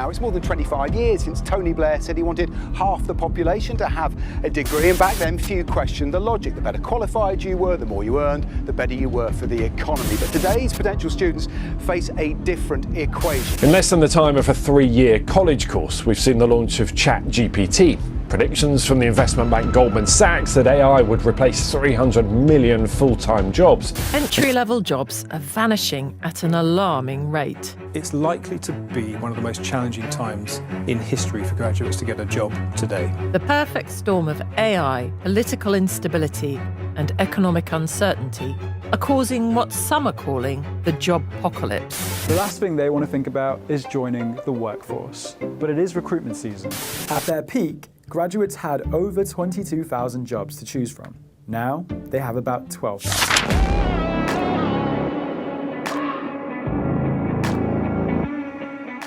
now. It's more than 25 years since Tony Blair said he wanted half the population to have a degree, and back then few questioned the logic. The better qualified you were, the more you earned, the better you were for the economy. But today's potential students face a different equation. In less than the time of a 3-year college course, we've seen the launch of ChatGPT. Predictions from the investment bank Goldman Sachs that AI would replace 300 million full-time jobs. Entry-level jobs are vanishing at an alarming rate. It's likely to be one of the most challenging times in history for graduates to get a job today. The perfect storm of AI, political instability and economic uncertainty are causing what some are calling the job apocalypse. The last thing they want to think about is joining the workforce. But it is recruitment season. At their peak, graduates had over 22,000 jobs to choose from. Now, they have about 12,000.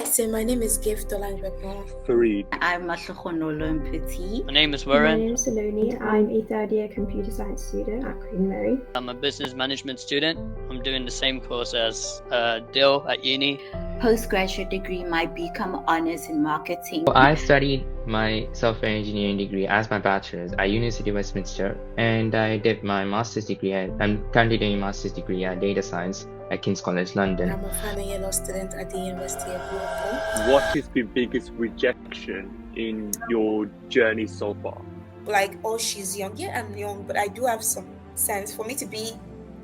So my name is Olanipekun. Fareed. I'm Mahlohonolo Mphuthi. My name is My Varun. name is Saloni. I'm a third-year computer science student at Queen Mary. I'm a business management student. I'm doing the same course as Dil at uni. Postgraduate degree might become honors in marketing. I studied my software engineering degree as my bachelor's at University of Westminster, and I did my master's degree I'm currently doing a master's degree at data science at King's College London. I'm a final year law student at the University of Liverpool. What is the biggest rejection in your journey so far? Like, oh, she's young. Yeah, I'm young, but I do have some sense. For me to be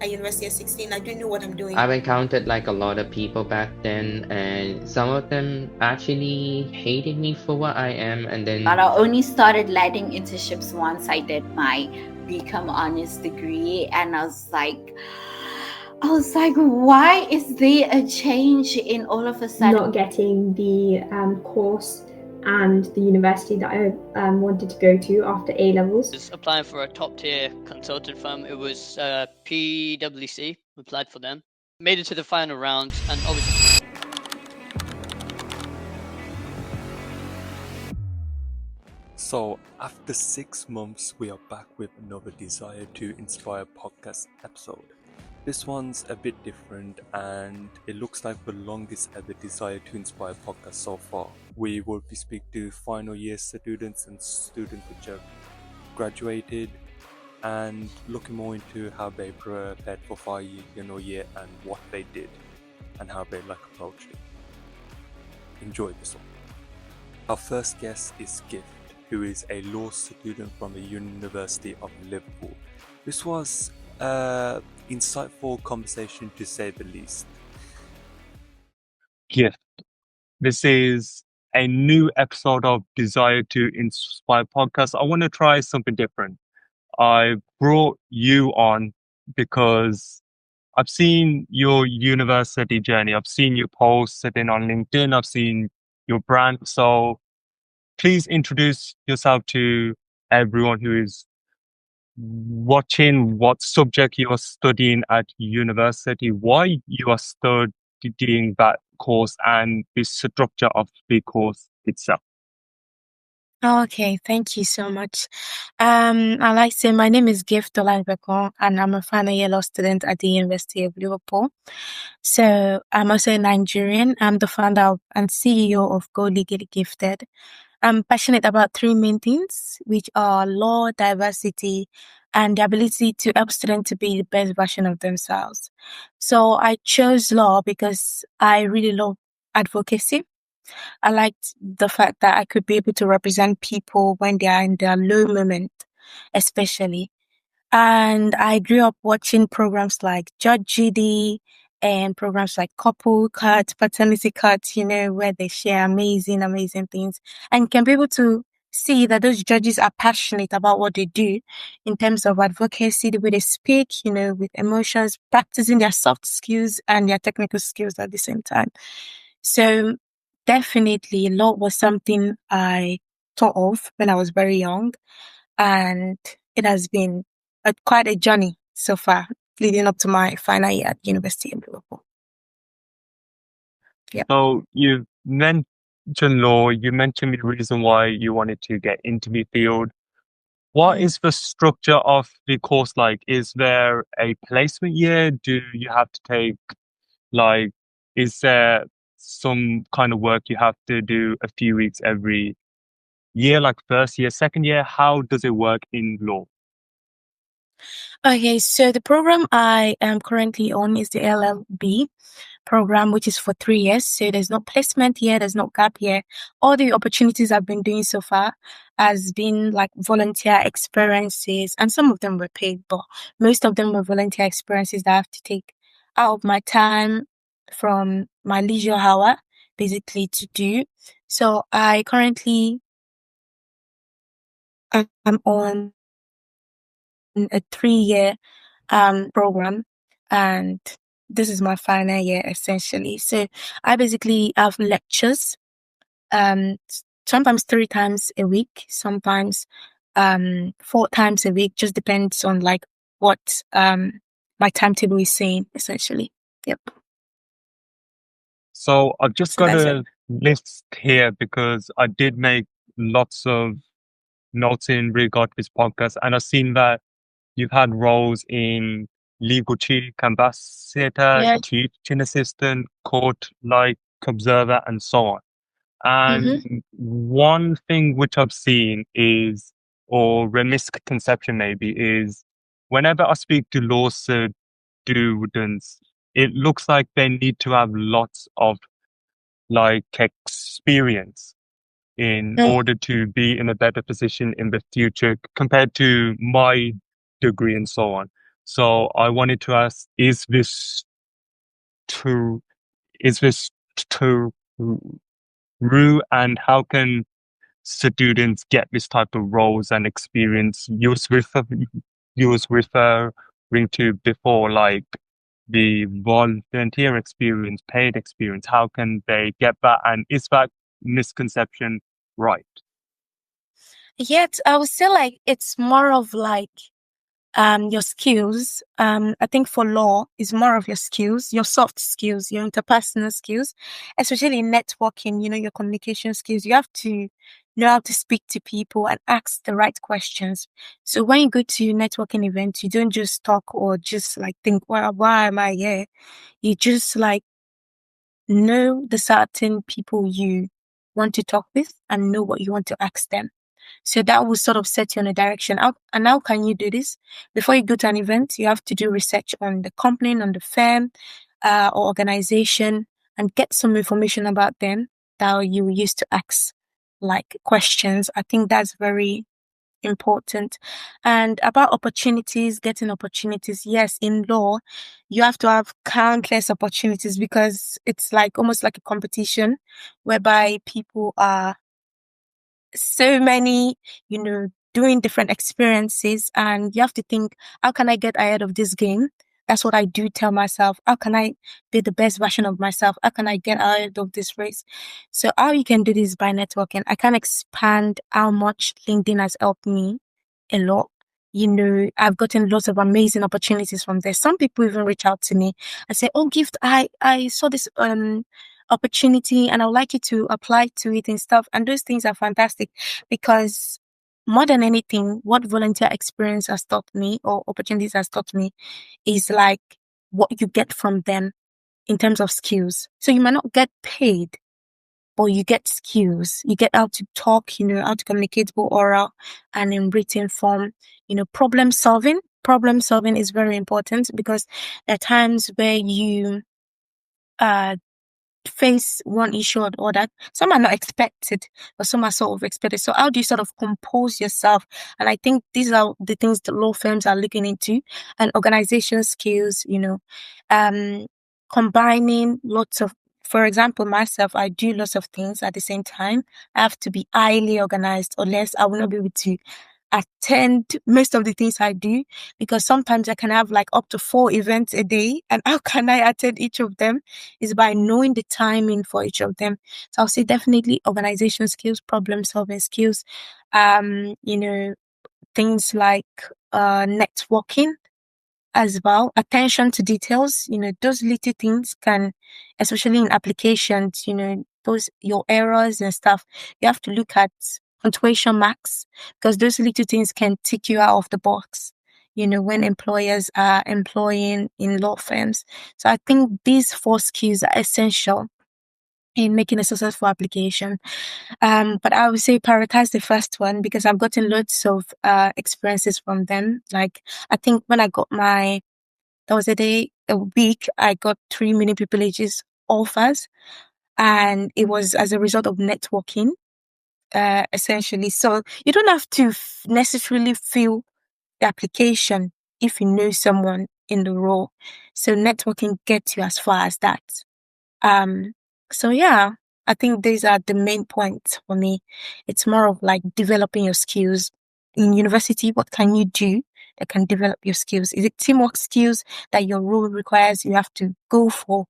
at University at 16, I do know what I'm doing. I've encountered like a lot of people back then, and some of them actually hated me for what I am, and then But I only started landing internships once I did my BCom honors degree, and I was like, why is there a change in all of a sudden? Not getting the course and the university that I wanted to go to after A-levels. Just applying for a top tier consultant firm. It was PwC. Applied for them. Made it to the final round, and obviously. So, after 6 months, we are back with another Desire to Inspire podcast episode. This one's a bit different, and it looks like the longest ever Desire to Inspire podcast so far. We will be speaking to final year students and students which have graduated, and looking more into how they prepared for 5 year and what they did and how they approached it. Enjoy this one. Our first guest is Gift, who is a law student from the University of Liverpool. This was insightful conversation to say the least. Gift. This is a new episode of Desire to Inspire podcast. I want to try something different. I brought you on because I've seen your university journey. I've seen your posts sitting on LinkedIn. I've seen your brand. So please introduce yourself to everyone who is watching, what subject you are studying at university, why you are studying that course, and the structure of the course itself. Okay, thank you so much. I'd like to say my name is Gift Olanipekun, and I'm a final year law student at the University of Liverpool. So I'm also a Nigerian. I'm the founder and CEO of Go Legally Gifted. I'm passionate about three main things, which are law, diversity, and the ability to help students to be the best version of themselves. So I chose law because I really love advocacy. I liked the fact that I could be able to represent people when they are in their low moment, especially. And I grew up watching programs like Judge Judy and programs like Couple Cut, Paternity Cut, where they share amazing, amazing things, and can be able to see that those judges are passionate about what they do in terms of advocacy, the way they speak, with emotions, practicing their soft skills and their technical skills at the same time. So definitely law was something I thought of when I was very young, and it has been quite a journey so far, leading up to my final year at University of Liverpool. Yeah. So you mentioned law, you mentioned the reason why you wanted to get into the field. What is the structure of the course like? Is there a placement year? Do you have to take, is there some kind of work you have to do a few weeks every year, like first year, second year? How does it work in law? Okay, so the program I am currently on is the LLB program, which is for 3 years. So there's no placement here, there's no gap here. All the opportunities I've been doing so far has been like volunteer experiences, and some of them were paid, but most of them were volunteer experiences that I have to take out of my time from my leisure hour, basically, to do. So I currently am on a 3-year program, and this is my final year essentially. So I basically have lectures, sometimes 3 times a week, sometimes 4 times a week, just depends on like what my timetable is saying essentially. Yep. So I've just So got that's a it. list here because I did make lots of notes in regard to this podcast, and I've seen that you've had roles in legal chief, ambassador, Yeah. teaching assistant, court like observer, and so on. And one thing which I've seen is, or a misconception maybe, is whenever I speak to law students, it looks like they need to have lots of like experience in order to be in a better position in the future compared to my degree and so on. So I wanted to ask, true? Is this true? And how can students get this type of roles and experience you was referring to before, like the volunteer experience, paid experience? How can they get that? And is that misconception right? Yet I would say like it's more of like your skills. I think for law is more of your skills, your soft skills, your interpersonal skills, especially in networking, your communication skills. You have to know how to speak to people and ask the right questions. So when you go to networking events, you don't just talk or just like think, well, why am I here? You just like know the certain people you want to talk with and know what you want to ask them. So that will sort of set you on a direction. And how can you do this? Before you go to an event, you have to do research on the company, on the firm or organization, and get some information about them that you use to ask like questions. I think that's very important. And about opportunities, getting opportunities. Yes, in law, you have to have countless opportunities because it's like almost like a competition whereby people are so many, doing different experiences, and you have to think, how can I get ahead of this game? That's what I do tell myself. How can I be the best version of myself? How can I get ahead of this race? So how you can do this by networking. I can expand how much LinkedIn has helped me a lot. I've gotten lots of amazing opportunities from there. Some people even reach out to me and say, "Oh, Gift, I saw this opportunity and I would like you to apply to it and stuff." And those things are fantastic because more than anything, what volunteer experience has taught me or opportunities has taught me is like what you get from them in terms of skills. So you might not get paid, but you get skills. You get how to talk, how to communicate both oral and in written form. Problem solving. Problem solving is very important because there are times where you face one issue or the other. Some are not expected, but some are sort of expected. So how do you sort of compose yourself? And I think these are the things the law firms are looking into, and organization skills, combining lots of, for example, myself, I do lots of things at the same time. I have to be highly organized, unless I will not be able to attend most of the things I do, because sometimes I can have like up to 4 events a day, and how can I attend each of them is by knowing the timing for each of them. So I'll say definitely organization skills, problem solving skills, things like networking as well, attention to details. Those little things can, especially in applications, those your errors and stuff, you have to look at punctuation marks, because those little things can tick you out of the box, when employers are employing in law firms. So I think these 4 skills are essential in making a successful application. But I would say prioritize the first one because I've gotten loads of experiences from them. Like I think when I got a week, I got 3 mini privileges offers, and it was as a result of networking, essentially. So you don't have to necessarily fill the application if you know someone in the role. So networking gets you as far as that. So yeah, I think these are the main points for me. It's more of like developing your skills. In university, what can you do that can develop your skills? Is it teamwork skills that your role requires? You have to go for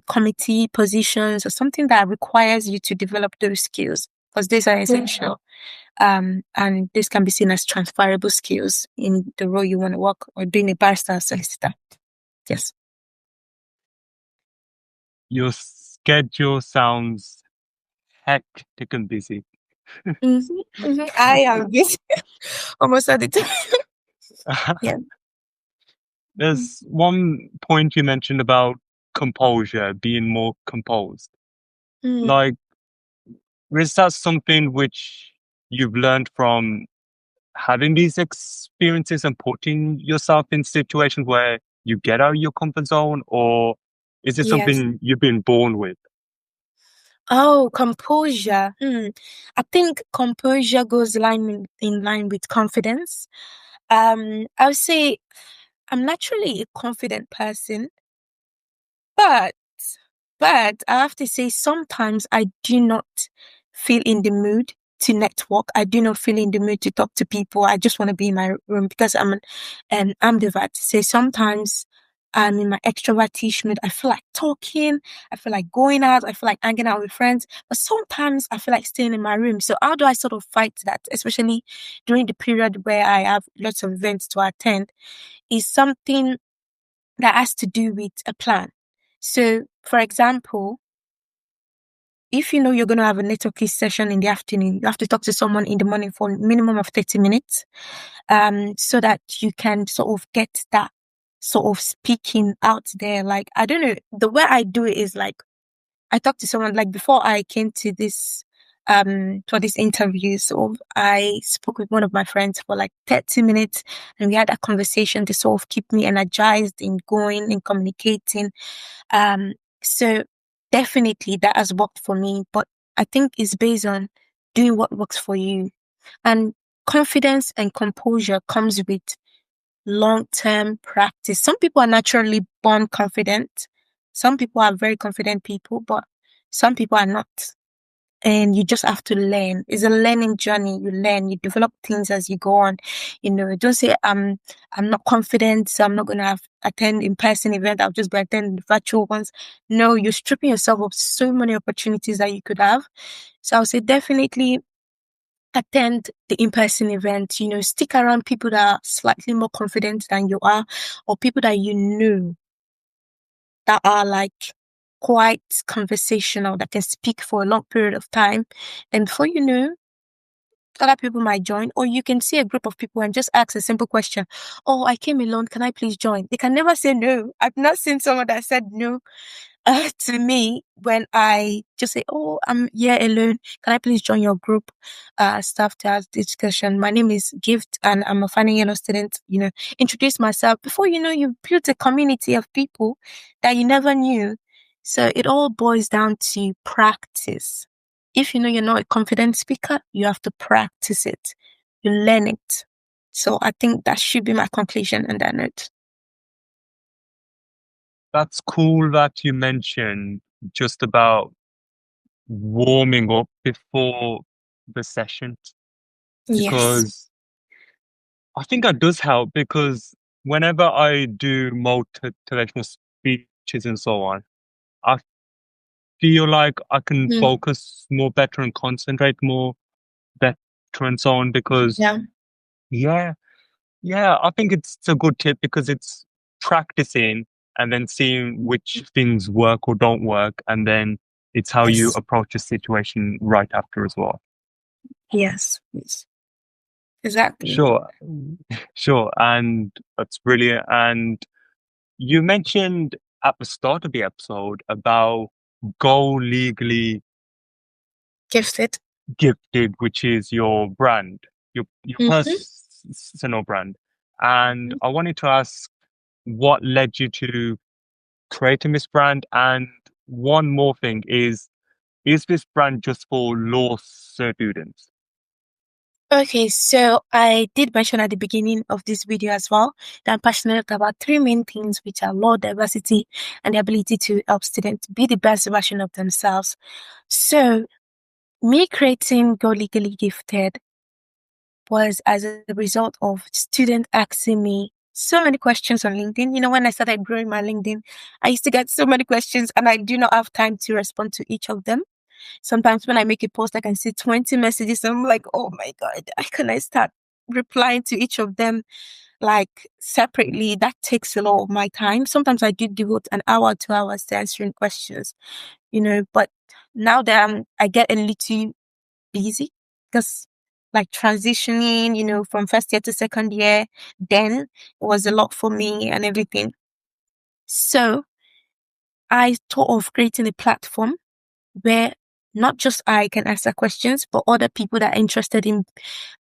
committee positions or something that requires you to develop those skills because these are essential. And this can be seen as transferable skills in the role you want to work or being a barrister or solicitor. Yes. Your schedule sounds hectic and busy. I am busy almost all the time. Yeah. There's one point you mentioned about composure, being more composed. Like, is that something which you've learned from having these experiences and putting yourself in situations where you get out of your comfort zone, or is it Yes. something you've been born with? Oh, composure. I think composure goes in line with confidence. I would say I'm naturally a confident person, but I have to say sometimes I do not feel in the mood to network. I do not feel in the mood to talk to people. I just want to be in my room because I'm an ambivert. So sometimes I'm in my extrovertish mood. I feel like talking. I feel like going out. I feel like hanging out with friends. But sometimes I feel like staying in my room. So how do I sort of fight that, especially during the period where I have lots of events to attend, is something that has to do with a plan. So, for example, if you know you're going to have a networking session in the afternoon, you have to talk to someone in the morning for a minimum of 30 minutes, so that you can sort of get that sort of speaking out there. Like, I don't know, the way I do it is like, I talked to someone like before I came to this, for this interview. So I spoke with one of my friends for like 30 minutes and we had a conversation to sort of keep me energized in going and communicating. So definitely that has worked for me, but I think it's based on doing what works for you. And confidence and composure comes with long-term practice. Some people are naturally born confident. Some people are very confident people, but some people are not. And you just have to learn. It's a learning journey. You learn, you develop things as you go on. You know, don't say I'm not confident, so I'm not gonna attend in-person event. I'll just go attend the virtual ones. No, you're stripping yourself of so many opportunities that you could have. So I would say definitely attend the in-person event. You know, stick around people that are slightly more confident than you are, or people that you know that are like quite conversational, that can speak for a long period of time. And before you know, other people might join, or you can see a group of people and just ask a simple question. Oh, I came alone. Can I please join? They can never say no. I've not seen someone that said no to me when I just say, oh, I'm here alone. Can I please join your group staff to have discussion? My name is Gift and I'm a final year student. You know, introduce myself. Before you know, you've built a community of people that you never knew. So it all boils down to practice. If you know you're not a confident speaker, you have to practice it. You learn it. So I think that should be my conclusion on that note. That's cool that you mentioned just about warming up before the session, Yes. because I think that does help, because whenever I do motivational speeches and so on, I feel like I can focus more better and concentrate more better and so on, because yeah, I think it's a good tip because it's practicing and then seeing which things work or don't work, and then it's how you approach a situation right after as well. Yes. Exactly. Sure, and that's brilliant. And you mentioned at the start of the episode about Go Legally Gifted. Gifted, which is your brand, your personal brand. And I wanted to ask what led you to creating this brand? And one more thing is this brand just for law students? Okay, so I did mention at the beginning of this video as well that I'm passionate about three main things, which are law, diversity, and the ability to help students be the best version of themselves. So me creating Go Legally Gifted was as a result of students asking me so many questions on LinkedIn. You know, when I started growing my LinkedIn, I used to get so many questions and I do not have time to respond to each of them. Sometimes when I make a post, I can see 20 messages. And I'm like, oh my God, how can I start replying to each of them like separately? That takes a lot of my time. Sometimes I do devote an hour, 2 hours to answering questions, you know, but now that I get a little busy because like transitioning, you know, from first year to second year, then it was a lot for me and everything. So I thought of creating a platform where not just I can answer questions, but other people that are interested in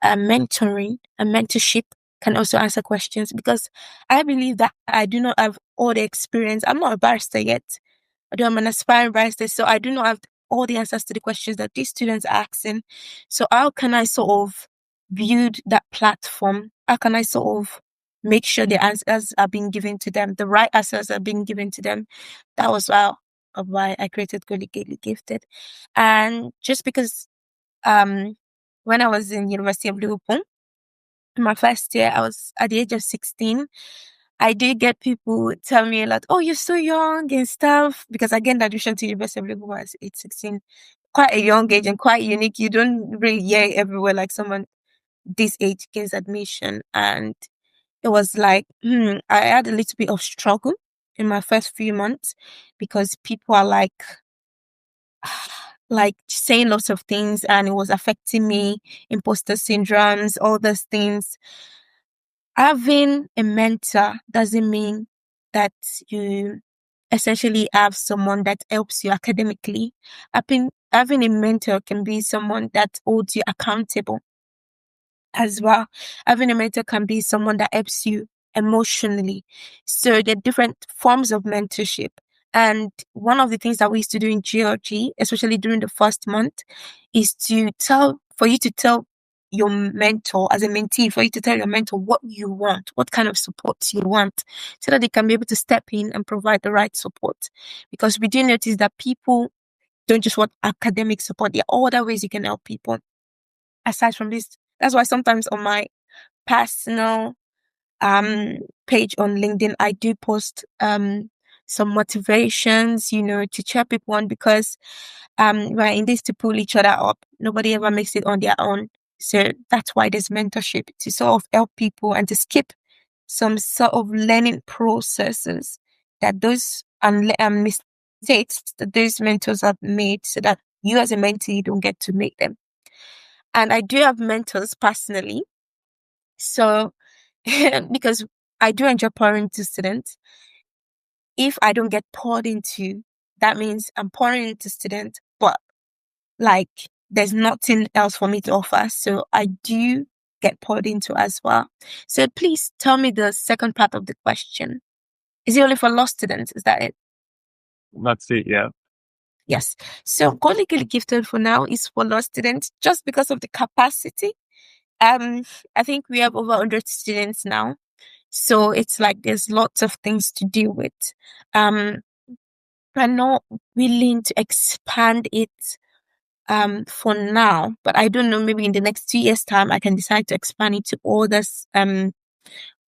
mentoring and mentorship can also answer questions, because I believe that I do not have all the experience. I'm not a barrister yet. I'm an aspiring barrister, so I do not have all the answers to the questions that these students are asking. So how can I sort of build that platform? How can I sort of make sure the answers are being given to them, the right answers are being given to them? That was why I created Go Legally Gifted. And just because when I was in University of Liverpool, in my first year, I was at the age of 16. I did get people tell me a lot, oh, you're so young and stuff. Because again, the admission to University of Liverpool was age 16. Quite a young age and quite unique. You don't really hear everywhere like someone this age gains admission. And it was like, I had a little bit of struggle in my first few months because people are like saying lots of things and it was affecting me, imposter syndromes, all those things. Having a mentor doesn't mean that you essentially have someone that helps you academically. Having a mentor can be someone that holds you accountable as well. Having a mentor can be someone that helps you emotionally. So there are different forms of mentorship. And one of the things that we used to do in GLG, especially during the first month, is for you to tell your mentor, as a mentee, for you to tell your mentor what you want, what kind of support you want, so that they can be able to step in and provide the right support. Because we do notice that people don't just want academic support. There are other ways you can help people aside from this. That's why sometimes on my personal page on LinkedIn, I do post some motivations, you know, to cheer people on, because we're in this to pull each other up. Nobody ever makes it on their own. So that's why there's mentorship, to sort of help people and to skip some sort of learning processes that those mistakes that those mentors have made, so that you as a mentee don't get to make them. And I do have mentors personally. So because I do enjoy pouring into students, if I don't get poured into, that means I'm pouring into students, but like there's nothing else for me to offer. So I do get poured into as well. So please tell me the second part of the question. Is it only for law students? Is that it? That's it, yeah. Yes. So Go Legally Gifted for now is for law students, just because of the capacity. I think we have over 100 students now. So it's like there's lots of things to deal with. We're not willing to expand it for now, but I don't know, maybe in the next 2 years' time I can decide to expand it to all this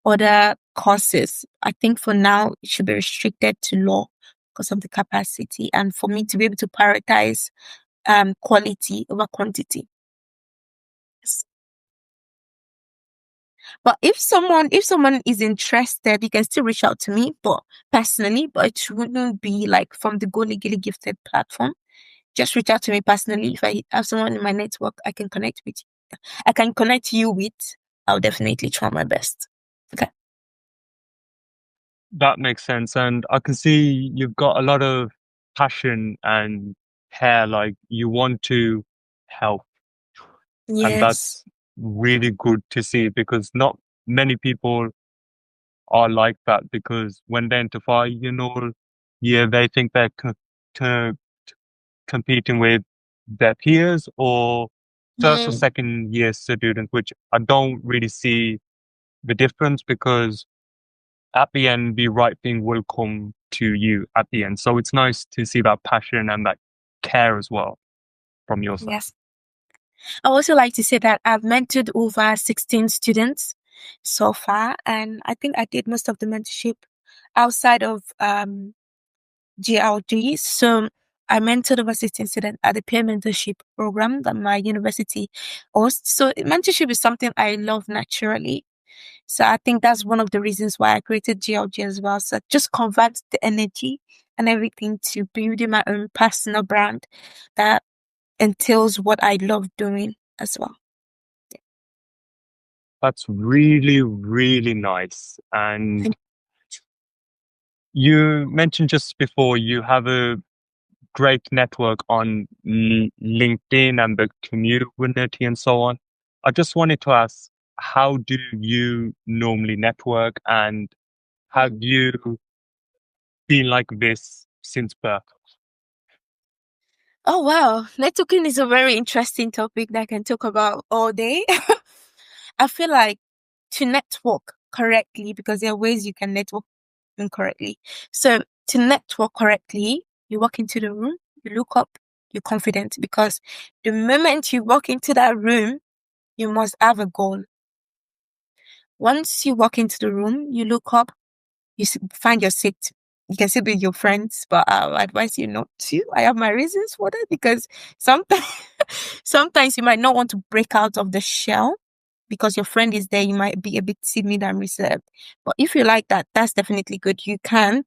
other courses. I think for now it should be restricted to law because of the capacity, and for me to be able to prioritize quality over quantity. Yes. But if someone is interested, you can still reach out to me, but personally, but it wouldn't be like from the Go Legally Gifted platform. Just reach out to me personally. If I have someone in my network I can connect with you, I can connect you with, I'll definitely try my best. Okay. That makes sense. And I can see you've got a lot of passion and care, like you want to help. And Yes. that's really good to see, because not many people are like that, because when they enter final year, they think they're co- competing with their peers or first or second year students, which I don't really see the difference, because at the end, the right thing will come to you at the end. So it's nice to see that passion and that care as well from your side. Yes. I also like to say that I've mentored over 16 students so far, and I think I did most of the mentorship outside of GLG. So I mentored over 16 students at the peer mentorship program that my university hosts. So mentorship is something I love naturally. So I think that's one of the reasons why I created GLG as well. So just convert the energy and everything to building my own personal brand that entails what I love doing as well. That's really, really nice. And you mentioned just before you have a great network on LinkedIn and the community and so on. I just wanted to ask, how do you normally network, and have you been like this since birth? Oh, wow. Networking is a very interesting topic that I can talk about all day. I feel like to network correctly, because there are ways you can network incorrectly. So to network correctly, you walk into the room, you look up, you're confident, because the moment you walk into that room, you must have a goal. Once you walk into the room, you look up, you find your seat. You can sit with your friends, but I advise you not to. I have my reasons for that, because sometimes you might not want to break out of the shell because your friend is there. You might be a bit timid and reserved. But if you like that, that's definitely good. You can,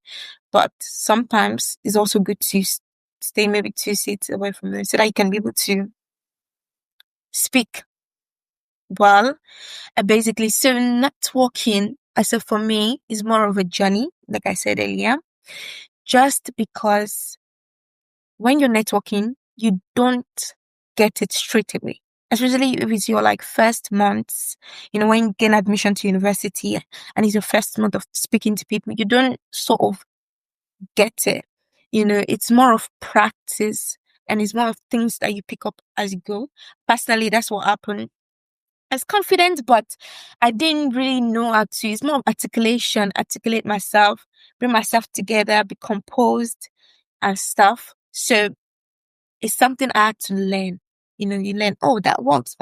but sometimes it's also good to stay maybe 2 seats away from them so that you can be able to speak well. Basically, so networking, I said, for me, is more of a journey, like I said earlier, just because when you're networking, you don't get it straight away. Especially if it's your like first months, when you gain admission to university and it's your first month of speaking to people, you don't sort of get it. It's more of practice, and it's more of things that you pick up as you go. Personally, that's what happened. I was confident, but I didn't really know how to. It's more of articulate myself, bring myself together, be composed and stuff. So it's something I had to learn. You learn, oh, that works.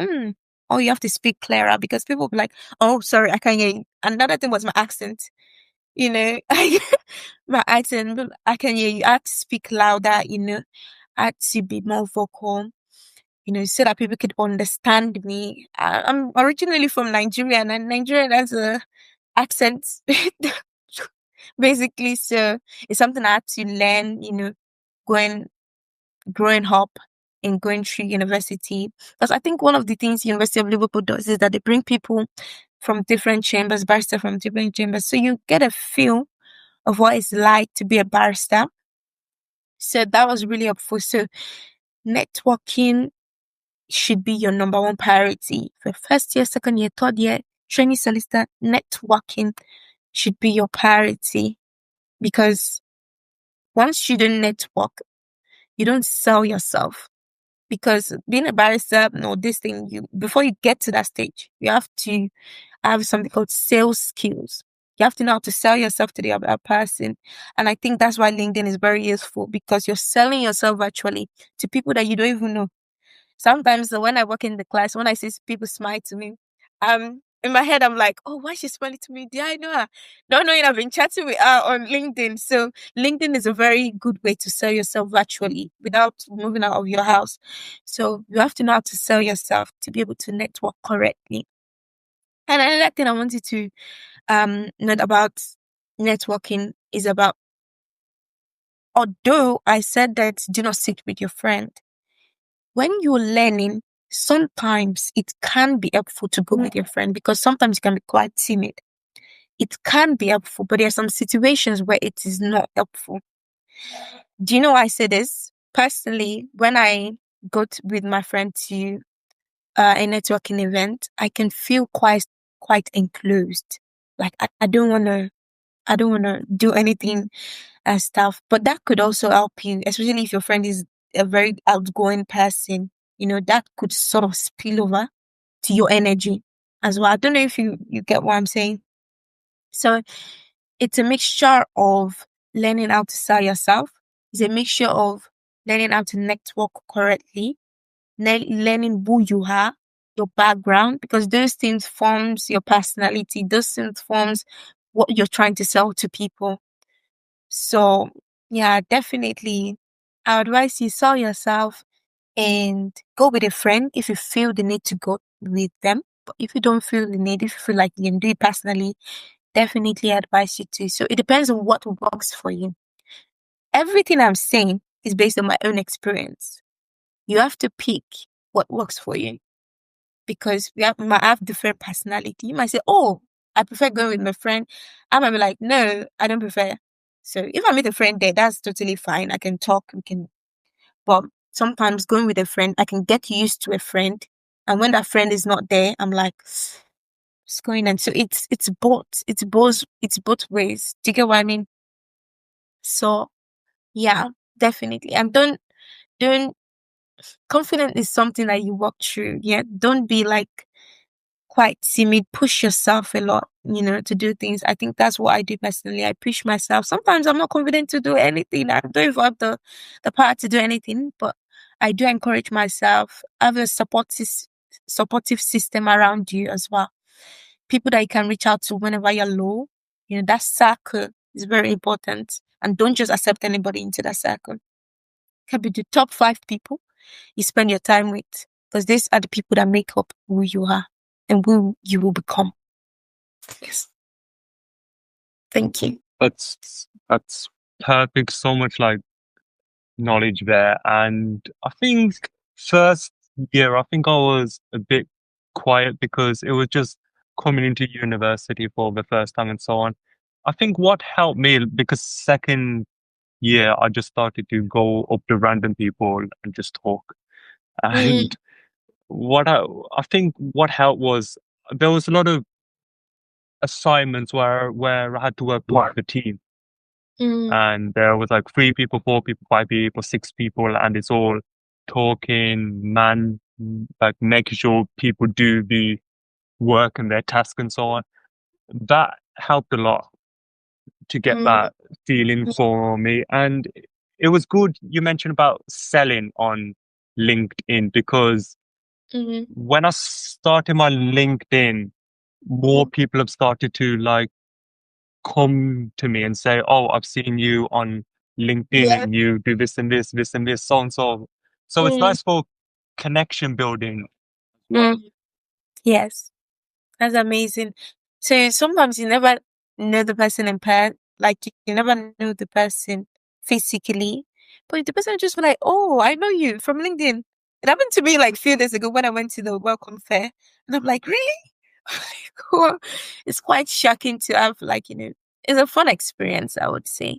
Oh, you have to speak clearer, because people will be like, oh, sorry, I can't hear you. Another thing was my accent. My accent, I can hear you. I had to speak louder, I had to be more vocal, so that people could understand me. I'm originally from Nigeria, and Nigeria has a accent, basically. So it's something I had to learn, growing up and going through university. Because I think one of the things University of Liverpool does is that they bring people from different chambers, barrister from different chambers. So you get a feel of what it's like to be a barrister. So that was really helpful. So networking should be your number one priority. For first year, second year, third year, training semester, networking should be your priority. Because once you don't network, you don't sell yourself. Because being a barrister, before you get to that stage, you have to have something called sales skills. You have to know how to sell yourself to the other person. And I think that's why LinkedIn is very useful, because you're selling yourself virtually to people that you don't even know. Sometimes when I work in the class, when I see people smile to me, in my head, I'm like, oh, why is she smiling to me? Did I know her? Not knowing I've been chatting with her on LinkedIn. So LinkedIn is a very good way to sell yourself virtually without moving out of your house. So you have to know how to sell yourself to be able to network correctly. And another thing I wanted to note about networking is about, although I said that do not sit with your friend, when you're learning, sometimes it can be helpful to go with your friend, because sometimes you can be quite timid. It can be helpful, but there are some situations where it is not helpful. Do you know why I say this? Personally, when I go with my friend to a networking event, I can feel quite enclosed. Like I don't wanna do anything and stuff. But that could also help you, especially if your friend is a very outgoing person. That could sort of spill over to your energy as well. I don't know if you get what I'm saying. So it's a mixture of learning how to sell yourself. It's a mixture of learning how to network correctly, learning who you are, your background, because those things forms your personality. Those things forms what you're trying to sell to people. So yeah, definitely, I advise you sell yourself and go with a friend if you feel the need to go with them. But if you don't feel the need, if you feel like you can do it personally, definitely advise you to. So it depends on what works for you. Everything I'm saying is based on my own experience. You have to pick what works for you because might have different personality. You might say, "Oh, I prefer going with my friend." I might be like, "No, I don't prefer." So if I meet a friend there, that's totally fine. I can talk. But sometimes going with a friend, I can get used to a friend, and when that friend is not there, I'm like, what's going on? So it's both ways. Do you get what I mean? So yeah, definitely. And don't confidence is something that you walk through. Yeah, don't be like quite timid. Push yourself a lot, to do things. I think that's what I do personally. I push myself. Sometimes I'm not confident to do anything. I don't even have the power to do anything, but I do encourage myself. Have a supportive system around you as well. People that you can reach out to whenever you're low. That circle is very important. And don't just accept anybody into that circle. Can be the top 5 people you spend your time with, because these are the people that make up who you are and who you will become. Yes. Thank you. That's perfect. So much like knowledge there. And I think first year, I think I was a bit quiet because it was just coming into university for the first time and so on. I think what helped me, because second year I just started to go up to random people and just talk. And what I think what helped was there was a lot of assignments where I had to work with the team. And there was like 3 people, 4 people, 5 people, 6 people, and it's all talking, like making sure people do the work and their task and so on. That helped a lot to get that feeling for me. And it was good you mentioned about selling on LinkedIn, because when I started my LinkedIn, more people have started to like come to me and say, "Oh, I've seen you on LinkedIn and you do this and this, this and this, so and so." So it's nice for connection building. Yes, that's amazing. So sometimes you never know the person in person, like you never know the person physically, but the person just be like, "Oh, I know you from LinkedIn." It happened to me like a few days ago when I went to the welcome fair, and I'm like, "Really?" Cool. It's quite shocking to have it's a fun experience, I would say.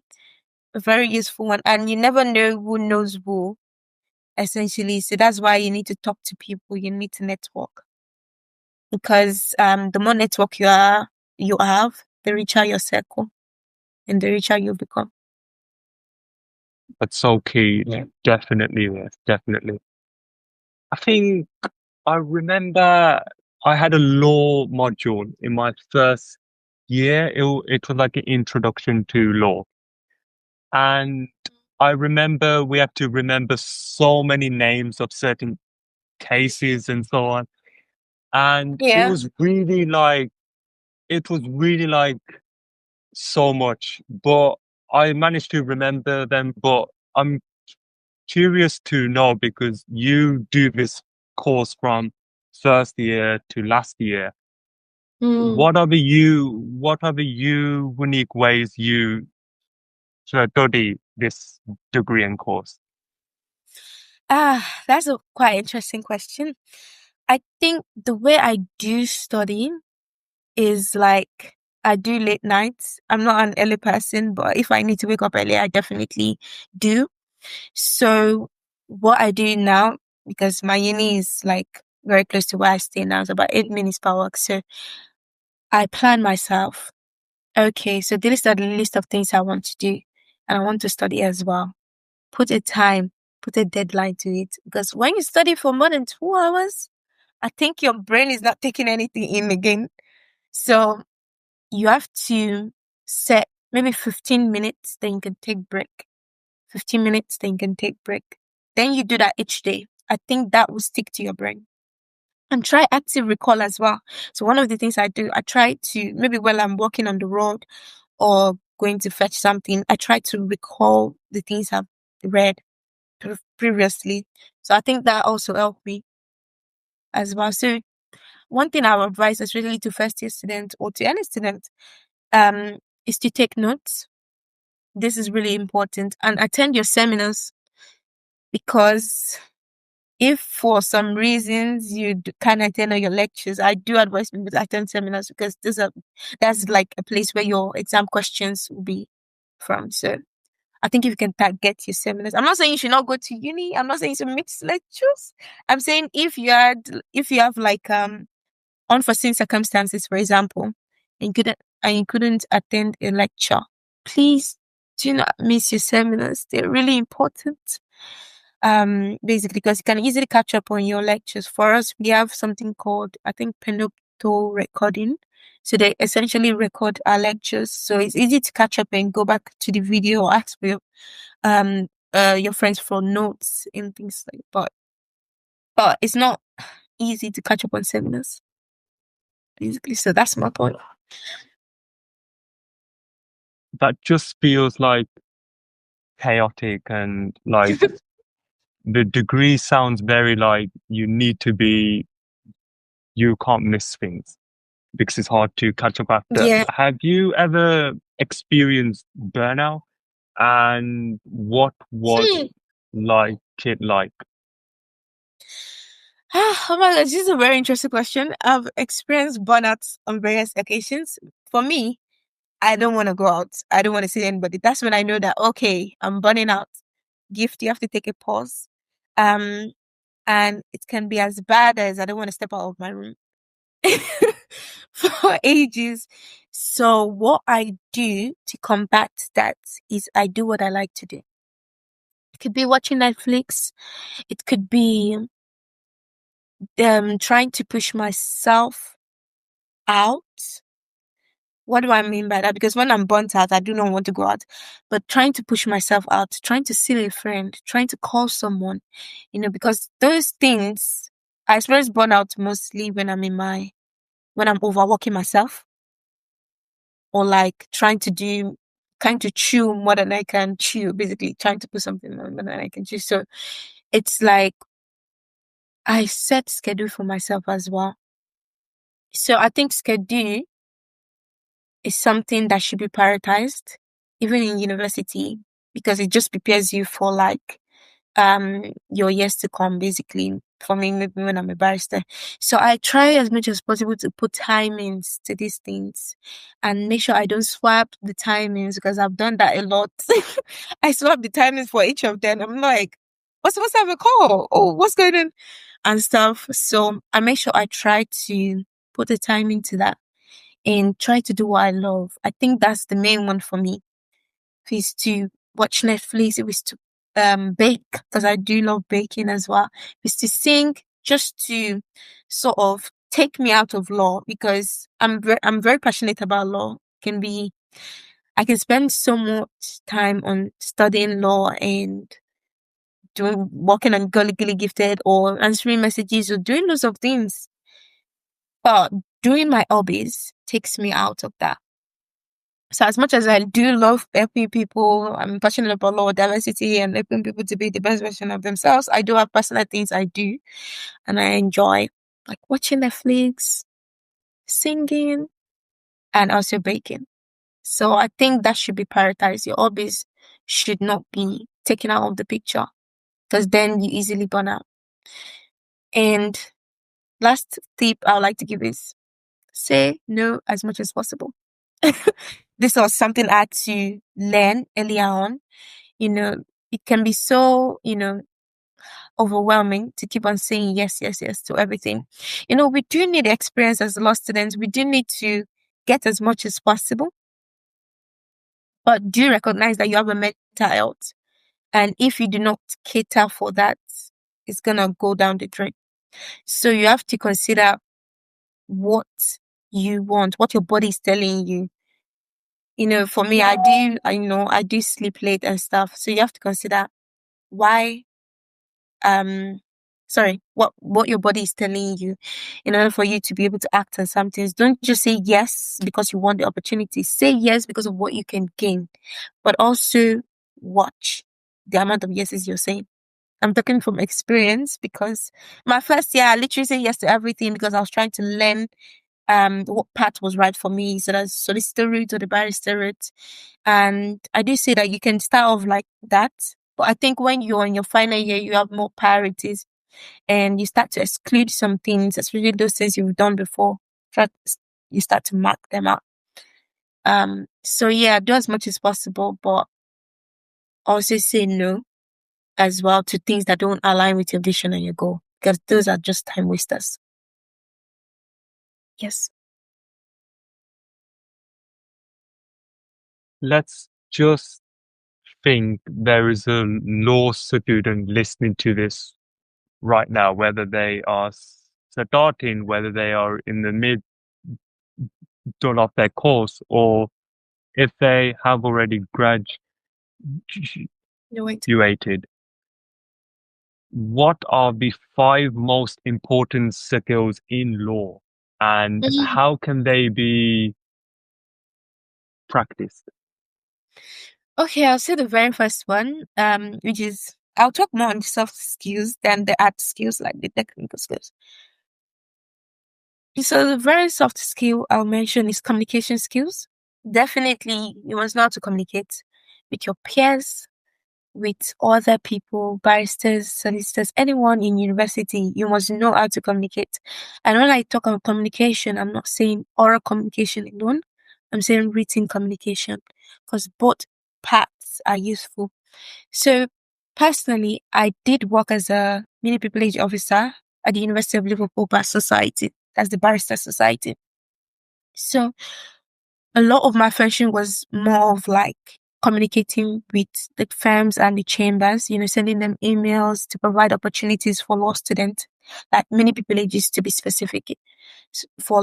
A very useful one. And you never know who knows who, essentially. So that's why you need to talk to people, you need to network. Because the more network you have, the richer your circle and the richer you become. That's so key. Definitely, yes, definitely. I think I remember I had a law module in my first year. It was like an introduction to law. And I remember we had to remember so many names of certain cases and so on. And it was really like so much, but I managed to remember them. But I'm curious to know, because you do this course from first year to last year. What are the unique ways you study this degree and course? That's a quite interesting question. I think the way I do study is like I do late nights. I'm not an early person, but if I need to wake up early, I definitely do. So what I do now, because my uni is like very close to where I stay now, it's about 8 minutes per walk. So I plan myself. Okay, so these are the list of things I want to do, and I want to study as well. Put a time, put a deadline to it, because when you study for more than 2 hours, I think your brain is not taking anything in again. So you have to set maybe 15 minutes, then you can take break. 15 minutes, then you can take break. Then you do that each day. I think that will stick to your brain. And try active recall as well. So one of the things I do, I try to, maybe while I'm walking on the road or going to fetch something, I try to recall the things I've read previously. So I think that also helped me as well. So one thing I would advise, especially to first year students or to any student, is to take notes. This is really important, and attend your seminars, because if for some reasons you can't attend all your lectures, I do advise people to attend seminars, because that's like a place where your exam questions will be from. So I think if you can target your seminars, I'm not saying you should not go to uni. I'm not saying you should mix lectures. I'm saying if you have like unforeseen circumstances, for example, and you couldn't attend a lecture, please do not miss your seminars. They're really important. Basically, because you can easily catch up on your lectures. For us, we have something called, I think, penopto recording. So they essentially record our lectures. So it's easy to catch up and go back to the video or ask for your friends for notes and things like that. But it's not easy to catch up on seminars, basically. So that's my point. That just feels like chaotic, and like the degree sounds very like you can't miss things because it's hard to catch up after. Yeah. Have you ever experienced burnout, and what was it like? Oh my gosh, this is a very interesting question. I've experienced burnouts on various occasions. For me, I don't want to go out. I don't want to see anybody. That's when I know that, okay, I'm burning out. Gift, you have to take a pause. And it can be as bad as I don't want to step out of my room for ages. So what I do to combat that is I do what I like to do. It could be watching Netflix. It could be trying to push myself out. What do I mean by that? Because when I'm burnt out, I do not want to go out. But trying to push myself out, trying to see a friend, trying to call someone, because those things, I experience burnout mostly when I'm overworking myself, or like trying to chew more than I can chew, basically trying to put something more than I can chew. So it's like I set schedule for myself as well. So I think schedule is something that should be prioritized, even in university, because it just prepares you for like your years to come, basically. For me, maybe when I'm a barrister. So I try as much as possible to put timings to these things and make sure I don't swap the timings, because I've done that a lot. I swap the timings for each of them. I'm like, what's supposed to have a call? Oh, what's going on? And stuff. So I make sure I try to put the time into that and try to do what I love. I think that's the main one for me. If it's to watch Netflix, if it's to bake, because I do love baking as well. If it's to sing, just to sort of take me out of law, because I'm very passionate about law. I can spend so much time on studying law and working on Gully Gifted or answering messages or doing lots of things. But doing my hobbies takes me out of that. So as much as I do love helping people, I'm passionate about law, diversity, and helping people to be the best version of themselves, I do have personal things I do and I enjoy, like watching Netflix, singing, and also baking. So I think that should be prioritized. Your hobbies should not be taken out of the picture, because then you easily burn out. And last tip I would like to give is say no as much as possible. This was something I had to learn earlier on. it can be so, overwhelming to keep on saying yes, yes, yes to everything. We do need experience as law students. We do need to get as much as possible. But do recognize that you have a mental health. And if you do not cater for that, it's going to go down the drain. So you have to consider what you want, what your body is telling you. For me, I do sleep late and stuff. So you have to consider why, what your body is telling you in order for you to be able to act on some things. Don't just say yes because you want the opportunity. Say yes because of what you can gain, but also watch the amount of yeses you're saying. I'm talking from experience because my first year, I literally said yes to everything because I was trying to learn what path was right for me. So that's solicitor route or the barrister route. And I do say that you can start off like that. But I think when you're in your final year, you have more priorities and you start to exclude some things, especially those things you've done before. You start to mark them out. So yeah, do as much as possible, but also say no as well to things that don't align with your vision and your goal, because those are just time wasters. Yes. Let's just think there is a law student listening to this right now, whether they are starting, whether they are in the middle of their course, or if they have already graduated. What are the 5 most important skills in law, and how can they be practiced? Okay, I'll say the very first one, which is I'll talk more on the soft skills than the hard skills, like the technical skills. So the very soft skill I'll mention is communication skills. Definitely, you must know how to communicate with your peers, with other people, barristers, solicitors, anyone in university. You must know how to communicate. And when I talk about communication, I'm not saying oral communication alone. I'm saying written communication, because both parts are useful. So personally, I did work as a mini privilege officer at the University of Liverpool Bar Society. That's the Barrister Society. So a lot of my function was more of like communicating with the firms and the chambers, sending them emails to provide opportunities for law students, like mini privileges to be specific. For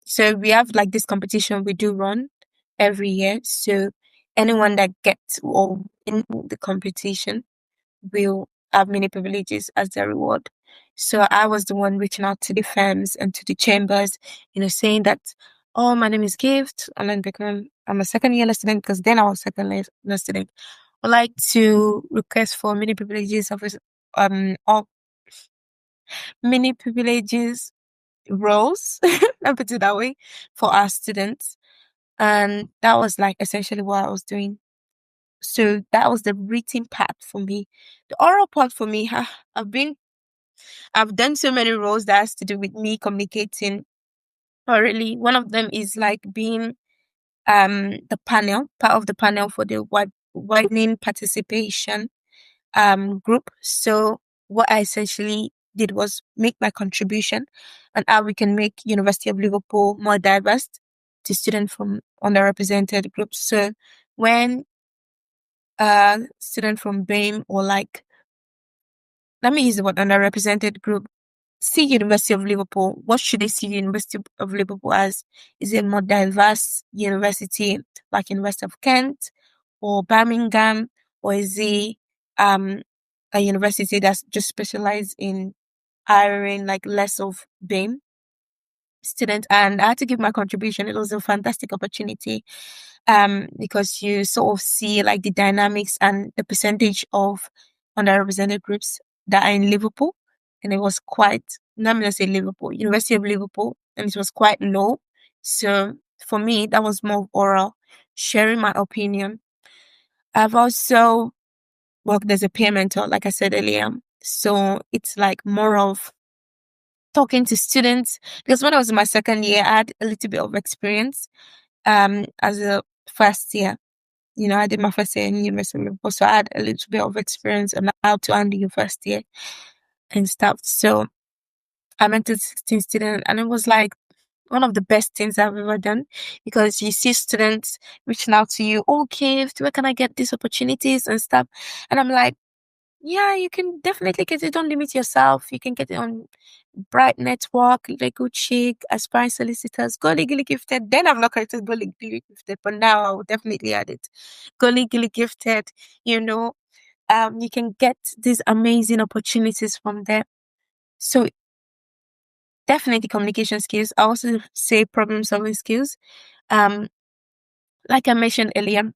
so we have like this competition we do run every year. So anyone that gets or in the competition will have many privileges as their reward. So I was the one reaching out to the firms and to the chambers, saying that, oh, my name is Gift Olanipekun. I'm a second year student, because then I was second year student. I'd like to request for many privileges of or many privileges roles, I'll put it that way, for our students. And that was like essentially what I was doing. So that was the written part for me. The oral part for me, I've done so many roles that has to do with me communicating orally. One of them is like being the part of the panel for the widening participation group. So what I essentially did was make my contribution on how we can make University of Liverpool more diverse to students from underrepresented groups. So when student from BAME or let me use the word underrepresented group, see University of Liverpool, what should they see University of Liverpool as? Is it a more diverse university like University of Kent or Birmingham, or is it a university that's just specialized in hiring like less of BAME students? And I had to give my contribution. It was a fantastic opportunity because you sort of see like the dynamics and the percentage of underrepresented groups that are in Liverpool. And it was quite, not going to say Liverpool, University of Liverpool, and it was quite low. So for me, that was more oral, sharing my opinion. I've also worked as a peer mentor, like I said earlier. So it's like more of talking to students, because when I was in my second year, I had a little bit of experience as a first year. I did my first year in University of Liverpool, so I had a little bit of experience on how to handle your first year and stuff. So I mentored 16 students, and it was like one of the best things I've ever done, because you see students reaching out to you, okay, where can I get these opportunities and stuff? And I'm like, yeah, you can definitely get it. Don't limit yourself. You can get it on Bright Network, Lego Chic, Aspiring Solicitors, Go Legally Gifted. Then I've not created Go Legally Gifted, but now I will definitely add it. Go Legally Gifted, you can get these amazing opportunities from there. So definitely communication skills. I also say problem solving skills. Like I mentioned earlier,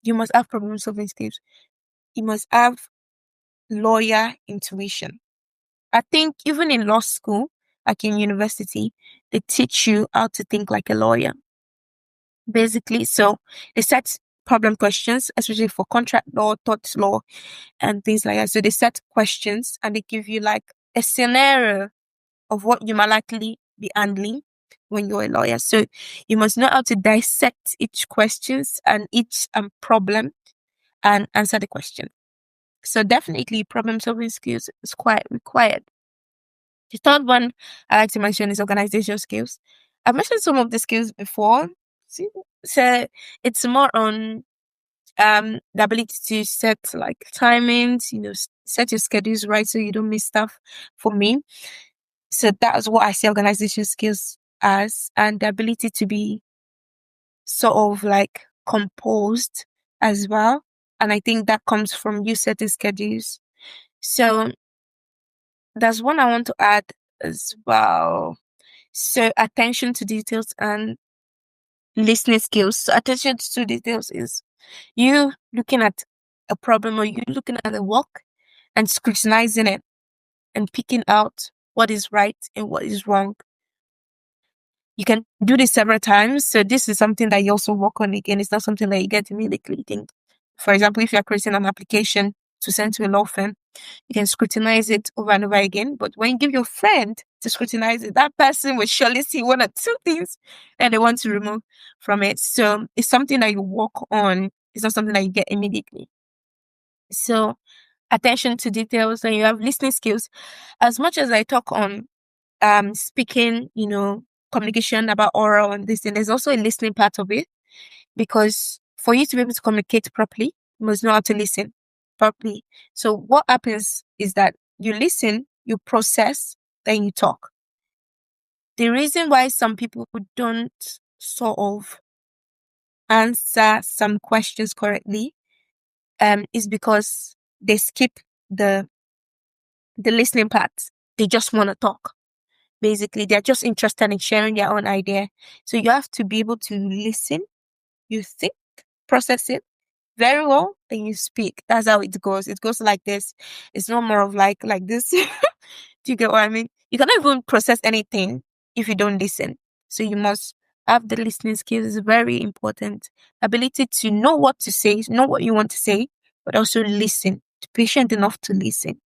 you must have problem solving skills. You must have lawyer intuition. I think even in law school, like in university, they teach you how to think like a lawyer. Basically, so they set problem questions, especially for contract law, tort law, and things like that. So they set questions and they give you like a scenario of what you might likely be handling when you're a lawyer. So you must know how to dissect each questions and each problem and answer the question. So definitely problem solving skills is quite required. The third one I like to mention is organizational skills. I've mentioned some of the skills before. So it's more on the ability to set like timings, set your schedules right so you don't miss stuff. For me, so that's what I see organization skills as, and the ability to be sort of like composed as well. And I think that comes from you setting schedules. So there's one I want to add as well. So attention to details and listening skills. So attention to details is you looking at a problem or you looking at a work and scrutinizing it and picking out what is right and what is wrong. You can do this several times. So this is something that you also work on again. It's not something that you get immediately. For example, if you're creating an application to send to a law firm, you can scrutinize it over and over again. But when you give your friend to scrutinize it, that person will surely see one or two things that they want to remove from it. So it's something that you work on. It's not something that you get immediately. So attention to details, and you have listening skills. As much as I talk on speaking, communication about oral and this thing, there's also a listening part of it, because for you to be able to communicate properly, you must know how to listen properly. So what happens is that you listen, you process, then you talk. The reason why some people don't sort of answer some questions correctly is because they skip the listening part. They just want to talk. Basically, they're just interested in sharing their own idea. So you have to be able to listen, you think, process it very well, then you speak. That's how it goes. It goes like this. It's not more of like this. Do you get what I mean? You cannot even process anything if you don't listen. So you must have the listening skills. Is very important. Ability to know what to say, know what you want to say, but also listen. Patient enough to listen.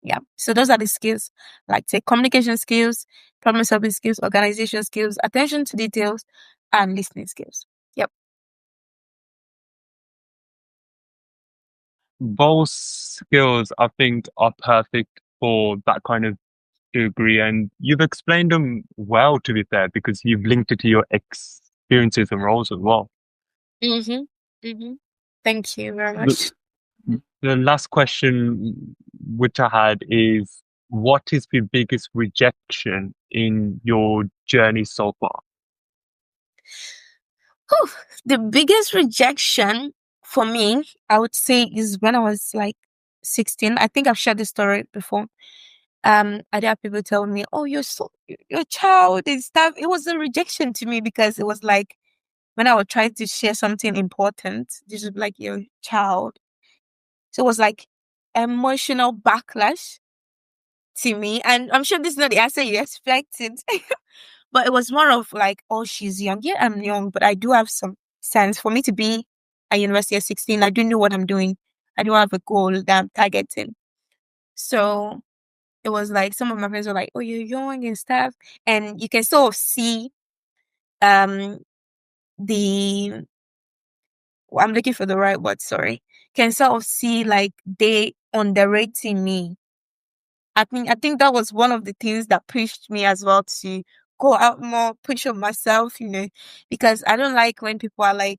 Yeah. So those are the skills, like say communication skills, problem solving skills, organization skills, attention to details, and listening skills. Yep. Those skills, I think, are perfect for that kind of degree, and you've explained them well, to be fair, because you've linked it to your experiences and roles as well. Thank you very much. The last question which I had is, what is the biggest rejection in your journey so far? The biggest rejection for me, I would say, is when I was like 16. I think I've shared this story before. I did have people tell me, "Oh, you're a child and stuff." It was a rejection to me because it was like when I would try to share something important, this was like, "You're a child." So it was like emotional backlash to me, and I'm sure this is not the answer you expected. But it was more of like, "Oh, she's young." Yeah, I'm young, but I do have some sense. For me to be at university at 16, I do know what I'm doing. I do have a goal that I'm targeting. So it was like some of my friends were like, "Oh, you're young and stuff," and you can sort of see the I'm looking for the right word, sorry, can sort of see like they underrating me. I think that was one of the things that pushed me as well to go out more, push on myself, because I don't like when people are like,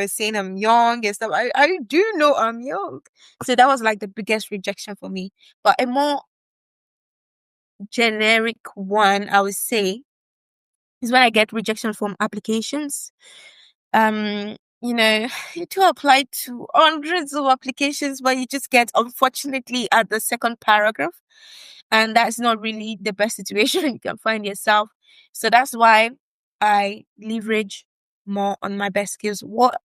saying I'm young and stuff. I do know I'm young. So that was like the biggest rejection for me. But a more generic one, I would say, is when I get rejection from applications. You do apply to hundreds of applications, but you just get, unfortunately, at the second paragraph. And that's not really the best situation you can find yourself. So that's why I leverage more on my best skills. What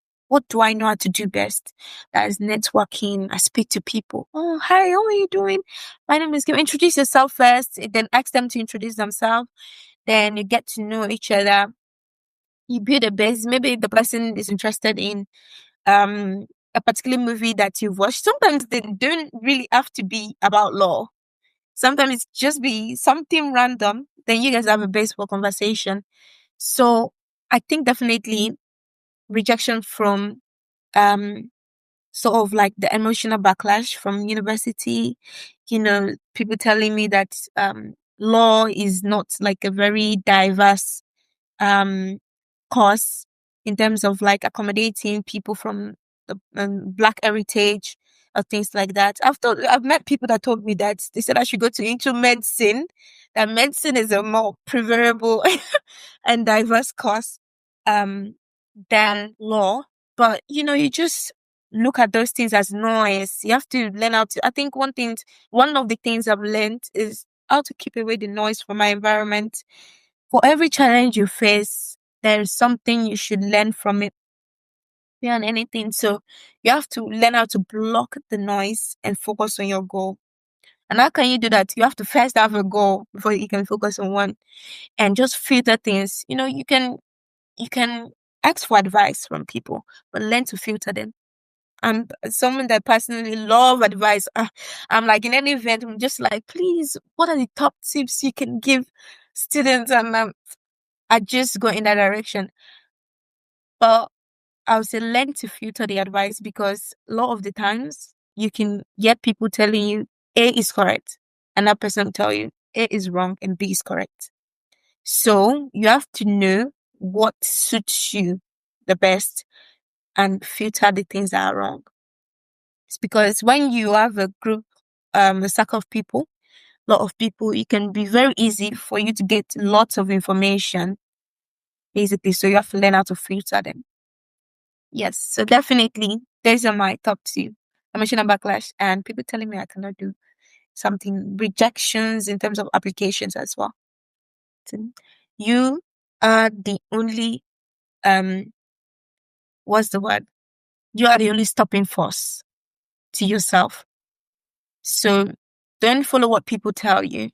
do I know how to do best? That is networking. I speak to people. Oh, hi, how are you doing? My name is Kim. Introduce yourself first, then ask them to introduce themselves. Then you get to know each other. You build a base. Maybe the person is interested in a particular movie that you've watched. Sometimes they don't really have to be about law. Sometimes it's just be something random. Then you guys have a base for conversation. So I think definitely rejection from sort of like the emotional backlash from university, people telling me that law is not like a very diverse course in terms of like accommodating people from the Black heritage or things like that. I've met people that told me that they said I should go into medicine, that medicine is a more preferable and diverse course than law. But you just look at those things as noise. You have to learn how to. I think one of the things I've learned is how to keep away the noise from my environment. For every challenge you face, there is something you should learn from it beyond anything. So you have to learn how to block the noise and focus on your goal. And how can you do that? You have to first have a goal before you can focus on one, and just filter things. You can ask for advice from people, but learn to filter them. I'm someone that personally love advice. I'm like in any event, I'm just like, please, what are the top tips you can give students? And I just go in that direction. But I would say learn to filter the advice, because a lot of the times you can get people telling you A is correct, and that person will tell you A is wrong and B is correct. So you have to know what suits you the best and filter the things that are wrong. It's because when you have a group, a circle of people, a lot of people, it can be very easy for you to get lots of information, basically. So you have to learn how to filter them. Yes, so definitely, those are my top two. Emotional backlash and people telling me I cannot do something, rejections in terms of applications as well. So you are the only, what's the word? You are the only stopping force to yourself. So don't follow what people tell you.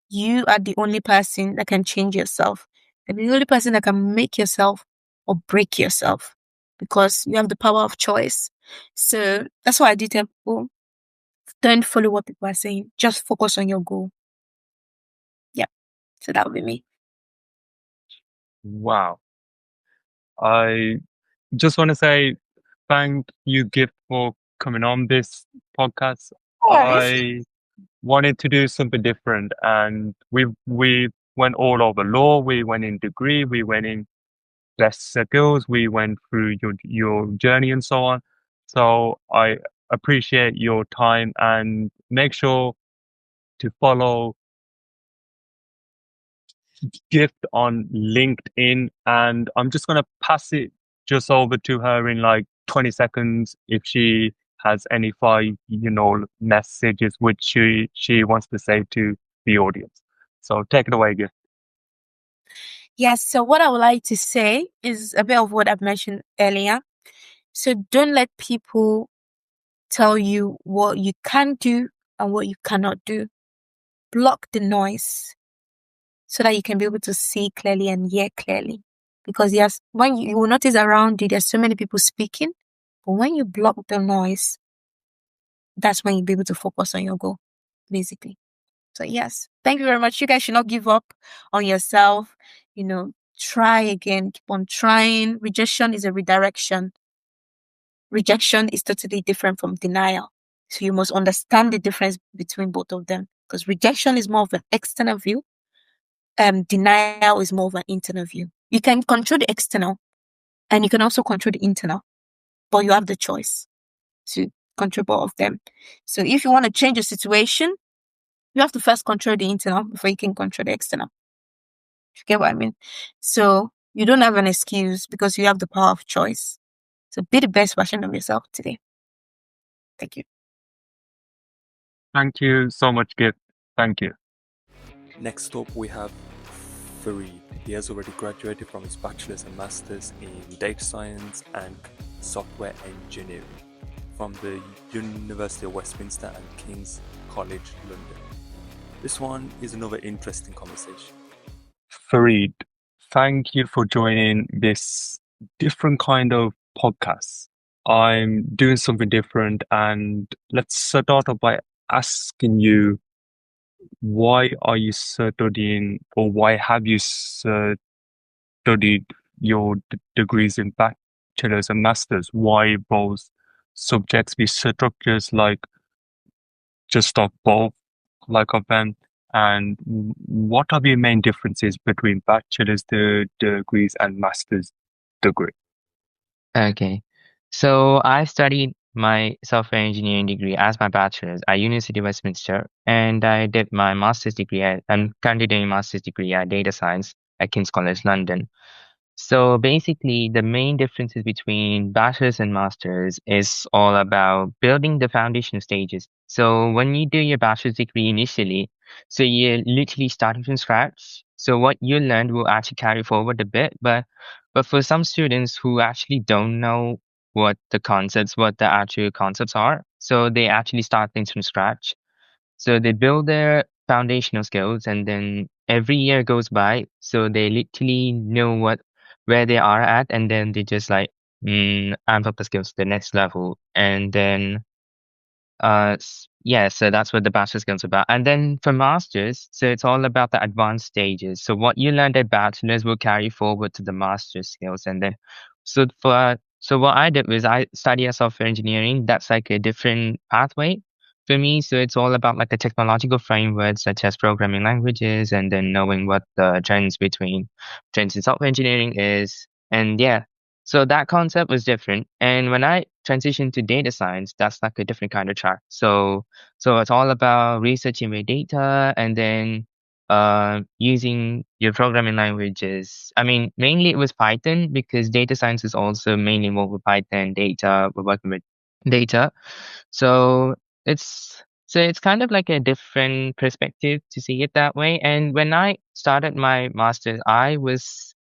You are the only person that can change yourself. And the only person that can make yourself or break yourself, because you have the power of choice. So that's why I do tell people, don't follow what people are saying. Just focus on your goal. Yeah. So that would be me. Wow. I just want to say thank you, Gift, for coming on this podcast. I wanted to do something different, and we went all over law. We went in degree. We went in best skills. We went through your journey and so on. So I appreciate your time, and make sure to follow Gift on LinkedIn. And I'm just gonna pass it just over to her in like 20 seconds if she has any messages which she wants to say to the audience. So take it away, Gift. Yes, so what I would like to say is a bit of what I've mentioned earlier. So don't let people tell you what you can do and what you cannot do. Block the noise so that you can be able to see clearly and hear clearly. Because yes, when you will notice around you, there's so many people speaking, but when you block the noise, that's when you'll be able to focus on your goal, basically. So yes, thank you very much. You guys should not give up on yourself. Try again, keep on trying. Rejection is a redirection. rejection is totally different from denial. So you must understand the difference between both of them, because rejection is more of an external view. Denial is more of an internal view. You can control the external and you can also control the internal, but you have the choice to control both of them. So if you want to change the situation, you have to first control the internal before you can control the external. You get what I mean? So you don't have an excuse because you have the power of choice. So be the best version of yourself today. Thank you. Thank you so much, Gift. Thank you. Next up, we have Fareed. He has already graduated from his Bachelors and Masters in Data Science and Software Engineering from the University of Westminster and King's College London. This one is another interesting conversation. Fareed, thank you for joining this different kind of podcast. I'm doing something different, and let's start off by asking you, why are you studying, or why have you studied your degrees in Bachelors and Masters? Why both subjects be structures like just of both, like of them? And what are the main differences between bachelor's degrees and master's degree? Okay. So I studied my software engineering degree as my bachelor's at University of Westminster, and I did my master's degree I'm currently doing a master's degree at data science at King's College London. So basically, the main differences between bachelor's and master's is all about building the foundational stages. So when you do your bachelor's degree initially, so you're literally starting from scratch. So what you learned will actually carry forward a bit, but for some students who actually don't know what the actual concepts are, so they actually start things from scratch. So they build their foundational skills, and then every year goes by, so they literally know where they are at, and then they just like amp up the skills to the next level, and then yeah, so that's what the bachelor skills are about. And then for masters, so it's all about the advanced stages. So what you learned at bachelor's will carry forward to the master's skills, and then so what I did was I studied software engineering. That's like a different pathway for me. So it's all about like a technological framework such as programming languages, and then knowing what the trends in software engineering is. And yeah, so that concept was different. And when I transitioned to data science, that's like a different kind of track. So it's all about researching with data, and then using your programming languages. I mean, mainly it was Python, because data science is also mainly more with Python data. We're working with data. So it's kind of like a different perspective to see it that way. And when I started my master's, I was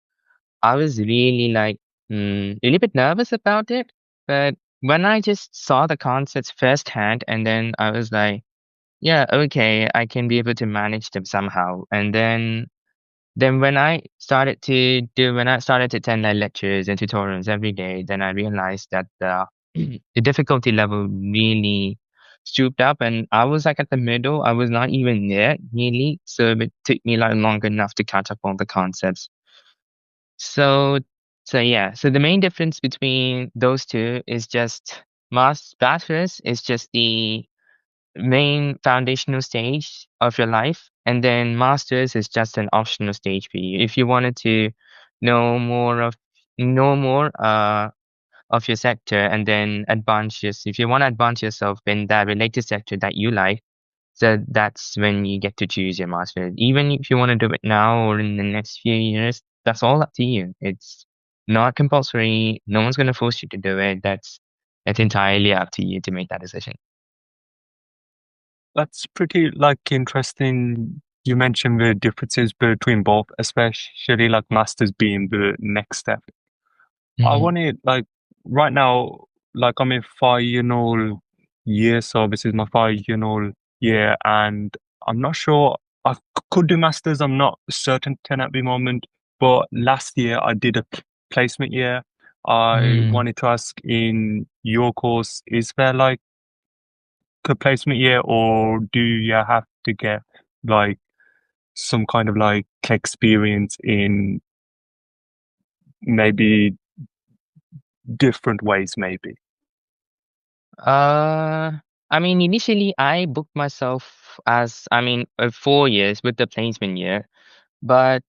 really like a little bit nervous about it. But when I just saw the concepts firsthand, and then I was like, yeah, okay, I can be able to manage them somehow. And then when I started to attend like lectures and tutorials every day, then I realized that the difficulty level really stooped up, and I was like at the middle. I was not even there nearly, so it took me like long enough to catch up on the concepts. So yeah, so the main difference between those two is just bachelor's is just the main foundational stage of your life, and then master's is just an optional stage for you. If you wanted to know more of your sector, and then if you want to advance yourself in that related sector that you like, so that's when you get to choose your master. Even if you want to do it now or in the next few years, that's all up to you. It's not compulsory. No one's going to force you to do it. That's entirely up to you to make that decision. That's pretty like interesting. You mentioned the differences between both, especially like masters being the next step. I want to like right now, like I'm in final year, so this is my final year, and I'm not sure I could do masters. I'm not certain at the moment, but last year I did a placement year. I wanted to ask, in your course, is there like a placement year, or do you have to get like some kind of like experience in maybe different ways, maybe? I mean, initially I booked myself as, 4 years with the placement year, but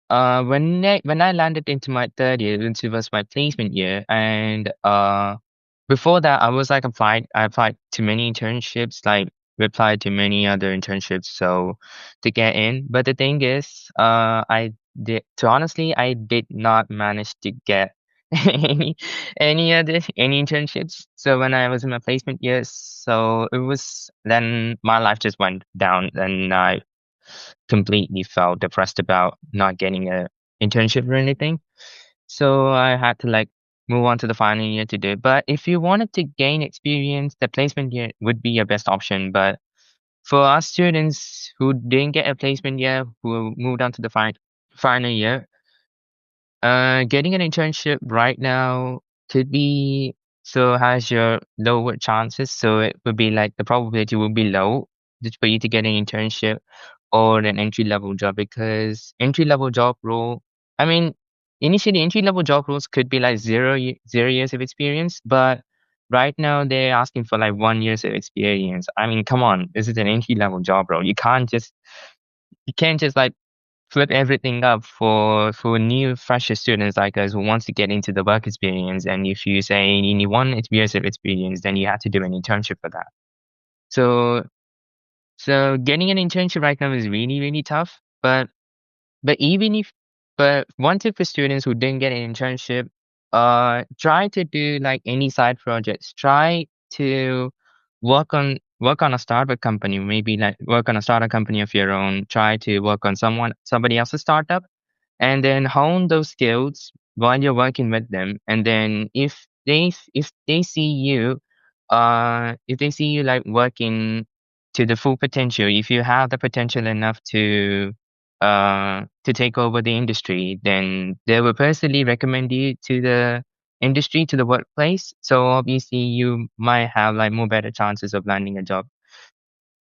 when I landed into my third year, which was my placement year, and before that I was like I applied to many internships, like replied to many other internships, so to get in. But the thing is, I did not manage to get any any internships. So when I was in my placement years, so it was then my life just went down, and I completely felt depressed about not getting a internship or anything. So I had to like move on to the final year to do it. But if you wanted to gain experience, the placement year would be your best option. But for us students who didn't get a placement year, who moved on to the final year, getting an internship right now could be has your lower chances. So it would be like the probability will be low for you to get an internship or an entry level job, because entry level job role, I mean, initially entry level job roles could be like 0 years of experience, but right now they're asking for like 1 years of experience. I mean, come on, this is an entry level job role. You can't just like flip everything up for new fresher students like us who wants to get into the work experience. And if you say you need 1 years of experience, then you have to do an internship for that. So so getting an internship right now is really, really tough. But even if but one tip for students who didn't get an internship, try to do like any side projects. Try to work on a startup company, maybe like work on a startup company of your own. Try to work on somebody else's startup, and then hone those skills while you're working with them. And then if they see you, like working to the full potential, if you have the potential enough to take over the industry, then they will personally recommend you to the industry, to the workplace. So obviously you might have like more better chances of landing a job.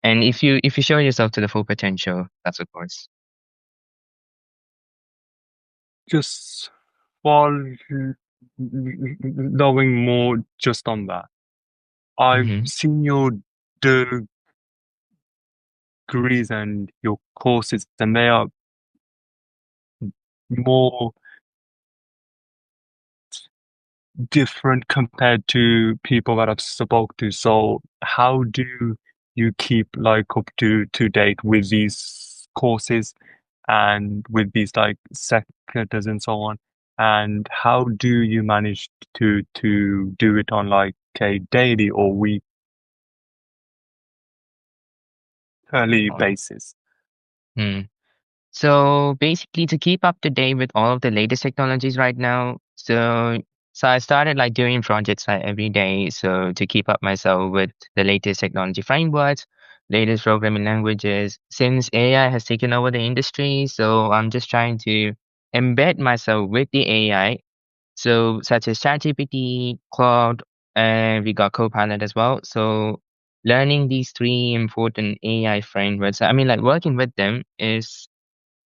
And if you show yourself to the full potential, that's of course. Just while knowing more just on that, I've Mm-hmm. seen your degrees and your courses, and they are more different compared to people that I've spoke to. So how do you keep like up to date with these courses and with these like sectors and so on? And how do you manage to do it on like a daily or weekly basis? Mm. So basically, to keep up to date with all of the latest technologies right now, so I started like doing projects like every day. So to keep up myself with the latest technology frameworks, latest programming languages, since AI has taken over the industry, so I'm just trying to embed myself with the AI. So such as ChatGPT, Claude, and we got Copilot as well. So learning these three important AI frameworks, I mean, like working with them is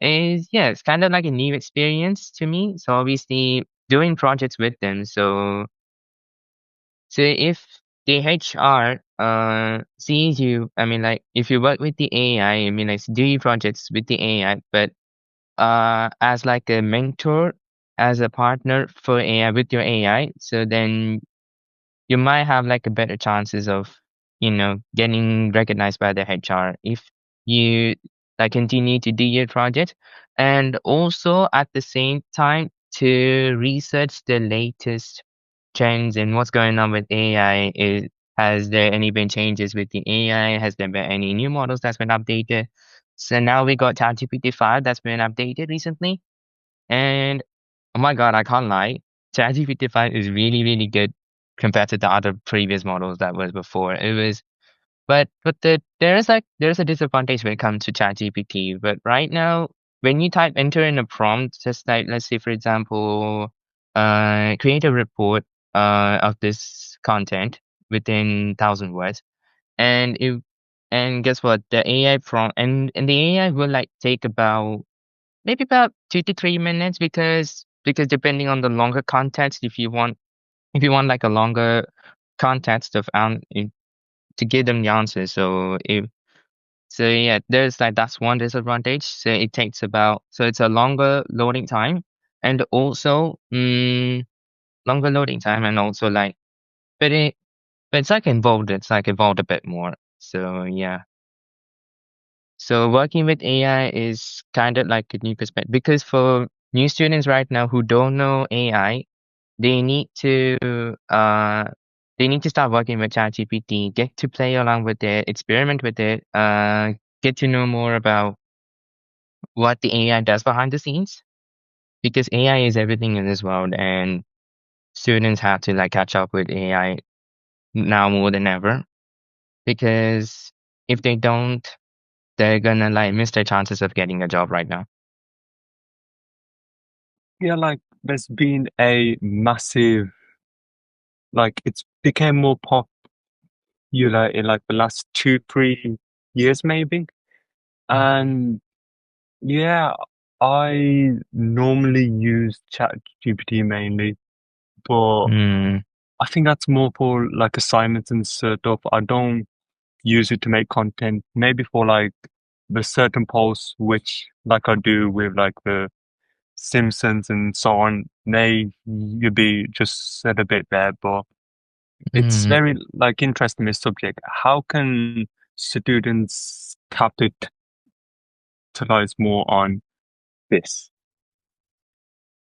yeah, it's kind of like a new experience to me. So obviously doing projects with them. So if the HR sees you, I mean like if you work with the AI mean like do your projects with the AI, but as like a mentor, as a partner for AI with your AI, so then you might have like a better chances of getting recognized by the HR if you like continue to do your project, and also at the same time to research the latest trends and what's going on with AI. Has there any been changes with the AI? Has there been any new models that's been updated? So now we got ChatGPT 5 that's been updated recently, and oh my God, I can't lie. ChatGPT 5 is really, really good compared to the other previous models that was before. It was, there's a disadvantage when it comes to ChatGPT. But right now, when you enter in a prompt, just like let's say for example, create a report of this content within 1,000 words, and guess what? The AI prompt and the AI will like take about maybe about 2 to 3 minutes, because depending on the longer context, if you want like a longer context of to give them the answer. So there's like that's one disadvantage. So it takes so it's a longer loading time, and also longer loading time, and also like but it's like involved. It's like evolved a bit more. So yeah. So working with AI is kind of like a new perspective because for new students right now who don't know AI, they need to start working with ChatGPT, get to play along with it, experiment with it, get to know more about what the AI does behind the scenes. Because AI is everything in this world, and students have to like catch up with AI now more than ever. Because if they don't, they're gonna like miss their chances of getting a job right now. Yeah, like there's been a massive, like it's became more popular in like the last 2-3 years maybe. And yeah, I normally use ChatGPT mainly, but I think that's more for like assignments and stuff. I don't use it to make content. Maybe for like the certain posts, which like I do with like the Simpsons and so on, they you'd be just said a bit there, but it's very like interesting this subject. How can students capitalize more on this?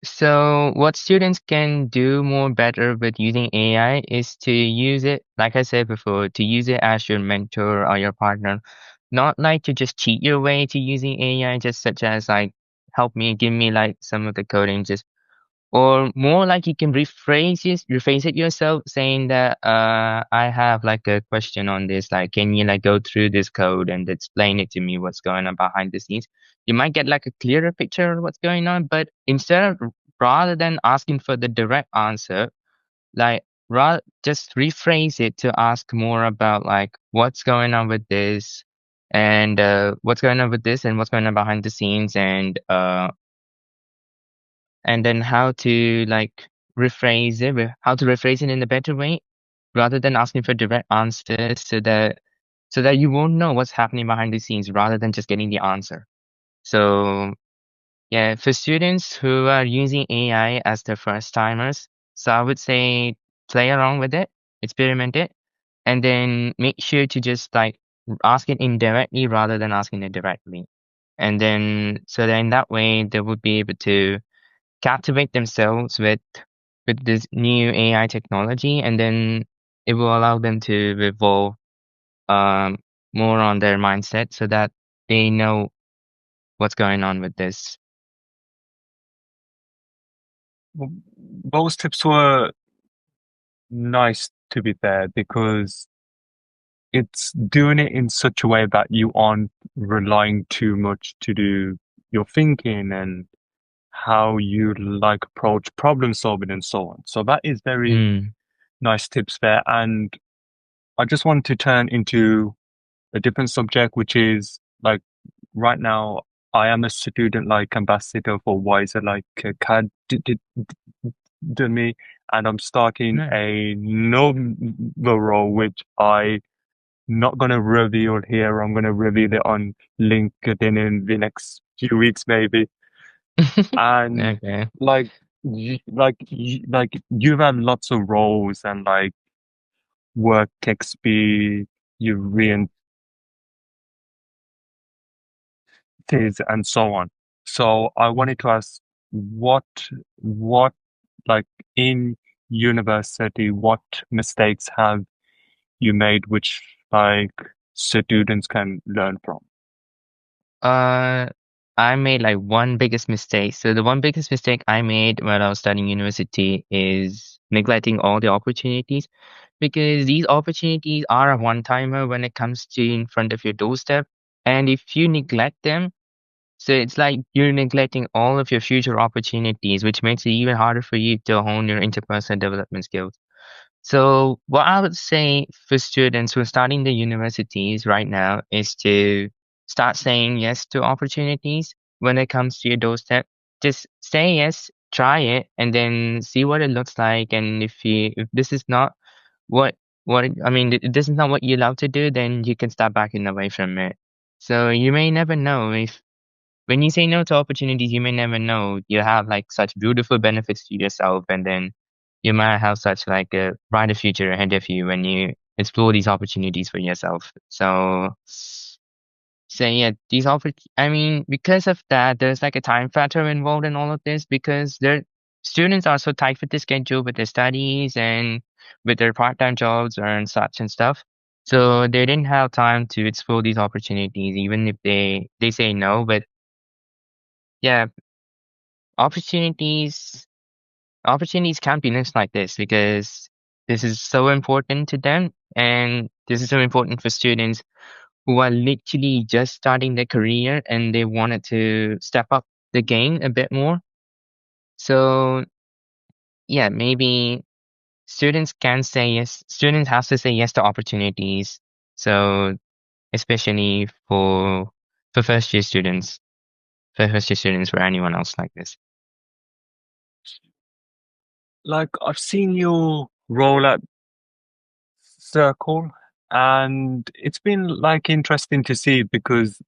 So what students can do more better with using AI is to use it, like I said before, to use it as your mentor or your partner. Not like to just cheat your way to using AI, just such as like help me, give me like some of the coding, just or more like you can rephrase it yourself, saying that I have like a question on this, like can you like go through this code and explain it to me what's going on behind the scenes? You might get like a clearer picture of what's going on, but rather than asking for the direct answer, like just rephrase it to ask more about like what's going on with this and what's going on with this and what's going on behind the scenes and then how to like how to rephrase it in a better way rather than asking for direct answers so that you won't know what's happening behind the scenes rather than just getting the answer. So yeah, for students who are using AI as their first timers, so I would say play around with it, experiment it, and then make sure to just like ask it indirectly rather than asking it directly. And then so then that way they would be able to captivate themselves with this new AI technology, and then it will allow them to evolve um, more on their mindset so that they know what's going on with this. Well, those tips were nice to be fair because it's doing it in such a way that you aren't relying too much to do your thinking and how you like approach problem solving and so on. So that is very nice tips there. And I just want to turn into a different subject, which is like right now I am a student like ambassador for Wiser like Academy, and I'm starting another role which I not gonna reveal here. I'm gonna reveal it on LinkedIn in the next few weeks maybe. And Okay. like you've had lots of roles and like work experience and so on. So I wanted to ask what like in university, what mistakes have you made which like students can learn from? I made like one biggest mistake. So the one biggest mistake I made when I was studying university is neglecting all the opportunities because these opportunities are a one-timer when it comes to in front of your doorstep. And if you neglect them, so it's like you're neglecting all of your future opportunities, which makes it even harder for you to hone your interpersonal development skills. So what I would say for students who are starting the universities right now is to start saying yes to opportunities when it comes to your doorstep. Just say yes, try it, and then see what it looks like. And if this is not what this is not what you love to do, then you can start backing away from it. So you may never know if when you say no to opportunities, you may never know you have like such beautiful benefits to yourself, and then you might have such like a brighter future ahead of you when you explore these opportunities for yourself. So yeah, because of that, there's like a time factor involved in all of this because their students are so tight with the schedule with their studies and with their part-time jobs and such and stuff. So they didn't have time to explore these opportunities, even if they say no. But yeah, opportunities opportunities can't be missed like this because this is so important to them, and this is so important for students who are literally just starting their career and they wanted to step up the game a bit more. So yeah, maybe students have to say yes to opportunities. So especially for first year students or anyone else like this. Like I've seen your role at Circle, and it's been like interesting to see because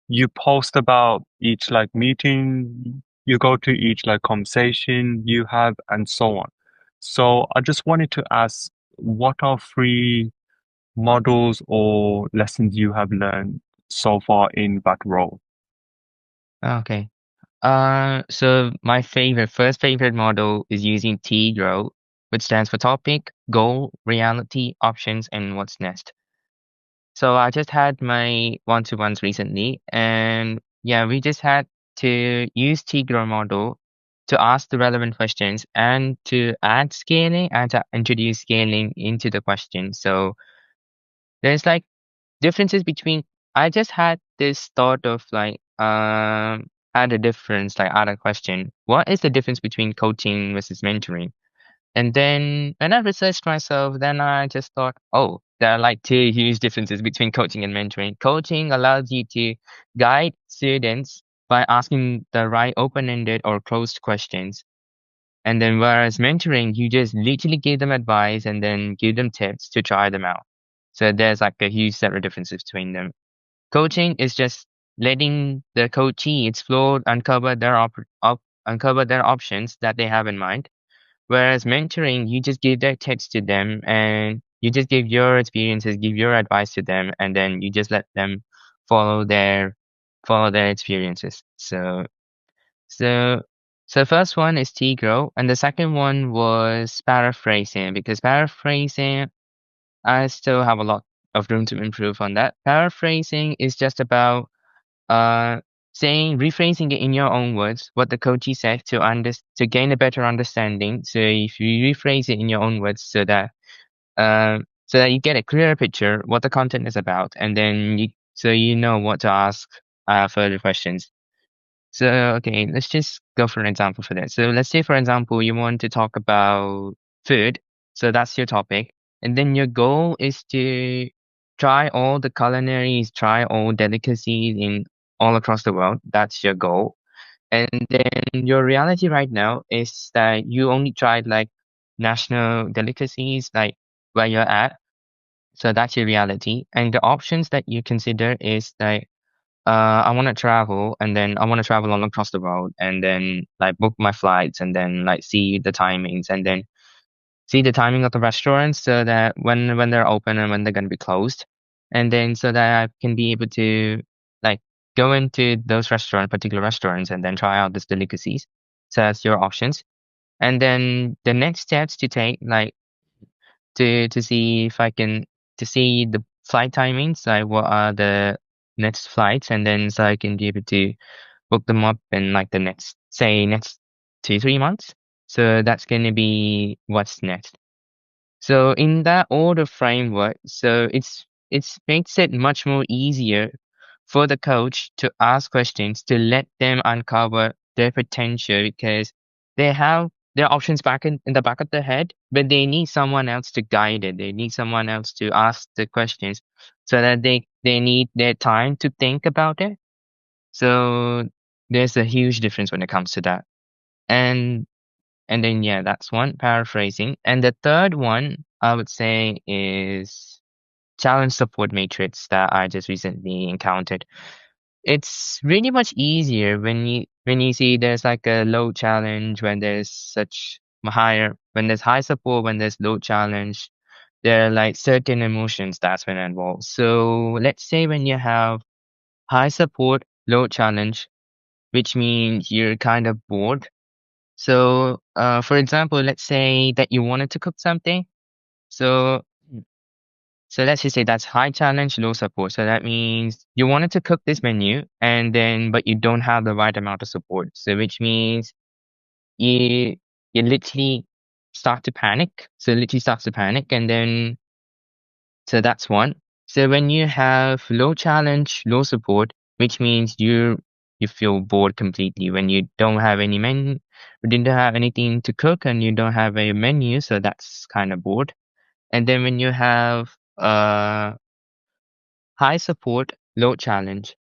you post about each like meeting you go to, each like conversation you have, and so on. So I just wanted to ask, what are three models or lessons you have learned so far in that role? Okay. So my first favorite model is using TGROW, which stands for topic, goal, reality, options, and what's next. So I just had my one-to-ones recently, and yeah, we just had to use TGROW model to ask the relevant questions and to add scaling and to introduce scaling into the question. So there's like differences between I just had this thought of like add a difference, like add a question. What is the difference between coaching versus mentoring? And then when I researched myself, then I just thought, oh, there are like two huge differences between coaching and mentoring. Coaching allows you to guide students by asking the right open-ended or closed questions. And then whereas mentoring, you just literally give them advice and then give them tips to try them out. So there's like a huge set of differences between them. Coaching is just letting the coachee explore, uncover their options that they have in mind. Whereas mentoring, you just give their tips to them and you just give your experiences, give your advice to them, and then you just let them follow their follow their experiences. So so first one is T-Grow, and the second one was paraphrasing, because paraphrasing, I still have a lot of room to improve on that. Paraphrasing is just about uh rephrasing it in your own words what the coachee said to gain a better understanding. So if you rephrase it in your own words so that you get a clearer picture what the content is about, and then you know what to ask further questions. So, okay, let's just go for an example for that. So, let's say, for example, you want to talk about food. So, that's your topic. And then your goal is to try all the culinaries, try all delicacies in all across the world. That's your goal. And then your reality right now is that you only tried like national delicacies, like where you're at. So, that's your reality. And the options that you consider is like, I want to travel, and then I want to travel all across the world, and then like book my flights, and then like see the timings, and then see the timing of the restaurants, so that when they're open and when they're gonna be closed, and then so that I can be able to like go into those particular restaurants, and then try out these delicacies. So that's your options, and then the next steps to take, like to see if I can to see the flight timings, like what are the next flights, and then so I can be able to book them up in like the next 2-3 months. So that's gonna be what's next. So in that order framework, so it's makes it much more easier for the coach to ask questions to let them uncover their potential, because they have their options back in the back of their head, but they need someone else to guide it. They need someone else to ask the questions so that they need their time to think about it. So there's a huge difference when it comes to that. And and then yeah, that's one, paraphrasing. And the third one I would say is challenge support matrix that I just recently encountered. It's really much easier when you see there's like a low challenge, when there's when there's high support, when there's low challenge, there are like certain emotions that's been involved. So let's say when you have high support, low challenge, which means you're kind of bored. So for example, let's say that you wanted to cook something. So so let's just say that's high challenge, low support. So that means you wanted to cook this menu and then but you don't have the right amount of support. So which means you you literally start to panic. So literally starts to panic and then so that's one. So when you have low challenge, low support, which means you feel bored completely when you don't have any menu, you didn't have anything to cook and you don't have a menu, so that's kind of bored. And then when you have high support, low challenge.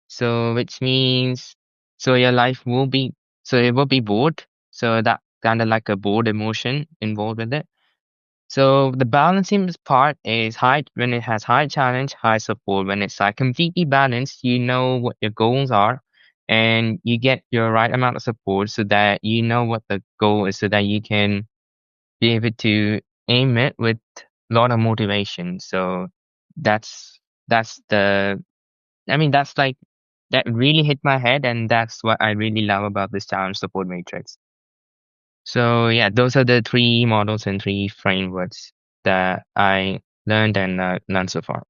So which means so your life will be so it will be bored. So that kind of like a bored emotion involved with it. So the balancing part is high when it has high challenge, high support. When it's like completely balanced, you know what your goals are and you get your right amount of support so that you know what the goal is so that you can be able to aim it with a lot of motivation. So that's that's the that's like that really hit my head and that's what I really love about this challenge support matrix. So yeah, those are the three models and three frameworks that I learned and learned so far.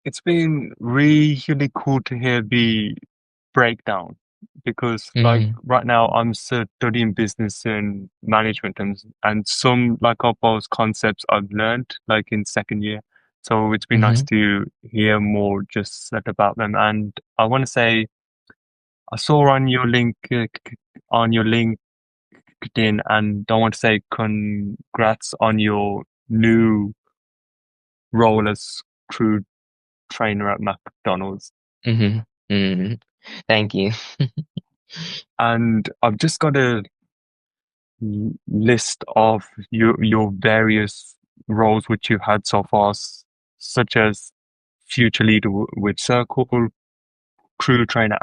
It's been really cool to hear the breakdown because like Mm-hmm. right now I'm studying business and management and some like of those concepts I've learned like in second year. So it's been nice Mm-hmm. to hear more just said about them. And I want to say I saw on your on your LinkedIn, and I want to say congrats on your new role as crew trainer at McDonald's. Mm-hmm. Mm-hmm. Thank you. And I've just got a list of your various roles which you've had so far, such as future leader with Circle, crew trainer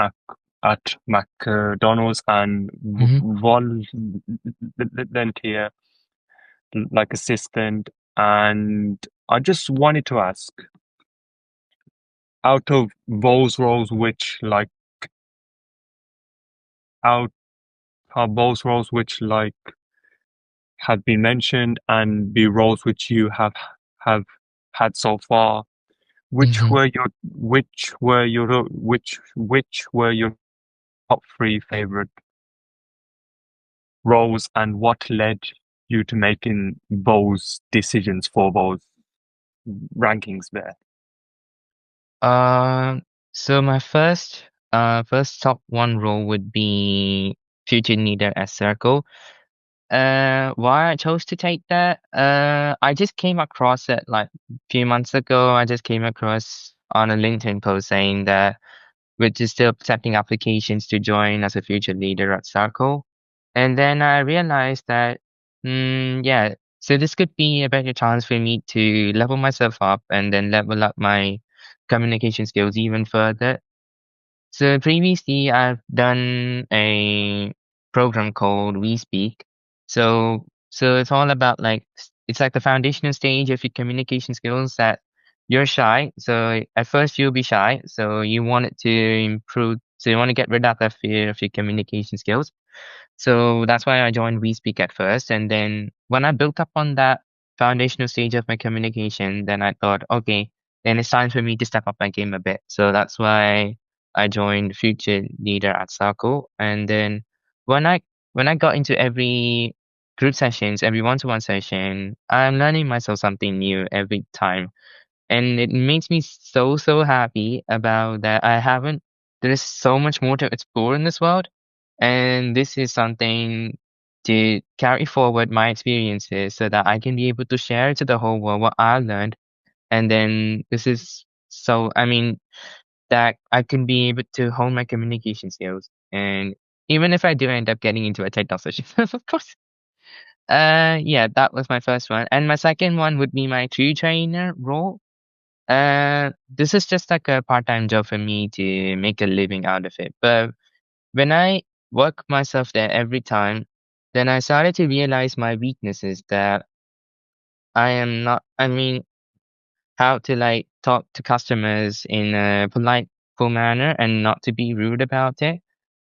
at McDonald's, and Mm-hmm. volunteer like assistant. And I just wanted to ask, out of those roles which like out of those roles which like have been mentioned and the roles which you have had so far, which Mm-hmm. were your which were your top three favorite roles and what led you to making those decisions for those rankings there? Um, so my first top one role would be future leader at Circle. Why I chose to take that? I just came across it like a few months ago. I just came across on a LinkedIn post saying that we're just still accepting applications to join as a future leader at Circle. And then I realized that, yeah, so this could be a better chance for me to level myself up and then level up my communication skills even further. So previously, I've done a program called We Speak. So it's all about like it's like the foundational stage of your communication skills that you're shy. So at first you'll be shy. So you want it to improve. So you want to get rid of that fear of your communication skills. So that's why I joined We Speak at first. And then when I built up on that foundational stage of my communication, then I thought, okay, then it's time for me to step up my game a bit. So that's why I joined Future Leader at Sako. And then when I when I got into every group sessions, every one-to-one session, I'm learning myself something new every time. And it makes me so happy about that I haven't there's so much more to explore in this world. And this is something to carry forward my experiences so that I can be able to share to the whole world what I learned. And then this is so that I can be able to hone my communication skills. And even if I do end up getting into a TED Talk session, of course, Yeah, that was my first one. And my second one would be my tree trainer role. This is just like a part-time job for me to make a living out of it. But when I work myself there every time, then I started to realize my weaknesses that I am not, I mean, how to like talk to customers in a polite manner and not to be rude about it.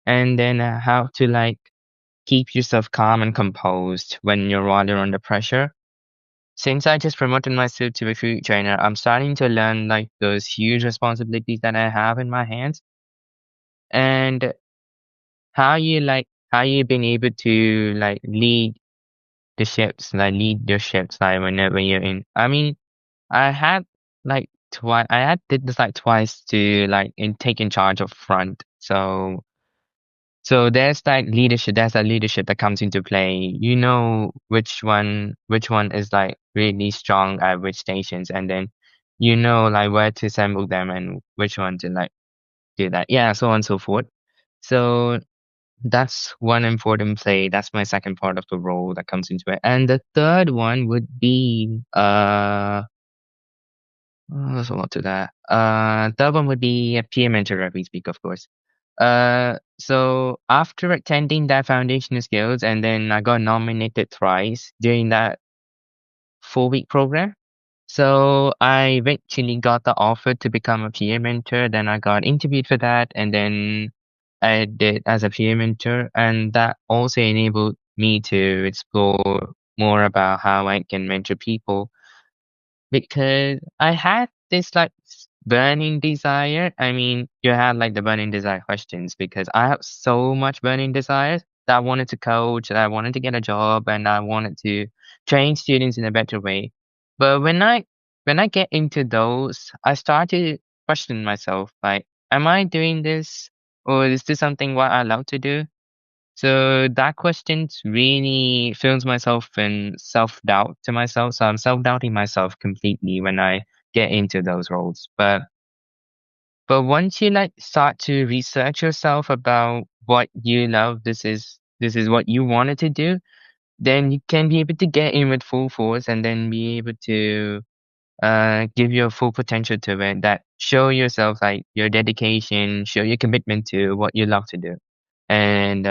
And then how to like keep yourself calm and composed when you're rather under pressure. Since I just promoted myself to a food trainer, I'm starting to learn like those huge responsibilities that I have in my hands and how you been able to like lead the ships, like lead your ships, like whenever you're in. I mean, I had like twice. I had did this like twice to like take in charge of front. So there's like leadership. There's that leadership that comes into play. You know which one is like really strong at which stations, and then you know like where to assemble them and which one to like do that. Yeah, so on and so forth. So that's one important play. That's my second part of the role that comes into it. And the third one would be there's a lot to that. Third one would be a peer mentor as we speak, of course. So after attending that foundational skills, and then I got nominated thrice during that 4-week program. So I eventually got the offer to become a peer mentor. Then I got interviewed for that, and then I did as a peer mentor, and that also enabled me to explore more about how I can mentor people because I had this like burning desire. I mean, you had like the burning desire questions because I have so much burning desires that I wanted to coach, that I wanted to get a job, and I wanted to train students in a better way. But when I get into those, I start to question myself like, am I doing this or is this something what I love to do? So that question really fills myself in self-doubt to myself. So I'm self-doubting myself completely when I get into those roles. But once you like start to research yourself about what you love, this is what you wanted to do, then you can be able to get in with full force and then be able to give your full potential to it. That show yourself like your dedication, show your commitment to what you love to do. And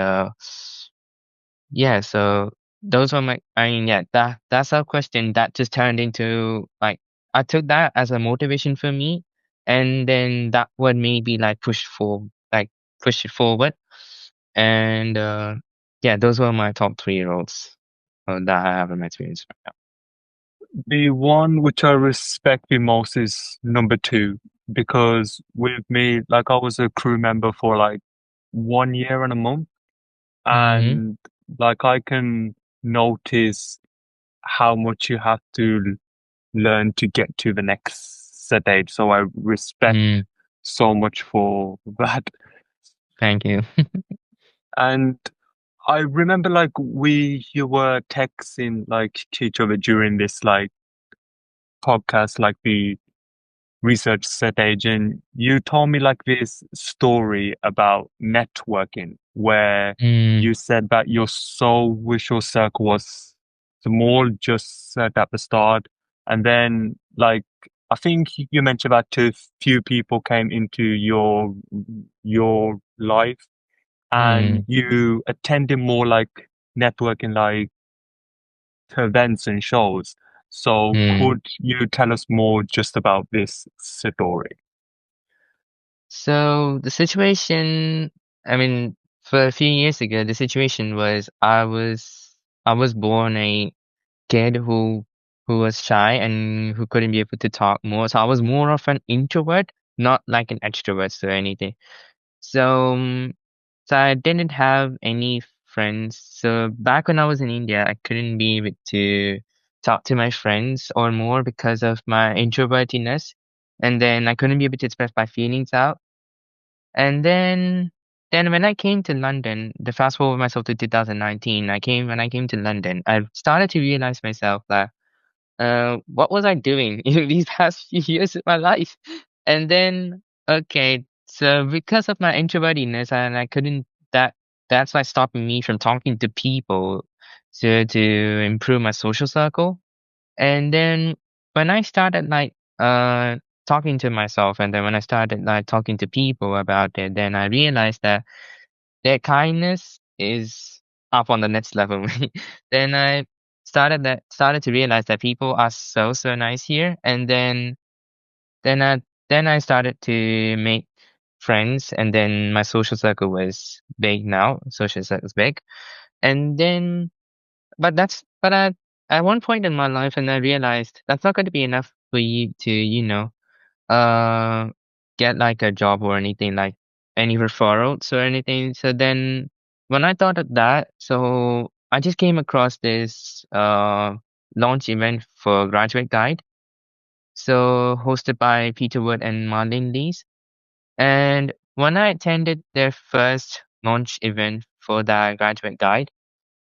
yeah, so those were I mean, yeah, that's a question that just turned into like I took that as a motivation for me, and then that would maybe like push it forward, and yeah, those were my top 3 roles that I have in my experience right now. The one which I respect the most is number 2, because with me, like I was a crew member for like 1 year and a month, Mm-hmm. and like I can notice how much you have to learn to get to the next stage. So I respect Mm, so much for that. thank you. And I remember like you were texting like to each other during this like podcast, like the research stage, and you told me like this story about networking where Mm, you said that your soul visual circle was small just at the start, and then like I think you mentioned that too few people came into your life and mm, you attended more like networking like events and shows. So mm. could you tell us more just about this story? So the situation, I mean, for a few years ago, the situation was I was born a kid who was shy and who couldn't be able to talk more. So I was more of an introvert, not like an extrovert or anything. So so I didn't have any friends. So back when I was in India, I couldn't be able to talk to my friends or more because of my introvertedness. And then I couldn't be able to express my feelings out. And then when I came to London, the fast forward myself to 2019, when I came to London, I started to realize myself that what was I doing in these past few years of my life? And then okay, so because of my introvertedness and I couldn't that's why stopping me from talking to people. so to improve my social circle. And then when I started talking to myself, and then when I started like talking to people about it, then I realized that their kindness is up on the next level. Then I started to realize that people are so nice here, and then I then I started to make friends, and then my social circle was big now. Social circle is big, and then but at one point in my life, and I realized that's not going to be enough for you to uh get like a job or anything, like any referrals or anything. So then when I thought of that, so I just came across this launch event for Graduate Guide, so hosted by Peter Wood and Marlene Lees. And when I attended their first launch event for that Graduate Guide,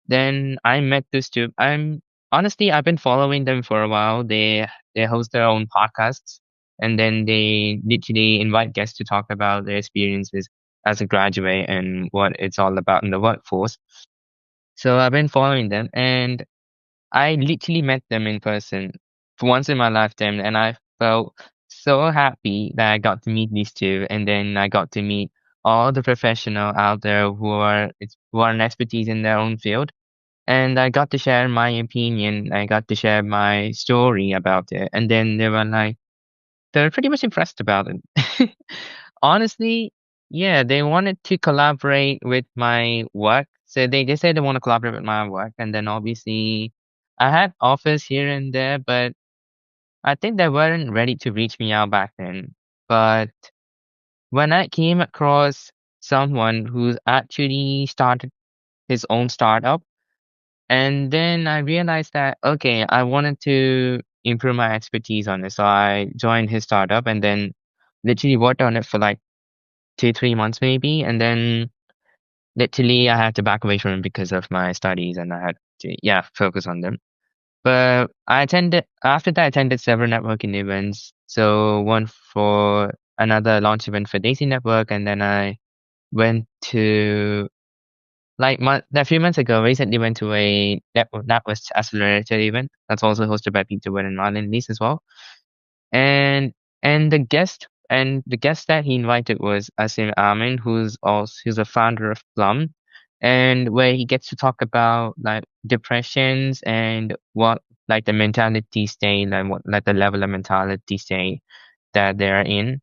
then I met those two. I've been following them for a while. They host their own podcasts, and then they literally invite guests to talk about their experiences as a graduate and what it's all about in the workforce. So I've been following them, and I literally met them in person for once in my lifetime, and I felt so happy that I got to meet these two, and then I got to meet all the professional out there who are an expertise in their own field, and I got to share my opinion. I got to share my story about it, and then they were pretty much impressed about it. Honestly, yeah, they wanted to collaborate with my work. So they said they want to collaborate with my work, and then obviously I had offers here and there, but I think they weren't ready to reach me out back then. But when I came across someone who's actually started his own startup, and then I realized that, okay, I wanted to improve my expertise on it. So I joined his startup, and then literally worked on it for like 2, 3 months maybe. And then literally I had to back away from it because of my studies, and I had to, yeah, focus on them. But after that, I attended several networking events. So one for another launch event for Daisy Network, and then I went to a few months ago, recently went to a network accelerator event that's also hosted by Peter Wood and Marlon Lees as well. And the guest that he invited was Asim Amin, who's a founder of Plum, and where he gets to talk about like depressions and what like the mentality state, like what like the level of mentality state that they're in.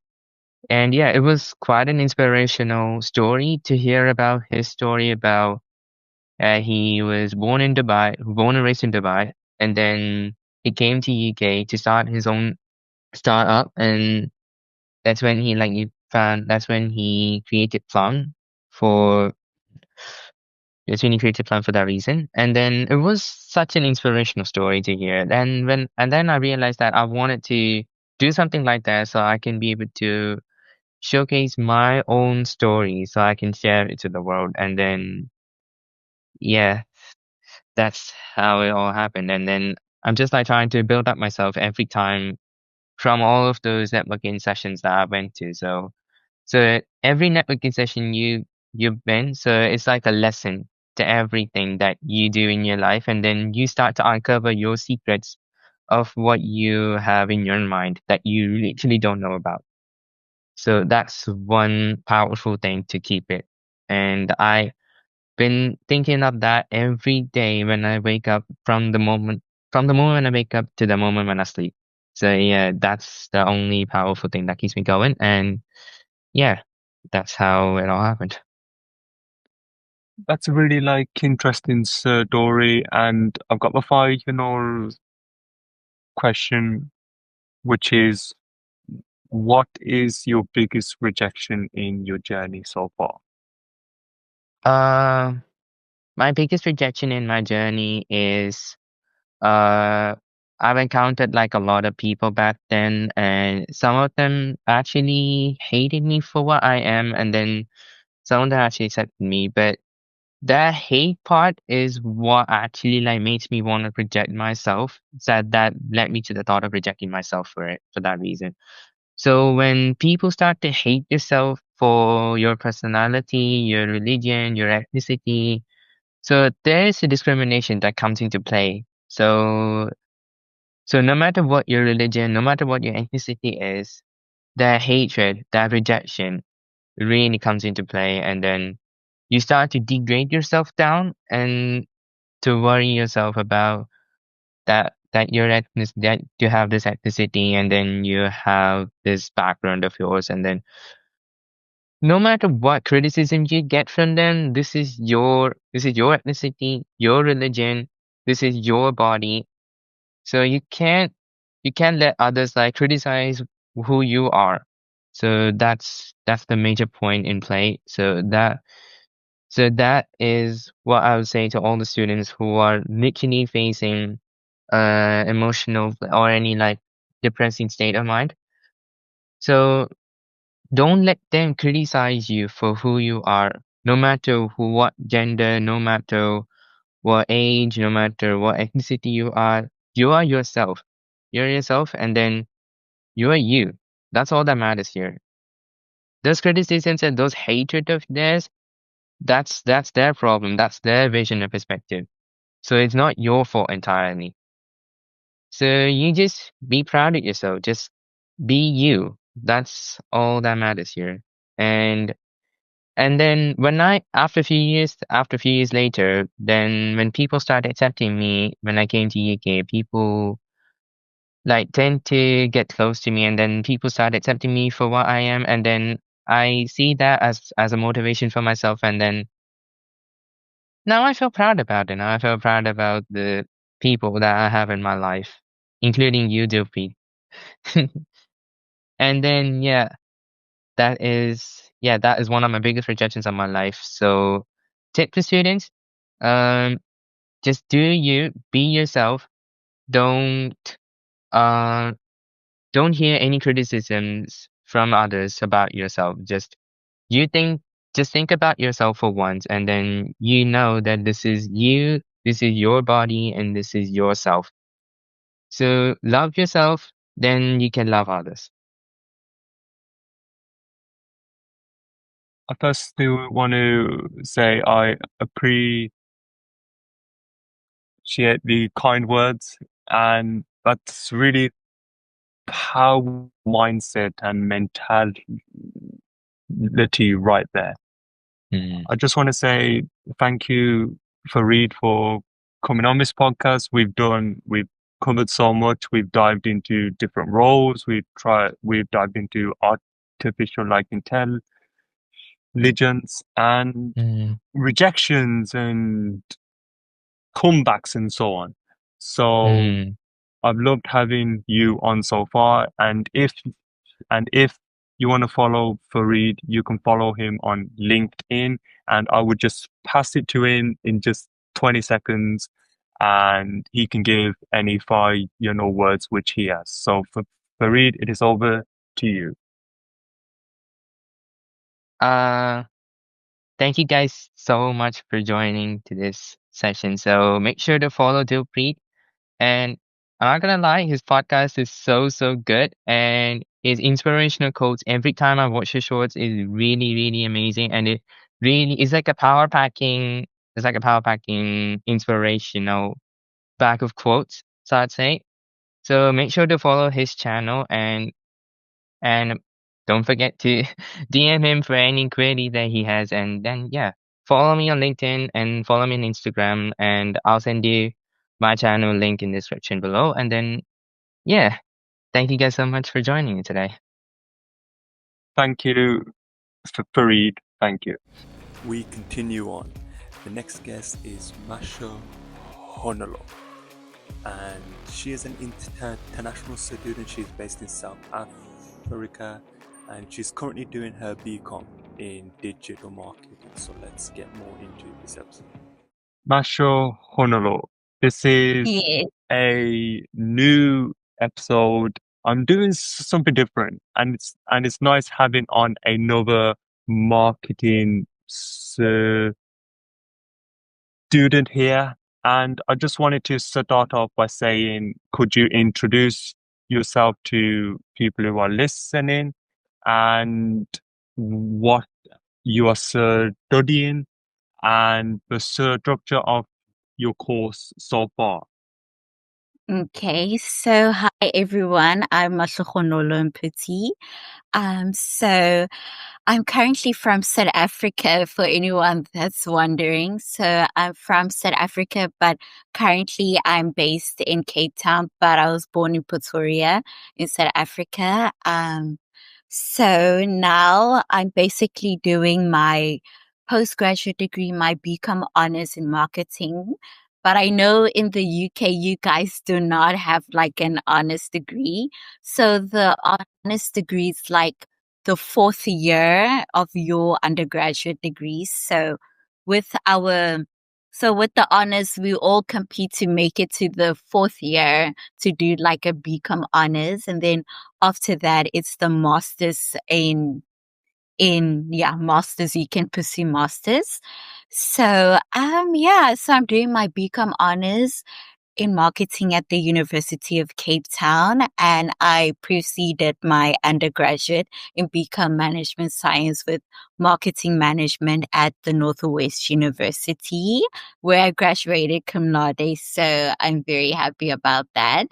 And yeah, it was quite an inspirational story to hear about his story about he was born and raised in Dubai, and then he came to UK to start his own startup, and that's when he created Plum for that reason. And then it was such an inspirational story to hear. And then I realized that I wanted to do something like that so I can be able to showcase my own story so I can share it to the world. And then yeah, that's how it all happened. And then I'm just like trying to build up myself every time from all of those networking sessions that I went to. So every networking session you've been, so it's like a lesson to everything that you do in your life, and then you start to uncover your secrets of what you have in your mind that you literally don't know about. So that's one powerful thing to keep it. And I been thinking of that every day when I wake up from the moment when I wake up to the moment when I sleep. So yeah, that's the only powerful thing that keeps me going. And yeah, that's how it all happened. That's a really interesting story, and I've got my question, which is, what is your biggest rejection in your journey so far? Uh, my biggest rejection in my journey is uh, I've encountered like a lot of people back then, and some of them actually hated me for what I am, and then some of them actually accepted me. But that hate part is what actually like makes me want to reject myself. That led me to the thought of rejecting myself for that reason. So when people start to hate yourself for your personality, your religion, your ethnicity, So there is a discrimination that comes into play. So no matter what your religion, no matter what your ethnicity is, that hatred, that rejection really comes into play, and then you start to degrade yourself down and to worry yourself about that your ethnic that you have this ethnicity, and then you have this background of yours, and then no matter what criticism you get from them, this is your ethnicity, your religion, this is your body. So you can't let others like criticize who you are. So that's the major point in play. So that is what I would say to all the students who are literally facing emotional or any like depressing state of mind. So don't let them criticize you for who you are, no matter what gender, no matter what age, no matter what ethnicity you are. You are yourself. You're yourself, and then you are you. That's all that matters here. Those criticisms and those hatred of theirs, that's their problem. That's their vision and perspective. So it's not your fault entirely. So you just be proud of yourself. Just be you. That's all that matters here. And then after a few years later, then when people started accepting me when I came to UK, people like tend to get close to me, and then people start accepting me for what I am, and then I see that as a motivation for myself, and then now I feel proud about it. Now I feel proud about the people that I have in my life, including you, Dilpreet. And then that is one of my biggest rejections of my life. So tip to students, um, just do you, be yourself. Don't uh don't hear any criticisms from others about yourself. You think just think about yourself for once, and then you know that this is you, this is your body, and this is yourself. So love yourself, then you can love others. I first do want to say I appreciate the kind words, and that's really powerful mindset and mentality right there. I just want to say thank you, Fareed, for coming on this podcast. We've covered so much. We've dived into different roles. We've dived into artificial like intelligence and rejections and comebacks and so on. So I've loved having you on so far. And if you want to follow Fareed, you can follow him on LinkedIn, and I would just pass it to him in just 20 seconds, and he can give any words which he has. So for Fareed, it is over to you. Thank you guys so much for joining to this session. So make sure to follow Dilpreet. And I'm not gonna lie, his podcast is so good, and his inspirational quotes every time I watch his shorts is really, really amazing, and it really is like a power packing. It's like a power packing inspirational bag of quotes. So I'd say. So make sure to follow his channel, and don't forget to DM him for any query that he has, and then follow me on LinkedIn and follow me on Instagram, and I'll send you my channel link in the description below. And then thank you guys so much for joining me today. Thank you, Fareed. Thank you. We continue on. The next guest is Mahlohonolo, and she is an international student. She's based in South Africa, and she's currently doing her BCom in digital marketing. So let's get more into this episode. Mahlohonolo, this is a new episode. I'm doing something different, and it's nice having on another marketing student here. And I just wanted to start off by saying, could you introduce yourself to people who are listening, and what you are studying, and the structure of your course so far? Okay, so hi everyone. I'm Mahlohonolo Mputhi. So I'm currently from South Africa for anyone that's wondering. So I'm from South Africa, but currently I'm based in Cape Town, but I was born in Pretoria in South Africa. So now I'm basically doing my postgraduate degree, my BCom honors in marketing. But I know in the UK, you guys do not have like an honors degree. So the honors degree is like the fourth year of your undergraduate degree. With our with the honors, we all compete to make it to the fourth year to do like a BCom honors, and then after that, it's the masters masters. You can pursue masters. So I'm doing my BCom honors in marketing at the University of Cape Town, and I preceded my undergraduate in BCom Management Science with Marketing Management at the Northwest University, where I graduated cum laude. So I'm very happy about that.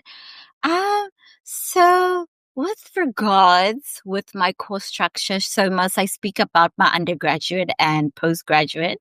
So with regards with my course structure, so must I speak about my undergraduate and postgraduate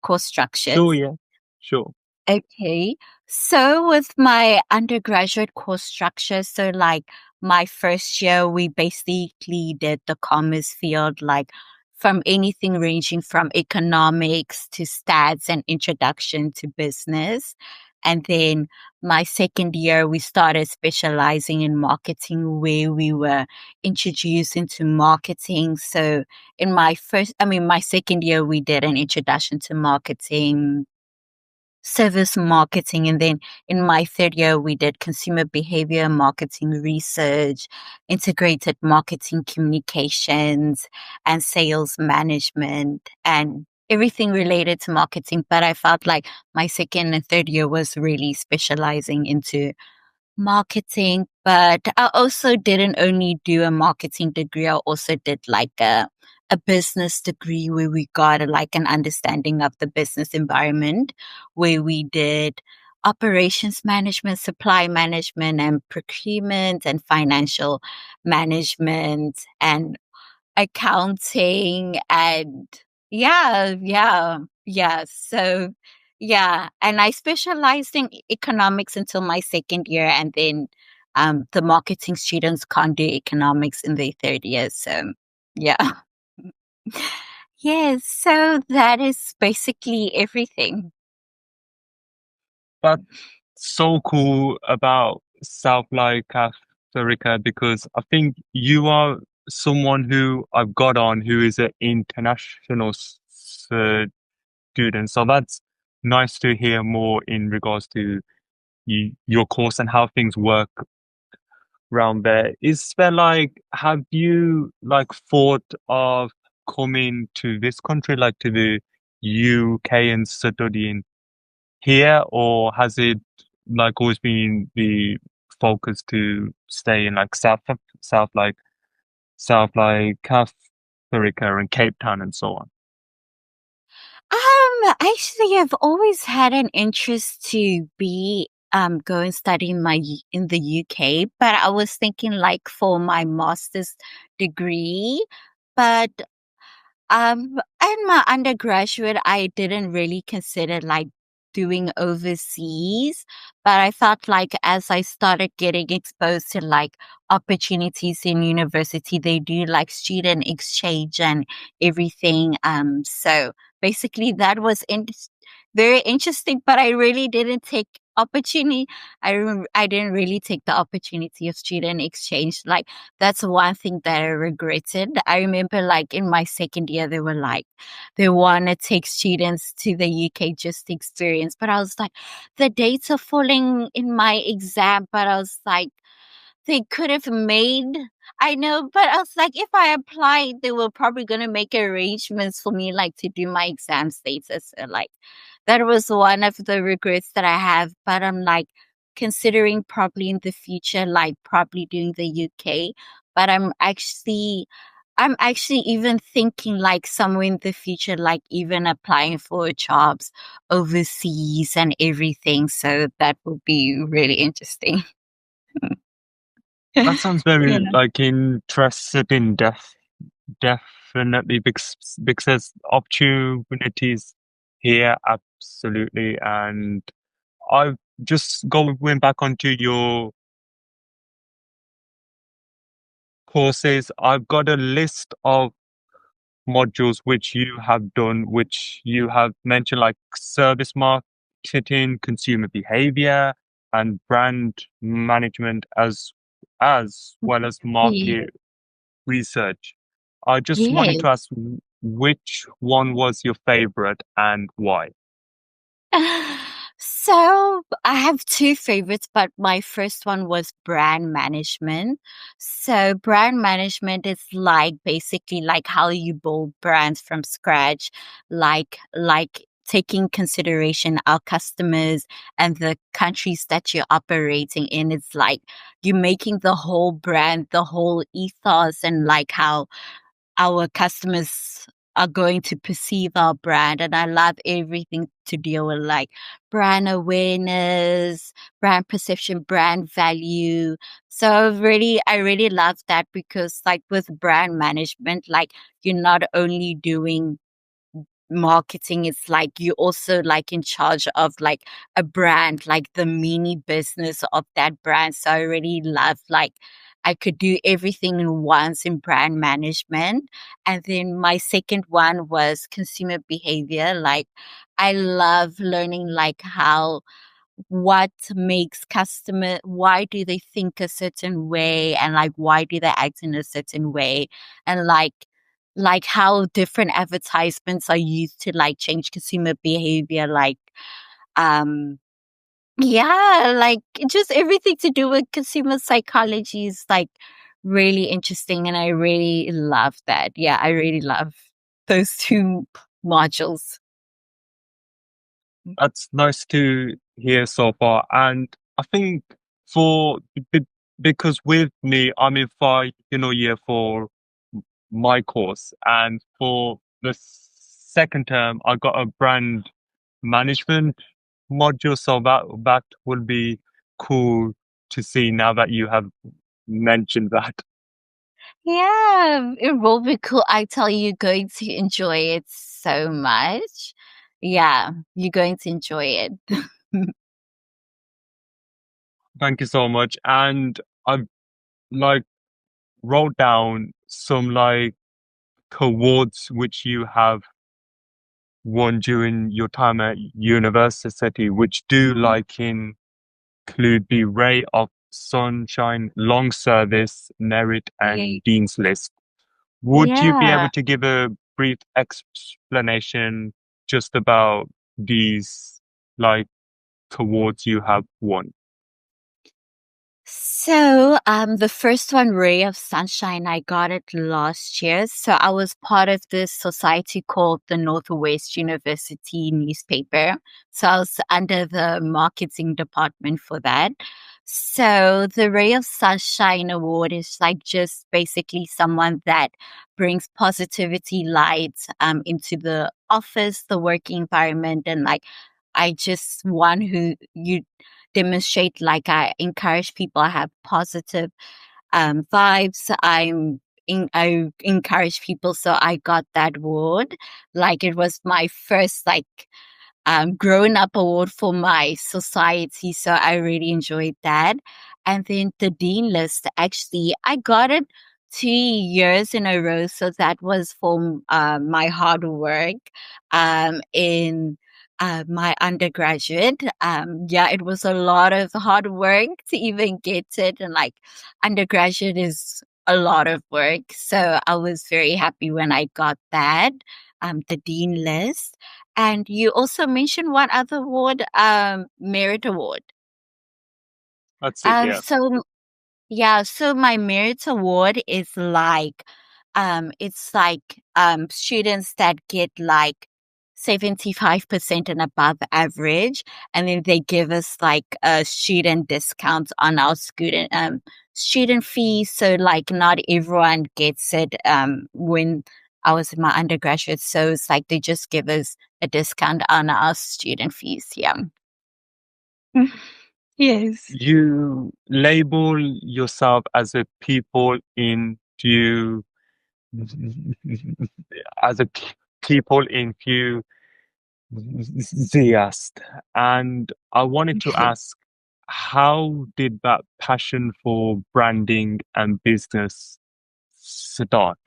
course structures? Sure, yeah. Sure. Okay. So with my undergraduate course structure, so like my first year, we basically did the commerce field, like from anything ranging from economics to stats and introduction to business. And then my second year, we started specializing in marketing, where we were introduced into marketing. So in my second year, we did an introduction to marketing, service marketing, and then in my third year we did consumer behavior marketing research, integrated marketing communications, and sales management, and everything related to marketing. But I felt like my second and third year was really specializing into marketing. But I also didn't only do a marketing degree, I also did like a business degree, where we got like an understanding of the business environment, where we did operations management, supply management, and procurement, and financial management, and accounting, and and I specialized in economics until my second year, and then the marketing students can't do economics in their third year. So yeah. Yes, so that is basically everything. That's so cool about South like Africa, because I think you are someone who I've got on who is an international student. So that's nice to hear more in regards to your course and how things work around there. Is there like, have you like thought of coming to this country, like to the UK, and studying here, or has it like always been the focus to stay in like South like Africa and Cape Town and so on? Actually, I've always had an interest to be go and study in the UK, but I was thinking like for my master's degree. But in my undergraduate, I didn't really consider like doing overseas, but I felt like as I started getting exposed to like opportunities in university, they do like student exchange and everything. So basically that was very interesting, but I really didn't take opportunity. I didn't really take the opportunity of student exchange. Like that's one thing that I regretted. I remember like in my second year, they were like, they want to take students to the UK just to experience. But I was like, the dates are falling in my exam. But I was like, they could have made, I know, but I was like, if I applied, they were probably going to make arrangements for me, like to do my exam status. So, like, that was one of the regrets that I have. But I'm like considering probably in the future, like probably doing the UK. But I'm actually I'm actually even thinking like somewhere in the future, like even applying for jobs overseas and everything. So that would be really interesting. That sounds Yeah. very like interested in definitely because there's opportunities here, absolutely. And I've just going back onto your courses. I've got a list of modules which you have done, which you have mentioned, like service marketing, consumer behavior, and brand management, as well as Yeah. market research. I just wanted Yes. to ask which one was your favorite and why? So I have two favorites, but my first one was brand management. So brand management is like basically like how you build brands from scratch, like taking consideration our customers and the countries that you're operating in. It's like you're making the whole brand, the whole ethos, and like how our customers are going to perceive our brand. And I love everything to deal with like brand awareness, brand perception, brand value. So I really love that because like with brand management, like you're not only doing marketing, it's like you also like in charge of like a brand, like the mini business of that brand. So I really love like I could do everything in once in brand management. And then my second one was consumer behavior. Like I love learning like how what makes customer, why do they think a certain way, and like why do they act in a certain way, and like how different advertisements are used to like change consumer behavior, like um yeah, like just everything to do with consumer psychology is like really interesting, and I really love that. Yeah, I really love those two modules. That's nice to hear so far. And I think for be- because with me, I'm in final year for my course, and for the second term, I got a brand management module. So that will be cool to see now that you have mentioned that. Yeah, it will be cool. I tell you, you're going to enjoy it so much. Yeah, you're going to enjoy it. Thank you so much. And I've like wrote down some like awards which you have won during your time at university, which do like include the Ray of Sunshine, Long Service, Merit, Yeah. and Dean's List. Would you be Yeah. able to give a brief explanation just about these like awards you have won? So, the first one, Ray of Sunshine, I got it last year. So I was part of this society called the Northwest University newspaper. So I was under the marketing department for that. So the Ray of Sunshine Award is like just basically someone that brings positivity light into the office, the working environment, and like I just one who you demonstrate like I encourage people to have positive vibes. I encourage people, so I got that award. Like it was my first like growing up award for my society, so I really enjoyed that. And then the Dean List, actually, I got it 2 years in a row, so that was for my hard work in my undergraduate. Yeah, it was a lot of hard work to even get it, and like undergraduate is a lot of work, so I was very happy when I got that, the Dean List. And you also mentioned one other award, Merit Award. That's it, yeah. So yeah, so my Merit Award is like, it's like students that get like 75% and above average, and then they give us like a student discount on our student fees. So like not everyone gets it when I was in my undergraduate. So it's like they just give us a discount on our student fees. Yeah. Yes. You label yourself as a people in view, as a people in view enthusiast, and I wanted to ask, how did that passion for branding and business start?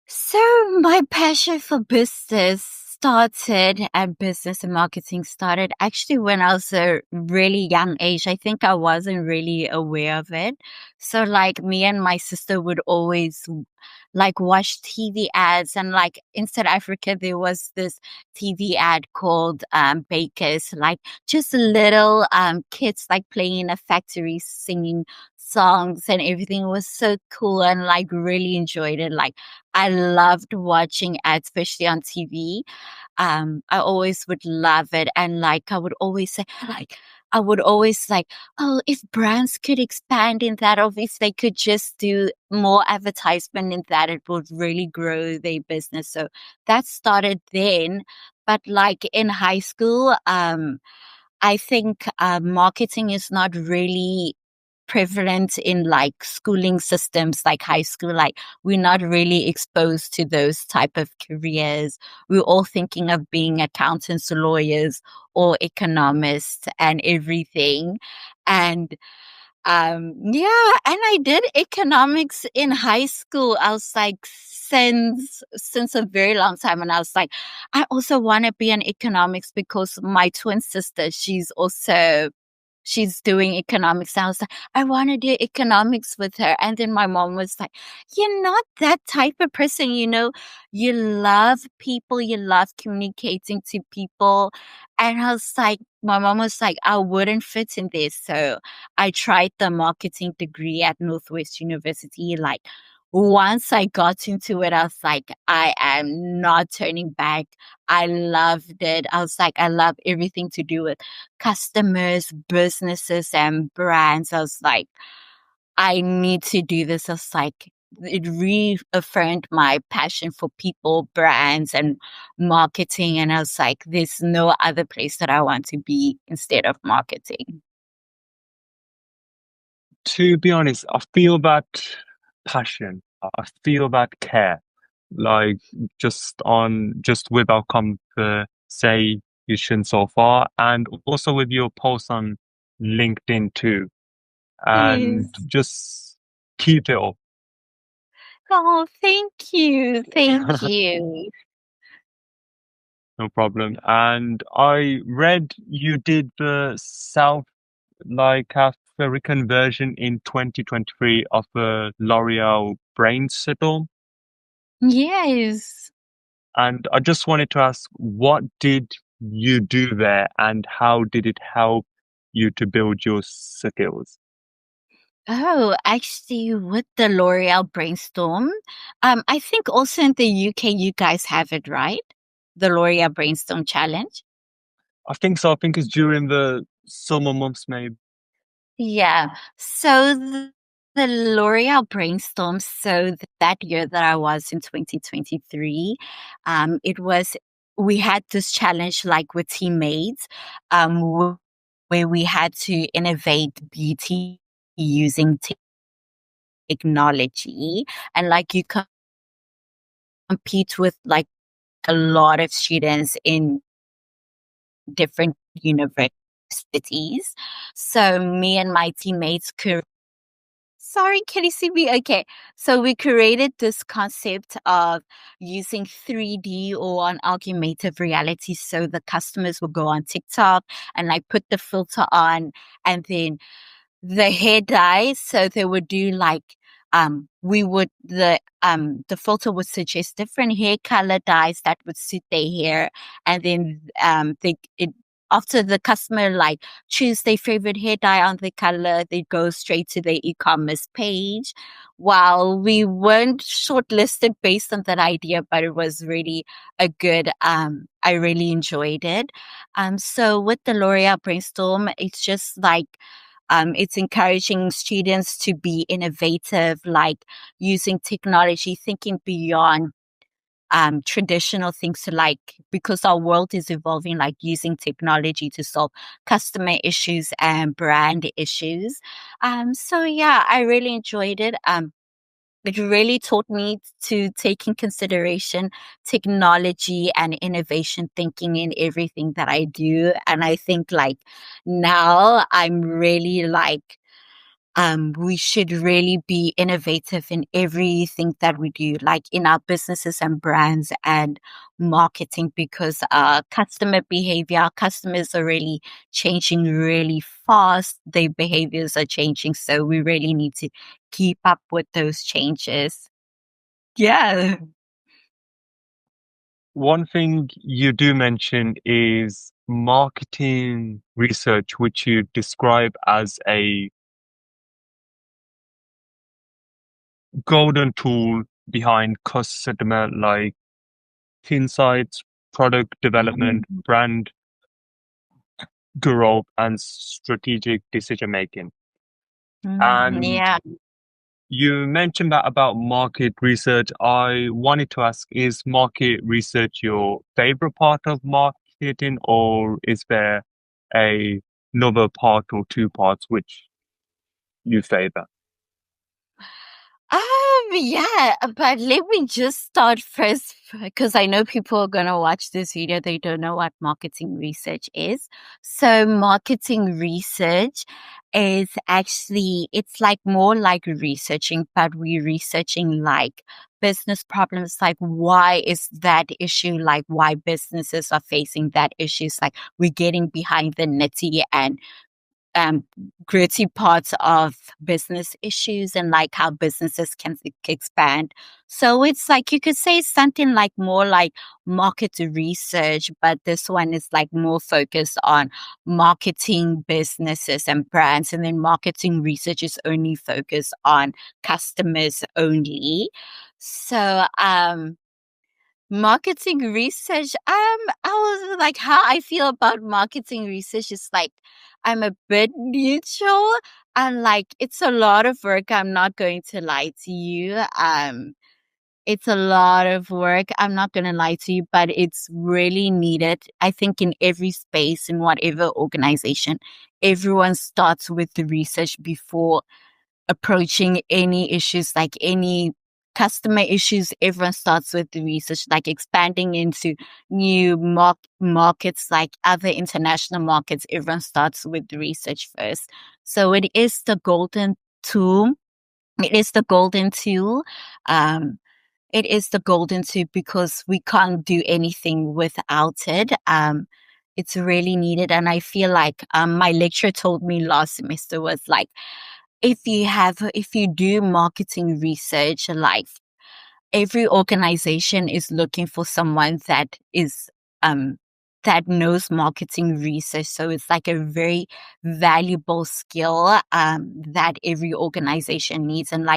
So my passion for business started and business and marketing started actually when I was a really young age. I think I wasn't really aware of it. So like me and my sister would always like watch TV ads, and like in South Africa there was this TV ad called Bakers, like just little kids like playing in a factory singing songs, and everything was so cool, and like really enjoyed it. Like I loved watching ads, especially on TV. I always would love it. And like, I would always say, like, I would always like, oh, if brands could expand in that, or if they could just do more advertisement in that, it would really grow their business. So that started then. But like in high school, I think marketing is not really prevalent in like schooling systems like high school. Like we're not really exposed to those type of careers. We're all thinking of being accountants, lawyers, or economists and everything. And yeah, and I did economics in high school. I was like since a very long time, and I was like, I also want to be in economics because my twin sister, she's doing economics. I was like, I want to do economics with her. And then my mom was like, you're not that type of person, you know, you love people, you love communicating to people. And I was like, my mom was like, I wouldn't fit in this. So I tried the marketing degree at Northwest University. Like once I got into it, I was like, I am not turning back. I loved it. I was like, I love everything to do with customers, businesses, and brands. I was like, I need to do this. I was like, it reaffirmed my passion for people, brands, and marketing. And I was like, there's no other place that I want to be instead of marketing. To be honest, I feel that passion. I feel that care. Like just with our conversation so far, and also with your posts on LinkedIn too. And Yes. just keep it up. Oh, thank you. Thank you. No problem. And I read you did the South African version in 2023 of the L'Oreal Brainstorm. Yes. And I just wanted to ask, what did you do there, and how did it help you to build your skills? Oh, actually, with the L'Oreal Brainstorm, I think also in the UK you guys have it, right? The L'Oreal Brainstorm Challenge. I think so. I think it's during the summer months, maybe. Yeah. So the L'Oreal Brainstorm. So that year that I was in 2023, we had this challenge like with teammates, where we had to innovate beauty using technology, and like you compete with like a lot of students in different universities. So me and my teammates Sorry, can you see me? Okay. So we created this concept of using 3D or an augmented reality. So the customers will go on TikTok and like put the filter on, and then the hair dye. So they would do like the filter would suggest different hair color dyes that would suit their hair, and then after the customer like choose their favorite hair dye on the color, they go straight to their e-commerce page. While we weren't shortlisted based on that idea, but it was really a good I really enjoyed it. So with the L'Oreal Brainstorm, it's just like It's encouraging students to be innovative, like using technology, thinking beyond traditional things to because our world is evolving, like using technology to solve customer issues and brand issues. So yeah, I really enjoyed it. It really taught me to take in consideration technology and innovation thinking in everything that I do. And I think now I'm really we should really be innovative in everything that we do, like in our businesses and brands and marketing, because customer behavior, our customers are really changing really fast. Their behaviors are changing. So we really need to keep up with those changes. Yeah. One thing you do mention is marketing research, which you describe as a golden tool behind customer insights, product development, brand growth, and strategic decision making. And Yeah. you mentioned that about market research. I wanted to ask, is market research your favorite part of marketing, or is there another part or two parts which you favor? Yeah, but let me just start first because I know people are gonna watch this video. They don't know what marketing research is. So marketing research is actually, it's more like researching, but we're researching business problems, why is that issue, why businesses are facing that issues. We're getting behind the nitty and gritty parts of business issues and how businesses can expand. So it's you could say something more like market research, but this one is more focused on marketing businesses and brands, and then marketing research is only focused on customers only. So marketing research, I was how I feel about marketing research is I'm a bit neutral, and it's a lot of work. I'm not going to lie to you. It's a lot of work. I'm not going to lie to you, but it's really needed. I think in every space, in whatever organization, everyone starts with the research before approaching any issues, any customer issues. Everyone starts with the research, expanding into new markets, other international markets. Everyone starts with the research first. So it is the golden tool. It is the golden tool. It is the golden tool because we can't do anything without it. It's really needed. And I feel my lecturer told me last semester was if you do marketing research, every organization is looking for someone that is that knows marketing research. So it's a very valuable skill that every organization needs, and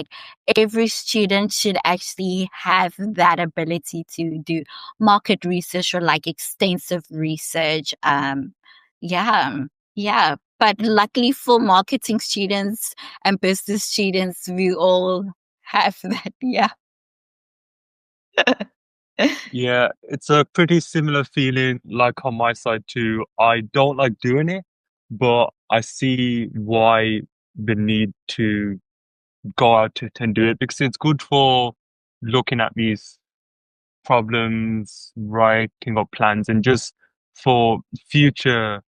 every student should actually have that ability to do market research or extensive research. Yeah. But luckily for marketing students and business students, we all have that. Yeah. Yeah, it's a pretty similar feeling on my side too. I don't like doing it, but I see why the need to go out and do it, because it's good for looking at these problems, writing up plans, and just for future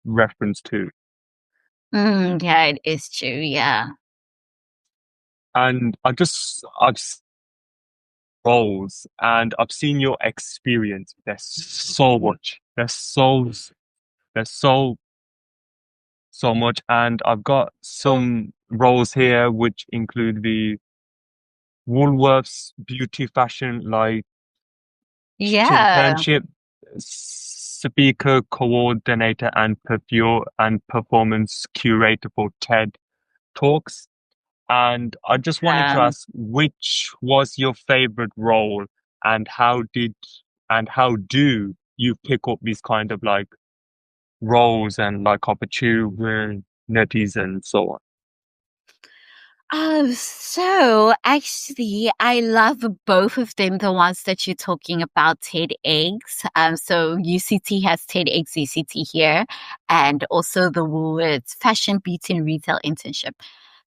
reference too. Yeah, it is true. Yeah. And I've roles and I've seen your experience. There's so much. There's so much. And I've got some roles here which include the Woolworths beauty fashion Yeah. internship, speaker coordinator, and performance curator for TED Talks. And I just wanted to ask, which was your favorite role, and how do you pick up these kind of roles and opportunities communities and so on? So actually, I love both of them, the ones that you're talking about, TEDx. So UCT has TEDx UCT here, and also the Woolworths Fashion, Beauty and Retail Internship.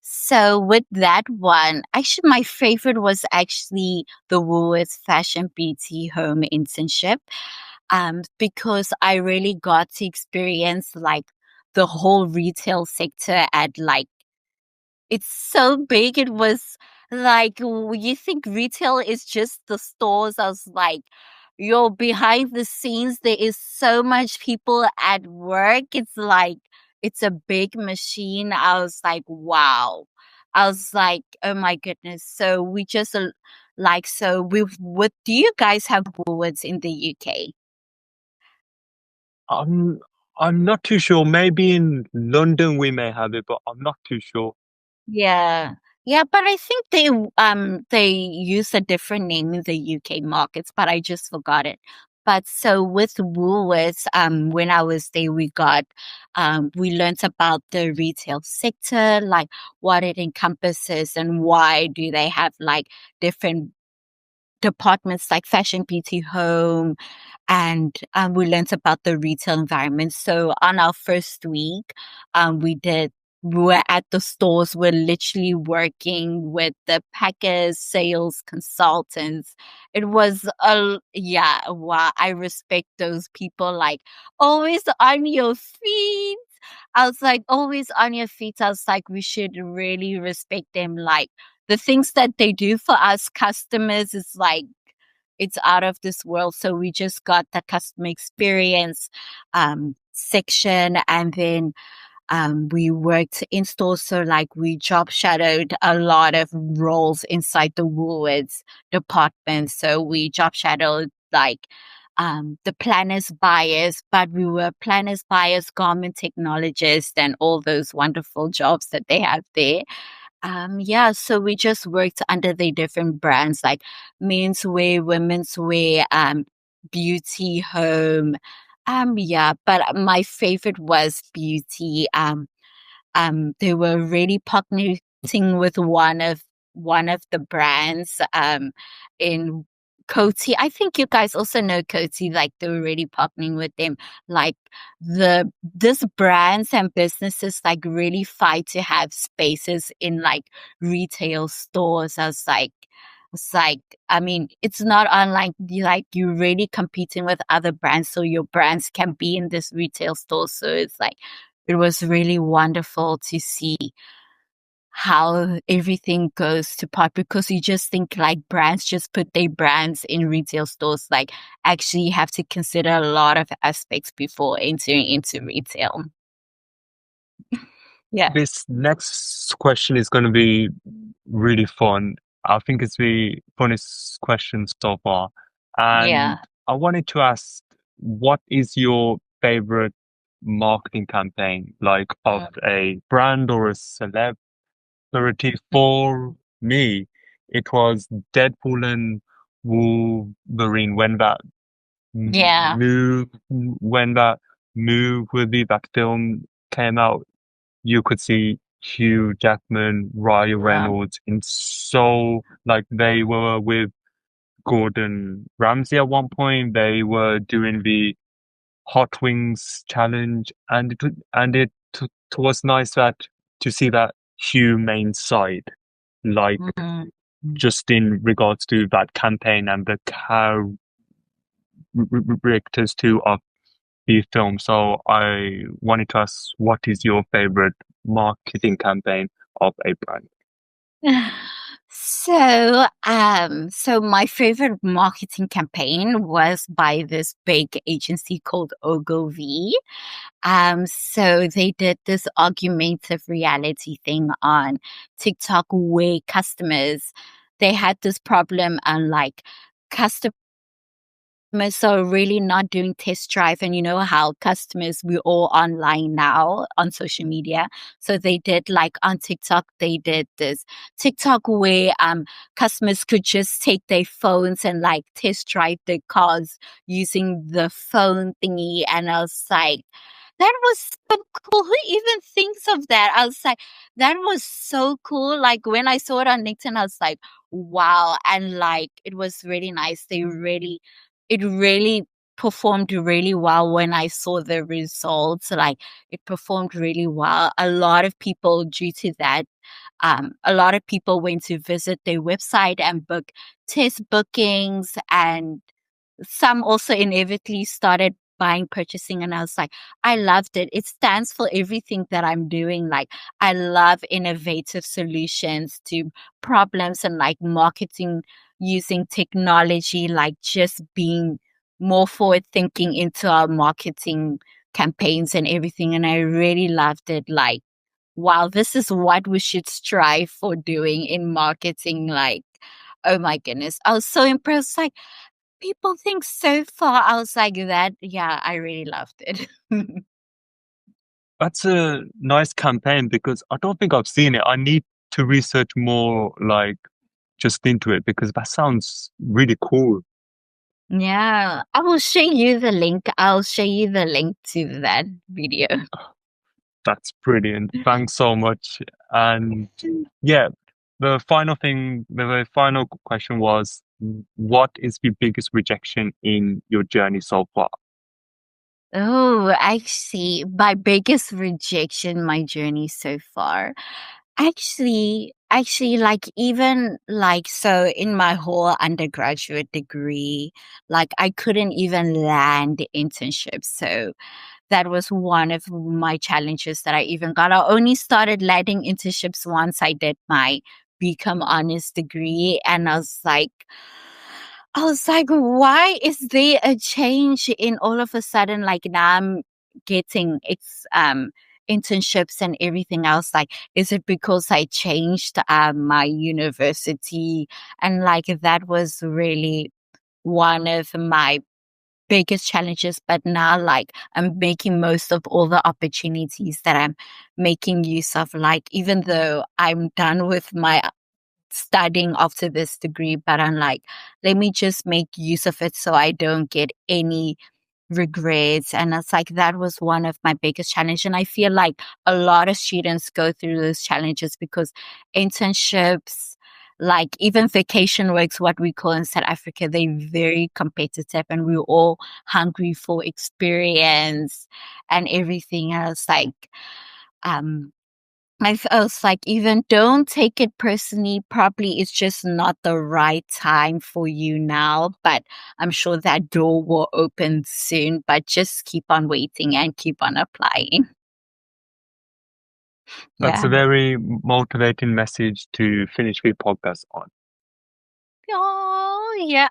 So with that one, actually, my favorite was actually the Woolworths Fashion, Beauty, Home Internship, because I really got to experience like the whole retail sector at like it's so big. It was like, you think retail is just the stores. I was like, yo, behind the scenes, there is so much people at work. It's like, it's a big machine. I was like, wow. I was like, oh my goodness. So we just like, so what do you guys have Woolworths in the UK? I'm not too sure. Maybe in London we may have it, but I'm not too sure. Yeah. Yeah, but I think they use a different name in the UK markets, but I just forgot it. But so with Woolworths, when I was there, we learned about the retail sector, like what it encompasses and why do they have like different departments like fashion, beauty, home, and we learned about the retail environment. So on our first week, we were at the stores. We're literally working with the packers, sales consultants. It was yeah, wow. I respect those people. Like always on your feet. I was like, always on your feet. I was like, we should really respect them. Like the things that they do for us customers is like, it's out of this world. So we just got the customer experience section, and then we worked in stores. So like we job shadowed a lot of roles inside the Woolworths department. So we job shadowed like the planners, buyers, but we were planners, buyers, garment technologists, and all those wonderful jobs that they have there. Yeah, so we just worked under the different brands like menswear, women's wear, beauty, home. Yeah, but my favorite was beauty. They were really partnering with one of the brands in Coty. I think you guys also know Coty, like they were really partnering with them. Like this brands and businesses like really fight to have spaces in like retail stores. It's like, I mean, it's not unlike like you're really competing with other brands, so your brands can be in this retail store. So it's like it was really wonderful to see how everything goes to pot, because you just think like brands just put their brands in retail stores. Like actually you have to consider a lot of aspects before entering into retail. Yeah. This next question is going to be really fun. I think it's the funnest question so far. And Yeah. I wanted to ask, what is your favorite marketing campaign, like of a brand or a celebrity? For me, it was Deadpool and Wolverine Yeah. when that movie, that film came out. You could see Hugh Jackman, Ryan Reynolds, and so like they were with Gordon Ramsay at one point. They were doing the Hot Wings challenge, and it was nice that to see that humane side, like just in regards to that campaign and the characters too of the film. So I wanted to ask, what is your favorite marketing campaign of a brand? So my favorite marketing campaign was by this big agency called Ogilvy. So they did this augmentative reality thing on TikTok where they had this problem and like customers are really not doing test drive, and you know how we're all online now on social media. So they did like on TikTok, they did this TikTok where customers could just take their phones and like test drive their cars using the phone thingy, and I was like, that was so cool. Who even thinks of that? I was like, that was so cool. Like when I saw it on LinkedIn, I was like, wow. And like it was really nice. It really performed really well when I saw the results. Like it performed really well. A lot of people due to that, a lot of people went to visit their website and book test bookings, and some also inevitably started purchasing, and I was like, I loved it. It stands for everything that I'm doing. Like I love innovative solutions to problems and like marketing using technology, like just being more forward thinking into our marketing campaigns and everything. And I really loved it. Like, wow, this is what we should strive for doing in marketing. Like, oh my goodness. I was so impressed. Like, people think so far outside that. Yeah, I really loved it. That's a nice campaign because I don't think I've seen it. I need to research more, like, just into it because that sounds really cool. Yeah, I will show you the link. I'll show you the link to that video. That's brilliant. Thanks so much. And yeah, the final question was, what is the biggest rejection in your journey so far? Oh, actually, my biggest rejection, my journey so far. Actually, like even like so in my whole undergraduate degree, like I couldn't even land internships. So that was one of my challenges that I even got. I only started landing internships once I did my become honest degree, and I was like, why is there a change in all of a sudden? Like now I'm getting internships and everything else. Like, is it because I changed my university? And like that was really one of my biggest challenges. But now like I'm making most of all the opportunities that I'm making use of. Like even though I'm done with my studying after this degree, but I'm like, let me just make use of it so I don't get any regrets. And it's like that was one of my biggest challenges. And I feel like a lot of students go through those challenges because internships, like even vacation works, what we call in South Africa, they're very competitive and we're all hungry for experience and everything else. Like I was like, even don't take it personally. Probably it's just not the right time for you now, but I'm sure that door will open soon. But just keep on waiting and keep on applying. That's Yeah. a very motivating message to finish the podcast on. Oh, yeah.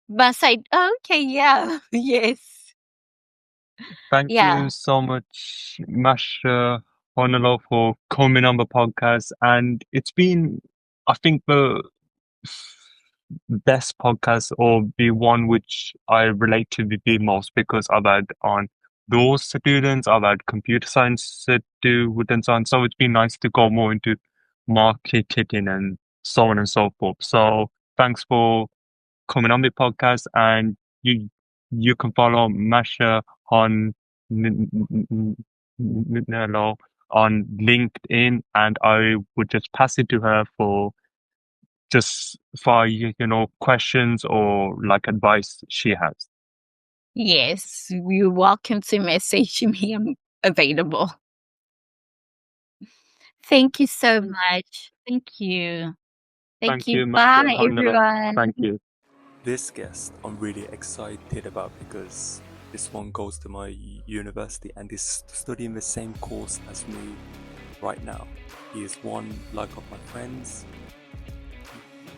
But okay, yeah, yes. Thank Yeah. you so much, Mahlohonolo, for coming on the podcast. And it's been, I think, the best podcast or the one which I relate to the most because I've had on those students, I've had computer science students on. So it's been nice to go more into marketing and so on and so forth. So thanks for coming on the podcast, and you can follow Masha on on LinkedIn, and I would just pass it to her for questions or like advice she has. Yes, you're welcome to message me. I'm available. Thank you so much. Thank you. Thank you. Bye, everyone. Thank you. This guest I'm really excited about because this one goes to my university and is studying the same course as me right now. He is one like of my friends.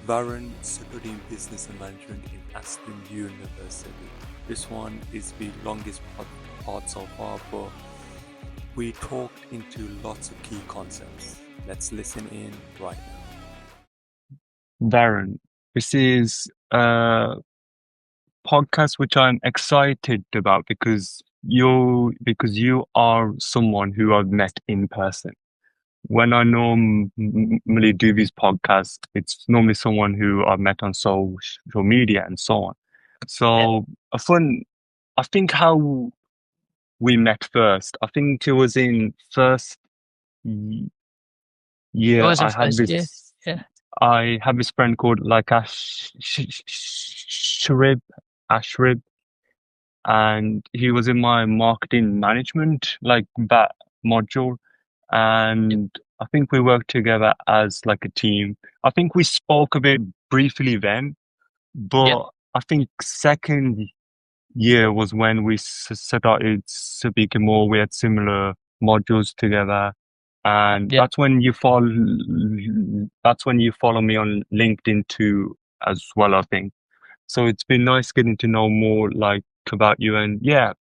Varun studying business and management in Aston University. This one is the longest part so far, but we talked into lots of key concepts. Let's listen in right now. Varun, this is a podcast which I'm excited about because you are someone who I've met in person. When I normally do these podcasts, it's normally someone who I've met on social media and so on. So I think how we met first. I think it was in first It year. was in first year. Yeah. I have this friend called like Ashrib, and he was in my marketing management, like that module. And I think we worked together as like a team. I think we spoke a bit briefly then, but I think second year was when we started speaking more. We had similar modules together. And that's when you follow me on LinkedIn too, as well, I think. So it's been nice getting to know more like about you. And yeah,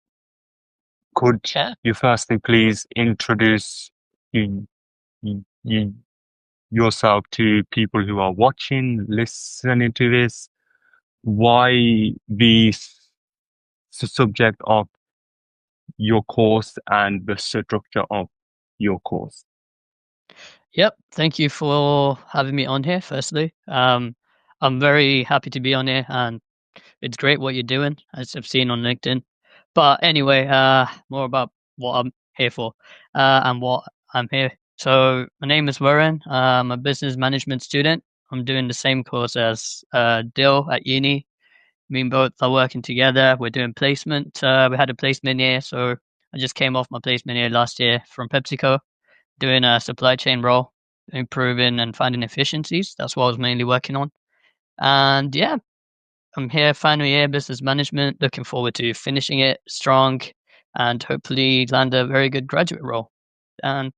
could you firstly please introduce you, yourself to people who are watching, listening to this? Why the subject of your course and the structure of your course? Yep. Thank you for having me on here, firstly. I'm very happy to be on here, and it's great what you're doing, as I've seen on LinkedIn. But anyway, more about what I'm here for, and what I'm here. So my name is Varun. I'm a business management student. I'm doing the same course as Dill at uni. Me and both are working together. We're doing placement. We had a placement year, so I just came off my placement year last year from PepsiCo, doing a supply chain role, improving and finding efficiencies. That's what I was mainly working on. And yeah, I'm here, final year business management. Looking forward to finishing it strong and hopefully land a very good graduate role. And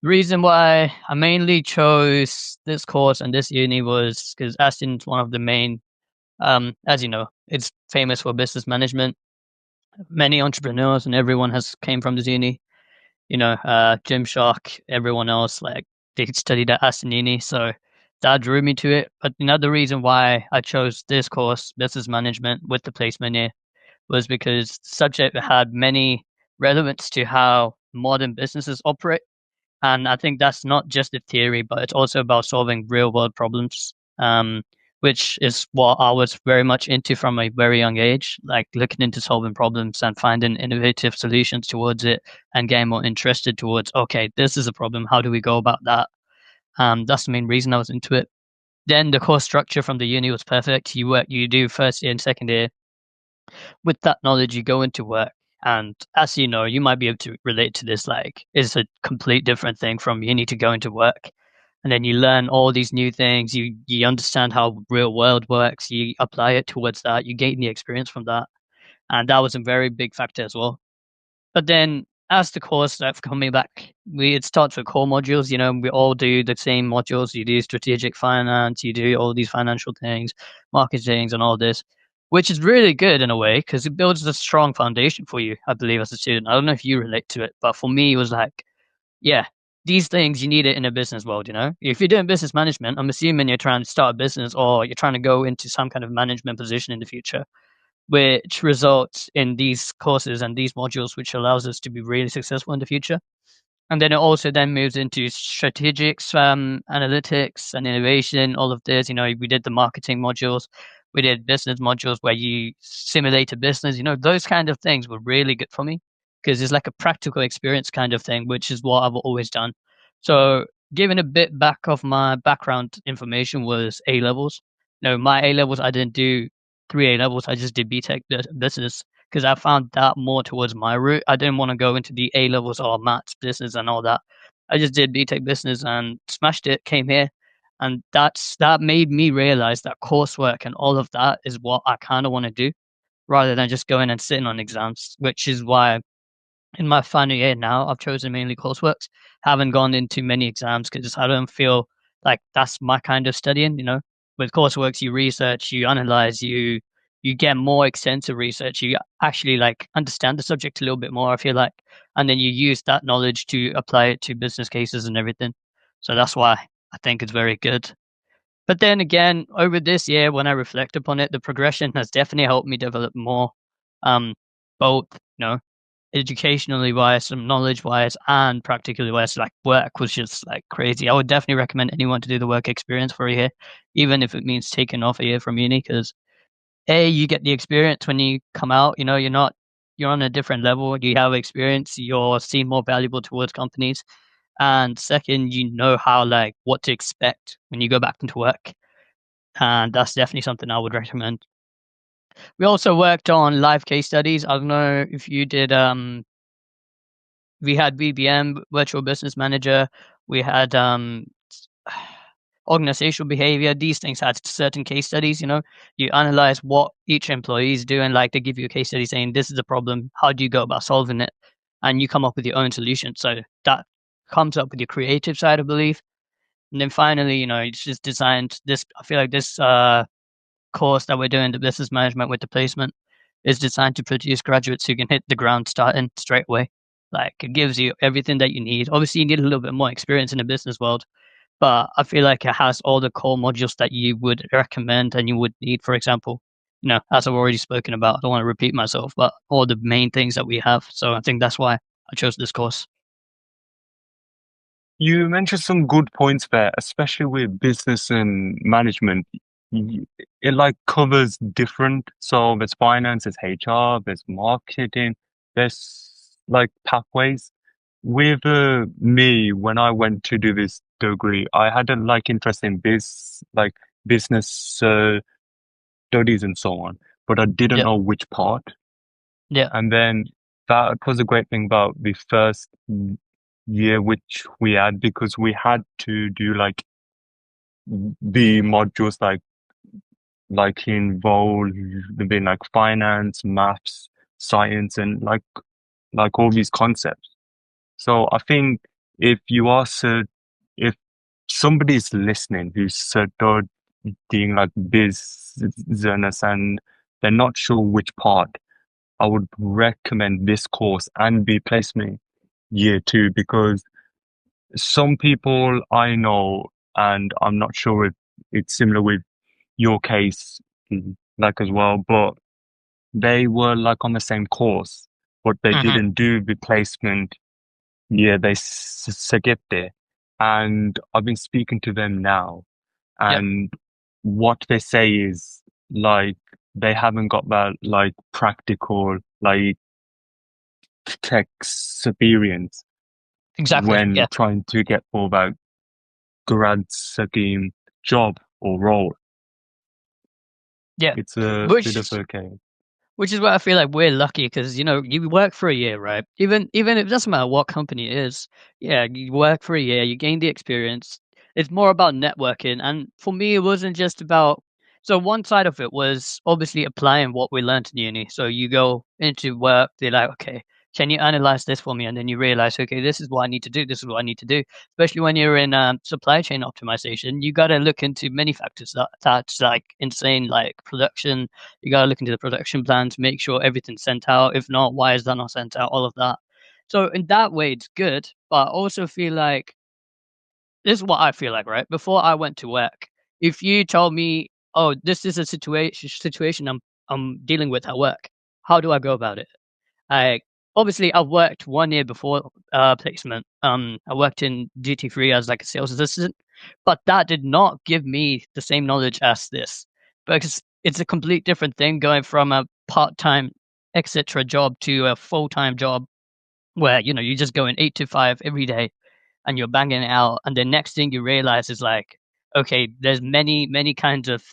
the reason why I mainly chose this course and this uni was because Aston's one of the main, as you know, it's famous for business management. Many entrepreneurs and everyone has came from this uni. You know, Gymshark, everyone else, like they studied at Aston Uni, so that drew me to it. But another reason why I chose this course, business management, with the placement year, was because the subject had many relevance to how modern businesses operate. And I think that's not just the theory, but it's also about solving real world problems, which is what I was very much into from a very young age, like looking into solving problems and finding innovative solutions towards it and getting more interested towards, okay, this is a problem. How do we go about that? That's the main reason I was into it. Then the course structure from the uni was perfect. You do first year and second year. With that knowledge, you go into work. And as you know, you might be able to relate to this, like it's a complete different thing from uni to go into work. And then you learn all these new things. You understand how real world works. You apply it towards that. You gain the experience from that. And that was a very big factor as well. But then as the course starts coming back, it starts with core modules. You know, we all do the same modules. You do strategic finance, you do all these financial things, marketing, and all this, which is really good in a way because it builds a strong foundation for you, I believe, as a student. I don't know if you relate to it, but for me, it was like, yeah, these things you need it in a business world. You know, if you're doing business management, I'm assuming you're trying to start a business or you're trying to go into some kind of management position in the future, which results in these courses and these modules, which allows us to be really successful in the future. And then it also then moves into strategics, analytics and innovation, all of this. You know, we did the marketing modules, we did business modules where you simulate a business. You know, those kind of things were really good for me because it's like a practical experience kind of thing, which is what I've always done. So giving a bit back of my background information was A levels. No, my A levels, I didn't do 3 A levels. I just did BTech business because I found that more towards my route. I didn't want to go into the A levels or maths, business, and all that. I just did BTech business and smashed it. Came here, and that made me realize that coursework and all of that is what I kind of want to do, rather than just going and sitting on exams. Which is why in my final year now, I've chosen mainly courseworks. Haven't gone into many exams because I don't feel like that's my kind of studying. You know, with courseworks, you research, you analyze, you get more extensive research. You actually like understand the subject a little bit more, I feel like, and then you use that knowledge to apply it to business cases and everything. So that's why I think it's very good. But then again, over this year, when I reflect upon it, the progression has definitely helped me develop more, both, you know, educationally wise, some knowledge wise, and practically wise. Like work was just like crazy. I would definitely recommend anyone to do the work experience for a year, even if it means taking off a year from uni, because you get the experience when you come out. You know, you're not you're on a different level. You have experience. You're seen more valuable towards companies. And second, you know how what to expect when you go back into work. And that's definitely something I would recommend. We also worked on live case studies. I don't know if you did. We had VBM, Virtual Business Manager. We had organizational behavior. These things had certain case studies. You analyze what each employee is doing. Like they give you a case study saying this is the problem. How do you go about solving it? And you come up with your own solution. So that comes up with your creative side, I believe. And then finally, it's just designed this. I feel like this course that we're doing, the business management with the placement, is designed to produce graduates who can hit the ground starting straight away. Like it gives you everything that you need. Obviously, you need a little bit more experience in the business world, but I feel like it has all the core modules that you would recommend and you would need. For example, as I've already spoken about, I don't want to repeat myself, but all the main things that we have. So I think that's why I chose this course. You mentioned some good points there, especially with business and management. It covers different. So there's finance, there's HR, there's marketing, there's pathways. With me, when I went to do this degree, I had a interest in business studies and so on, but I didn't know which part. Yeah. And then that was a great thing about the first year which we had, because we had to do the modules involved in finance, maths, science, and all these concepts. So I think if if somebody's listening who's studying business and they're not sure which part, I would recommend this course and the placement year 2, because some people I know, and I'm not sure if it's similar with your case, as well, but they were on the same course, but they didn't do the placement year. They skipped it, and I've been speaking to them now, and what they say is they haven't got that practical tech experience Exactly. when trying to get for that grad scheme job or role. Yeah, it's a bit of okay. Which is why I feel like we're lucky, because you work for a year, right? Even if it doesn't matter what company it is, you work for a year, you gain the experience. It's more about networking, and for me, it wasn't just about. So one side of it was obviously applying what we learned in uni. So you go into work, they're like, okay, can you analyze this for me? And then you realize, okay, this is what I need to do. This is what I need to do. Especially when you're in supply chain optimization, you got to look into many factors. That's insane, like production. You got to look into the production plan to make sure everything's sent out. If not, why is that not sent out? All of that. So in that way, it's good. But I also feel like this is what I feel like, right? Before I went to work, if you told me, "Oh, this is a situation I'm dealing with at work," how do I go about it? Obviously, I've worked 1 year before placement. I worked in duty-free as a sales assistant, but that did not give me the same knowledge as this, because it's a complete different thing going from a part-time etc. job to a full-time job where you just go in 8 to 5 every day and you're banging it out, and the next thing you realize is okay, there's many kinds of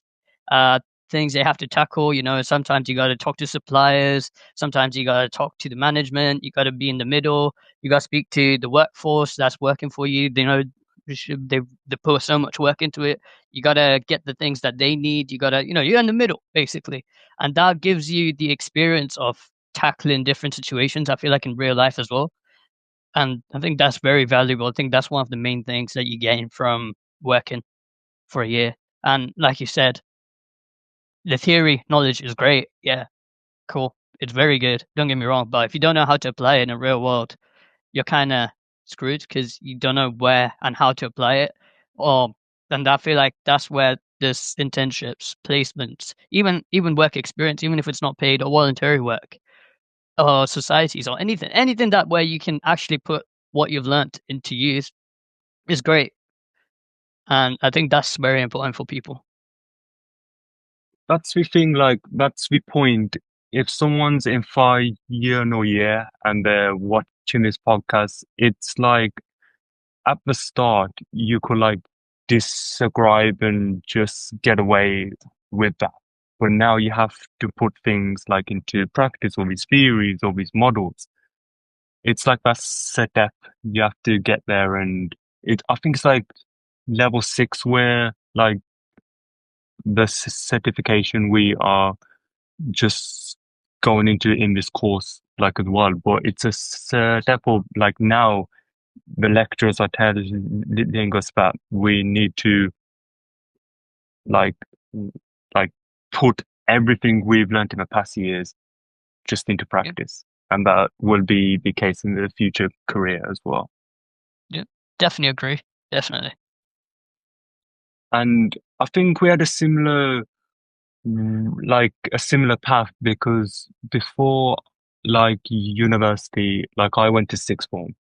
things they have to tackle. Sometimes you got to talk to suppliers, sometimes you got to talk to the management, you got to be in the middle, you got to speak to the workforce that's working for you. They put so much work into it. You got to get the things that they need. You got to you're in the middle basically, and that gives you the experience of tackling different situations, I feel like, in real life as well. And I think that's very valuable. I think that's one of the main things that you gain from working for a year. And like you said, the theory knowledge is great. Yeah, cool. It's very good. Don't get me wrong. But if you don't know how to apply it in the real world, you're kind of screwed, because you don't know where and how to apply it. And I feel like that's where this internships, placements, even work experience, even if it's not paid, or voluntary work, or societies, or anything that where you can actually put what you've learned into use is great. And I think that's very important for people. That's the thing, that's the point. if someone's in year and they're watching this podcast, it's like at the start you could like describe and just get away with that. But now you have to put things like into practice, all these theories, all these models. It's like that setup. You have to get there, and I think it's like level 6 where like the certification we are just going into in this course like as well. But it's a setup of like now the lecturers are telling us that we need to like put everything we've learned in the past years just into practice, and that will be the case in the future career as well. Yeah, definitely agree. Definitely. And I think we had a similar path, because before like university, like I went to sixth form,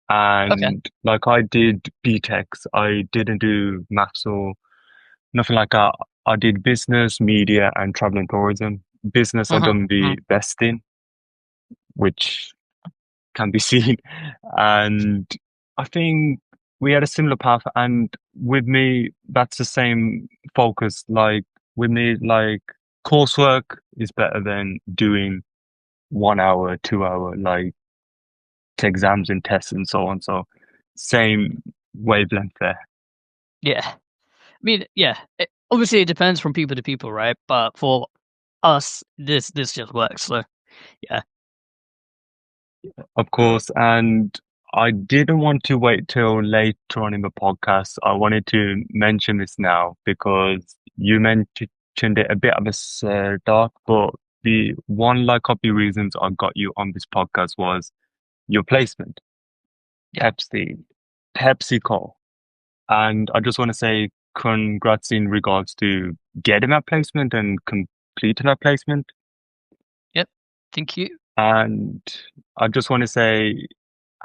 and like I did BTECs. I didn't do maths or nothing like that. I did business, media, and travel and tourism. Business, I've done the best in, which can be seen. And I think we had a similar path. And with me, that's the same focus. Like with me, like coursework is better than doing 1 hour, 2 hour, like exams and tests and so on. So same wavelength there. Yeah. I mean, yeah. Obviously, it depends from people to people, right? But for us, this just works. So, yeah. Of course. And I didn't want to wait till later on in the podcast. I wanted to mention this now because you mentioned it a bit at the start, but the one like of the reasons I got you on this podcast was your placement. PepsiCo. And I just want to say congrats in regards to getting that placement and completing that placement. Yep. Thank you. And I just want to say,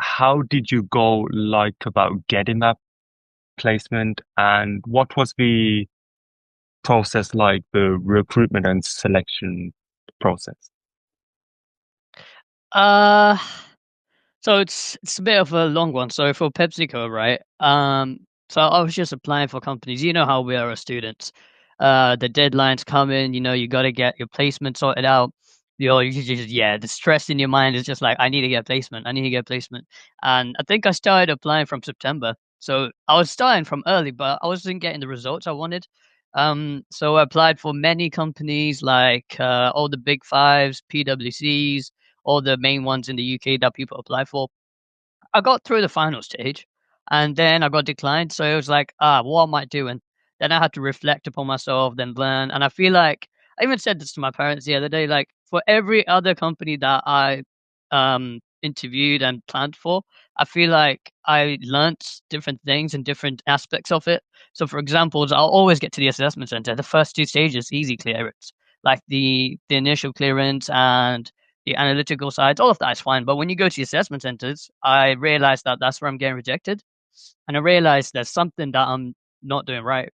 how did you go like about getting that placement, and what was the process like, the recruitment and selection process? So it's a bit of a long one. So for PepsiCo, right? So I was just applying for companies. You know how we are as students. The deadlines come in. You know, you got to get your placement sorted out. You just the stress in your mind is just like, I need to get placement. I need to get placement. And I think I started applying from September. So I was starting from early, but I wasn't getting the results I wanted. So I applied for many companies like all the big fives, PwCs, all the main ones in the UK that people apply for. I got through the final stage, and then I got declined. So it was like, what am I doing? Then I had to reflect upon myself, then learn. And I feel like I even said this to my parents the other day. Like for every other company that I interviewed and planned for, I feel like I learnt different things and different aspects of it. So for example, I'll always get to the assessment center. The first 2 stages, easy clearance, like the initial clearance and the analytical side, all of that is fine. But when you go to the assessment centers, I realized that that's where I'm getting rejected. And I realized there's something that I'm not doing right.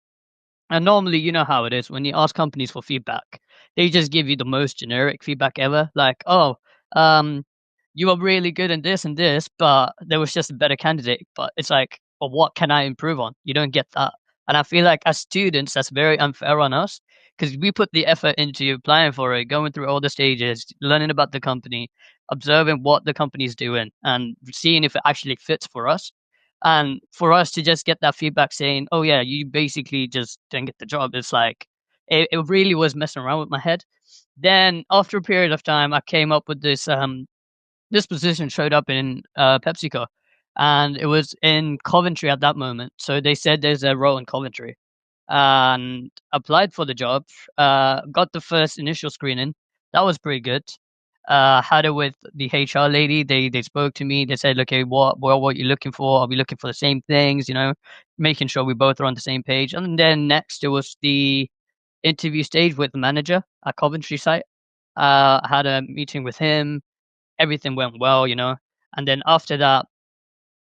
And normally, you know how it is when you ask companies for feedback, they just give you the most generic feedback ever. Like, you are really good in this and this, but there was just a better candidate. But it's like, well, what can I improve on? You don't get that. And I feel like as students, that's very unfair on us because we put the effort into applying for it, going through all the stages, learning about the company, observing what the company's doing, and seeing if it actually fits for us. And for us to just get that feedback saying, oh, yeah, you basically just didn't get the job, it's like, it really was messing around with my head. Then after a period of time, I came up with this this position showed up in PepsiCo, and it was in Coventry at that moment. So they said there's a role in Coventry, and applied for the job. Got the first initial screening. That was pretty good. Had it with the HR lady. They spoke to me. They said, okay, what you looking for? Are we looking for the same things? You know, making sure we both are on the same page. And then next, it was the interview stage with the manager at Coventry site. I had a meeting with him. Everything went well, you know. And then after that,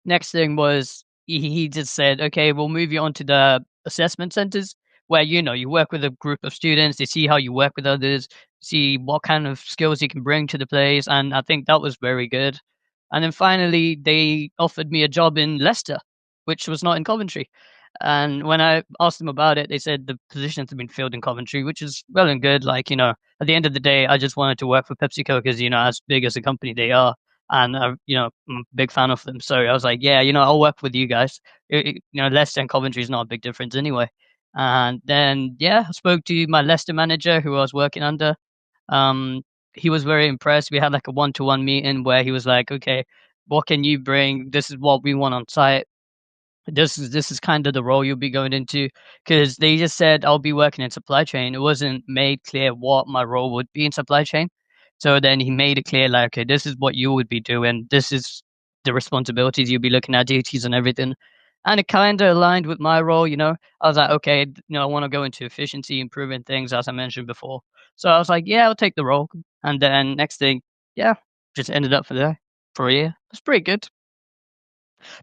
next thing was he just said, okay, we'll move you on to the assessment centers, where you work with a group of students, they see how you work with others, see what kind of skills you can bring to the place, and I think that was very good. And then finally, they offered me a job in Leicester, which was not in Coventry. And when I asked them about it, they said the positions have been filled in Coventry, which is well and good. Like, at the end of the day, I just wanted to work for PepsiCo because, as big as a company they are. And, I'm a big fan of them. So I was like, yeah, I'll work with you guys. Leicester and Coventry is not a big difference anyway. And then, yeah, I spoke to my Leicester manager who I was working under. He was very impressed. We had like a one-to-one meeting where he was like, okay, what can you bring? This is what we want on site. This is kind of the role you'll be going into, because they just said I'll be working in supply chain. It wasn't made clear what my role would be in supply chain. So then he made it clear, like, okay, this is what you would be doing. This is the responsibilities you'll be looking at, duties and everything. And it kind of aligned with my role, I was like, okay, I want to go into efficiency, improving things, as I mentioned before. So I was like, yeah, I'll take the role. And then next thing, yeah, just ended up for a year. It's pretty good.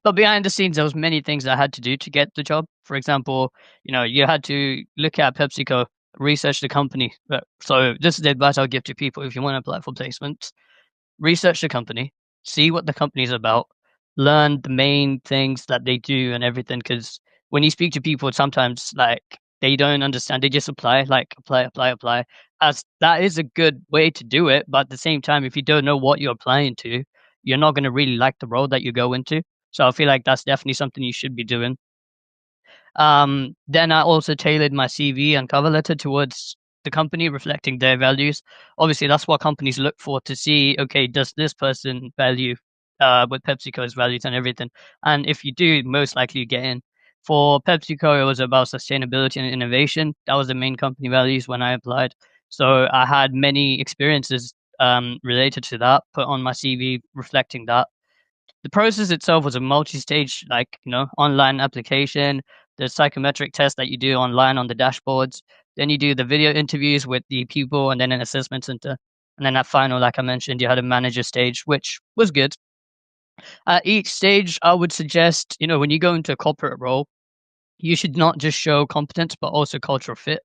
But behind the scenes, there was many things I had to do to get the job. For example, you had to look at PepsiCo, research the company. So this is the advice I'll give to people if you want to apply for placements. Research the company, see what the company is about, learn the main things that they do and everything. Because when you speak to people, sometimes like they don't understand. They just apply, apply. As that is a good way to do it. But at the same time, if you don't know what you're applying to, you're not going to really like the role that you go into. So I feel like that's definitely something you should be doing. Then I also tailored my CV and cover letter towards the company, reflecting their values. Obviously, that's what companies look for to see, okay, does this person value with PepsiCo's values and everything? And if you do, most likely you get in. For PepsiCo, it was about sustainability and innovation. That was the main company values when I applied. So I had many experiences related to that put on my CV, reflecting that. The process itself was a multi-stage, online application. The psychometric test that you do online on the dashboards. Then you do the video interviews with the people, and then an assessment center. And then at final, like I mentioned, you had a manager stage, which was good. At each stage, I would suggest, when you go into a corporate role, you should not just show competence, but also cultural fit.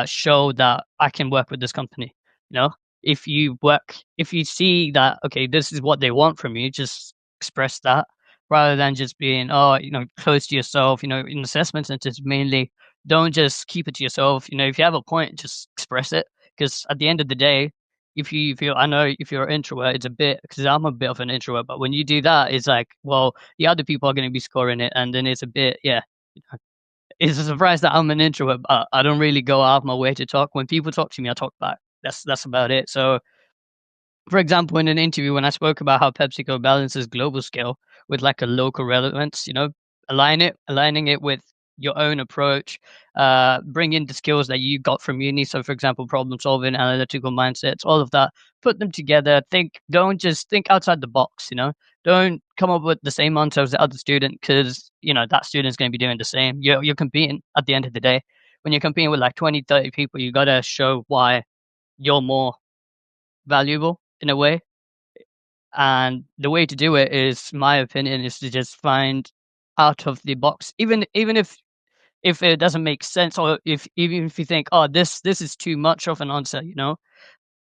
Show that I can work with this company. If you see that, okay, this is what they want from you, just express that rather than just being, close to yourself. In assessment centers, mainly don't just keep it to yourself. If you have a point, just express it. Because at the end of the day, if I know if you're an introvert, it's a bit, because I'm a bit of an introvert, but when you do that, it's like, well, the other people are going to be scoring it. And then it's a bit, yeah. It's a surprise that I'm an introvert, but I don't really go out of my way to talk. When people talk to me, I talk back. That's about it. So, for example, in an interview, when I spoke about how PepsiCo balances global scale with like a local relevance, aligning it with your own approach, bring in the skills that you got from uni. So, for example, problem solving, analytical mindsets, all of that. Put them together. Don't just think outside the box. Don't come up with the same answer as the other student, because that student's going to be doing the same. You're competing at the end of the day. When you're competing with like 20, 30 people, you got to show why you're more valuable in a way. And the way to do it is, my opinion, is to just find out of the box, even if it doesn't make sense, or even if you think, oh, this is too much of an answer,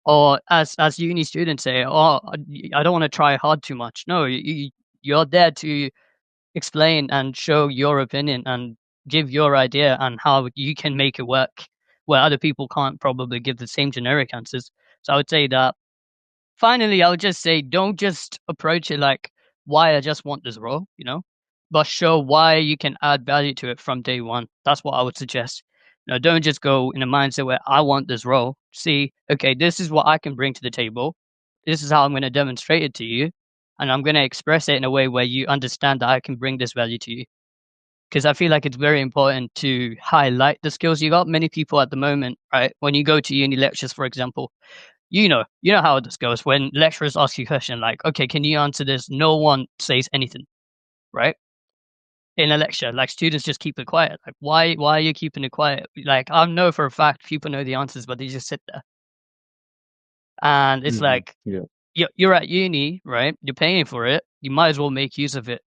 or as uni students say, oh, I don't want to try hard too much. No, you're there to explain and show your opinion and give your idea on how you can make it work, where other people can't probably give the same generic answers. So I would say that, finally, I would just say, don't just approach it like, why I just want this role, but show why you can add value to it from day one. That's what I would suggest. Don't just go in a mindset where I want this role. See, okay, this is what I can bring to the table. This is how I'm going to demonstrate it to you. And I'm going to express it in a way where you understand that I can bring this value to you. Because I feel like it's very important to highlight the skills you got. Many people at the moment, right, when you go to uni lectures, for example, you know how this goes. When lecturers ask you a question like, okay, can you answer this? No one says anything, right? In a lecture, like, students just keep it quiet. Like, why are you keeping it quiet? Like, I know for a fact people know the answers, but they just sit there. And it's like, you're at uni, right? You're paying for it. You might as well make use of it.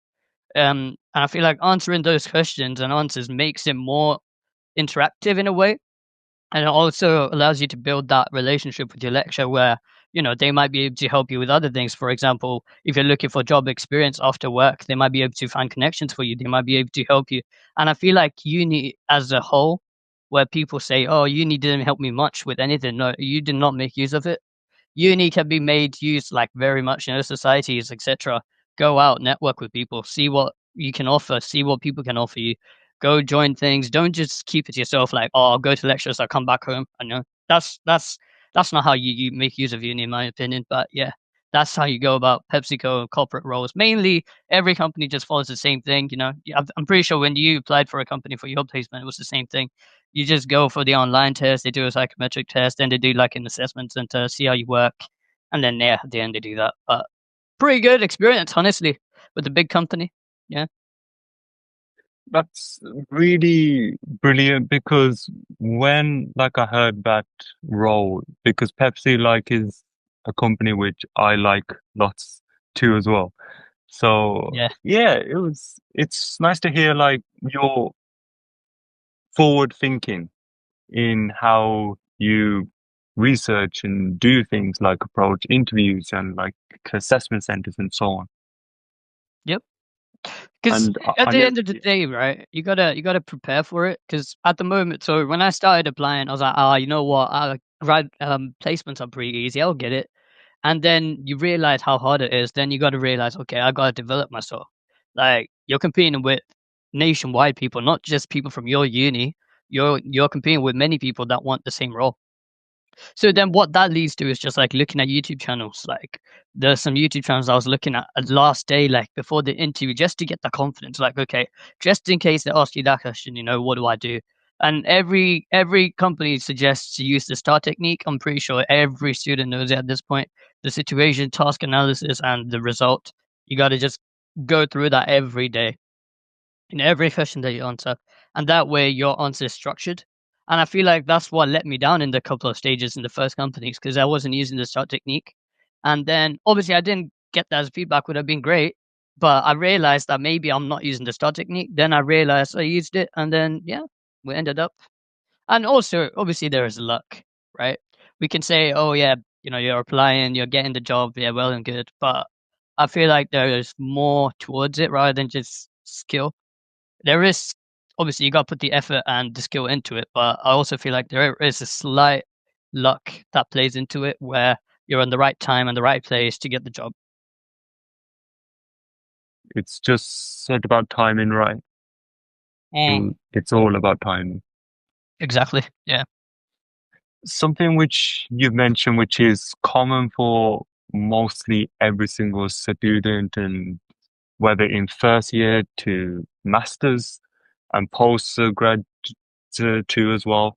And I feel like answering those questions and answers makes it more interactive in a way. And it also allows you to build that relationship with your lecturer where, they might be able to help you with other things. For example, if you're looking for job experience after work, they might be able to find connections for you. They might be able to help you. And I feel like uni as a whole, where people say, oh, uni didn't help me much with anything. No, you did not make use of it. Uni can be made use like very much, societies, etc. Go out, network with people, see what you can offer, see what people can offer you. Go join things. Don't just keep it to yourself. Like, oh, I'll go to lectures, I'll come back home. I know that's not how you make use of uni, in my opinion. But yeah, that's how you go about PepsiCo corporate roles. Mainly, every company just follows the same thing. I'm pretty sure when you applied for a company for your placement, it was the same thing. You just go for the online test. They do a psychometric test, then they do like an assessment center, see how you work, and then at the end they do that. But pretty good experience, honestly, with a big company. Yeah. That's really brilliant because when I heard that role, because Pepsi is a company which I like lots too as well. So yeah, it's nice to hear your forward thinking in how you research and do things like approach interviews and assessment centers and so on. Yep. Because And at I the guess, end of the day, right, you gotta prepare for it. Because at the moment, so when I started applying, I was like, you know what, grad placements are pretty easy. I'll get it. And then you realize how hard it is. Then you got to realize, okay, I got to develop myself. Like you're competing with nationwide people, not just people from your uni. You're competing with many people that want the same role. So then what that leads to is just looking at YouTube channels. Like there's some YouTube channels I was looking at last day, like before the interview, just to get the confidence. Like, okay, just in case they ask you that question, what do I do? And every company suggests to use the STAR technique. I'm pretty sure every student knows it at this point. The situation, task analysis, and the result. You got to just go through that every day in every question that you answer. And that way your answer is structured. And I feel like that's what let me down in the couple of stages in the first companies because I wasn't using the STAR technique. And then obviously I didn't get that as feedback would have been great. But I realized that maybe I'm not using the STAR technique. Then I realized I used it. And then, yeah, we ended up. And also, obviously, there is luck, right? We can say, oh, yeah, you're applying, you're getting the job. Yeah, well and good. But I feel like there is more towards it rather than just skill. There is obviously you got to put the effort and the skill into it, but I also feel like there is a slight luck that plays into it where you're in the right time and the right place to get the job. it's just said about timing, right? It's all about timing. Exactly. Yeah. Something which you've mentioned, which is common for mostly every single student, and whether in first year to masters and postgrad too as well.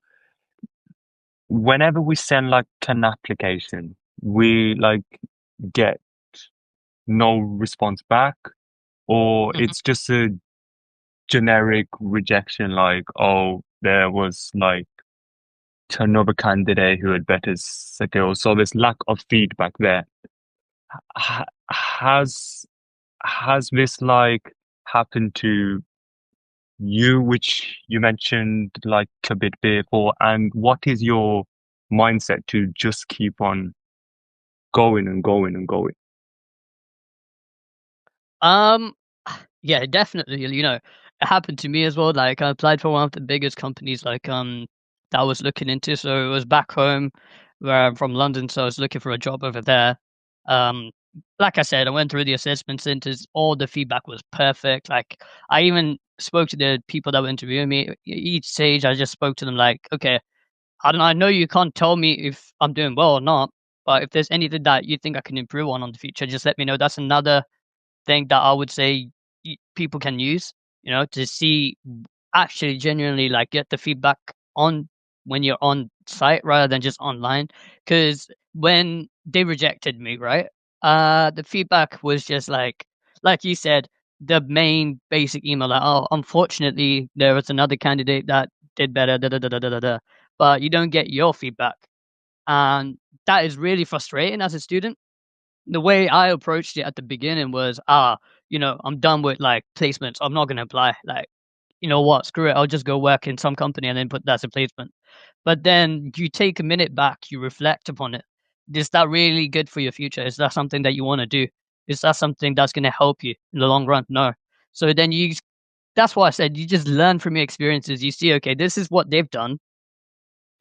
Whenever we send an application, we get no response back, or it's just a generic rejection, oh, there was another candidate who had better skills. So there's lack of feedback there. Has this happened to you, which you mentioned a bit before, and what is your mindset to just keep on going and going and going? Yeah, definitely. It happened to me as well. Like I applied for one of the biggest companies that I was looking into. So it was back home where I'm from London, so I was looking for a job over there. Like I said, I went through the assessment centers, all the feedback was perfect. Like I even spoke to the people that were interviewing me. Each stage I just spoke to them like, okay, I know you can't tell me if I'm doing well or not, but if there's anything that you think I can improve on the future, just let me know. That's another thing that I would say people can use, to see actually genuinely get the feedback on when you're on site rather than just online. Because when they rejected me, right, the feedback was just like you said, the main basic email, like, oh, unfortunately, there was another candidate that did better, da da da da da da. But you don't get your feedback, and that is really frustrating as a student. The way I approached it at the beginning was, I'm done with placements. I'm not gonna apply. you know what, screw it, I'll just go work in some company and then put that as a placement. But then you take a minute back, you reflect upon it. Is that really good for your future? Is that something that you want to do? Is that something that's going to help you in the long run? No. So then that's why I said you just learn from your experiences. You see, okay, this is what they've done.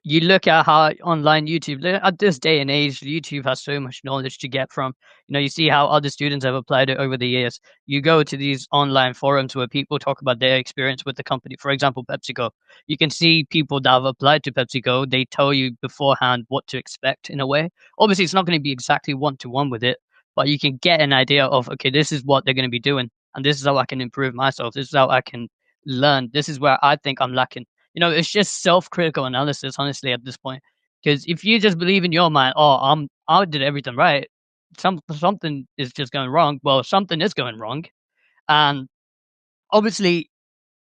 You look at how online YouTube, at this day and age, YouTube has so much knowledge to get from. You know, you see how other students have applied it over the years. You go to these online forums where people talk about their experience with the company. For example, PepsiCo. You can see people that have applied to PepsiCo. They tell you beforehand what to expect in a way. Obviously, it's not going to be exactly one-to-one with it, but you can get an idea of, okay, this is what they're going to be doing. And this is how I can improve myself. This is how I can learn. This is where I think I'm lacking. You know, it's just self-critical analysis, honestly, at this point. Because if you just believe in your mind, oh, I did everything right, something is just going wrong. Well, something is going wrong, and obviously,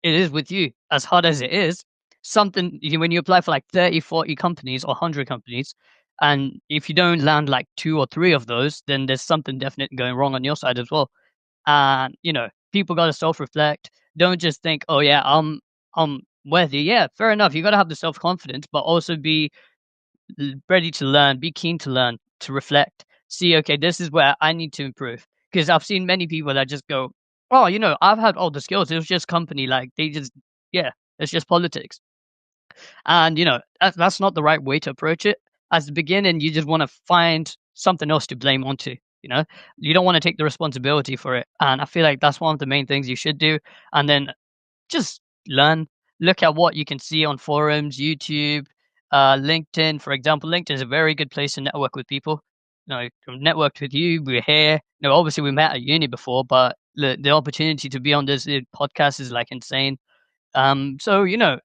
it is with you. As hard as it is, when you apply for like 30, 40 companies or 100 companies, and if you don't land like 2 or 3 of those, then there's something definite going wrong on your side as well. And you know, people got to self-reflect. Don't just think, oh yeah, I'm worthy. Yeah, fair enough. You got to have the self-confidence, but also be ready to learn, be keen to learn, to reflect, see, okay, this is where I need to improve. Because I've seen many people that just go, oh, you know, I've had all the skills. It was just company, like they just, yeah, it's just politics. And you know, that's not the right way to approach it. As the beginning, you just want to find something else to blame onto. You know, you don't want to take the responsibility for it. And I feel like that's one of the main things you should do. And then just learn, look at what you can see on forums, YouTube, LinkedIn, for example. LinkedIn is a very good place to network with people. You know, I've networked with you. We're here. You know, obviously we met at uni before, but the opportunity to be on this podcast is like insane. So you know,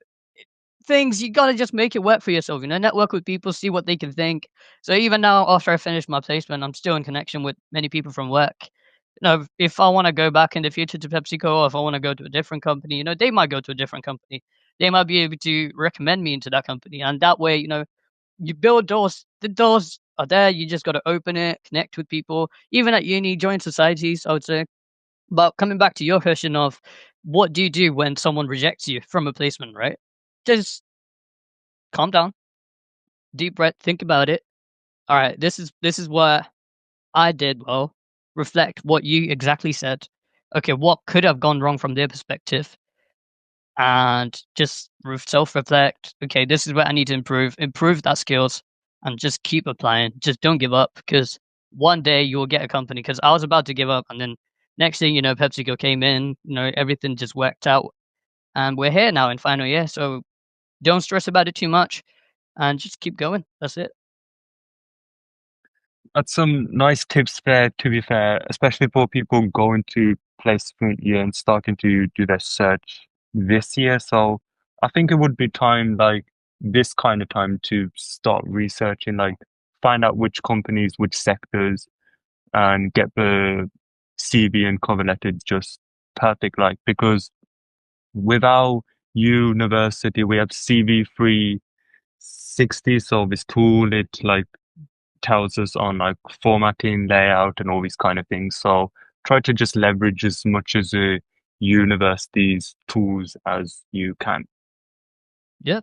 things you gotta just make it work for yourself. You know, network with people, see what they can think. So even now, after I finished my placement, I'm still in connection with many people from work. You know, if I want to go back in the future to PepsiCo, or if I want to go to a different company, you know, they might go to a different company. They might be able to recommend me into that company, and that way, you know, you build doors. The doors are there. You just got to open it, connect with people. Even at uni, join societies, I would say. But coming back to your question of what do you do when someone rejects you from a placement, right? Just calm down, deep breath, think about it. All right, this is what I did well. Reflect what you exactly said. Okay, what could have gone wrong from their perspective? And just self-reflect. Okay, this is where I need to improve that skills, and just keep applying. Just don't give up, because one day you will get a company. Because I was about to give up, and then next thing you know, PepsiCo came in. You know, everything just worked out, and we're here now in final year. So don't stress about it too much, and just keep going. That's it. That's some nice tips there, to be fair, especially for people going to placement year and starting to do their search this year. So I think it would be time, like this kind of time, to start researching, like find out which companies, which sectors, and get the CV and cover letter just perfect, like, because with our university, we have CV 360. So this tool, it like tells us on like formatting, layout, and all these kind of things. So try to just leverage as much as a university's tools as you can. Yeah.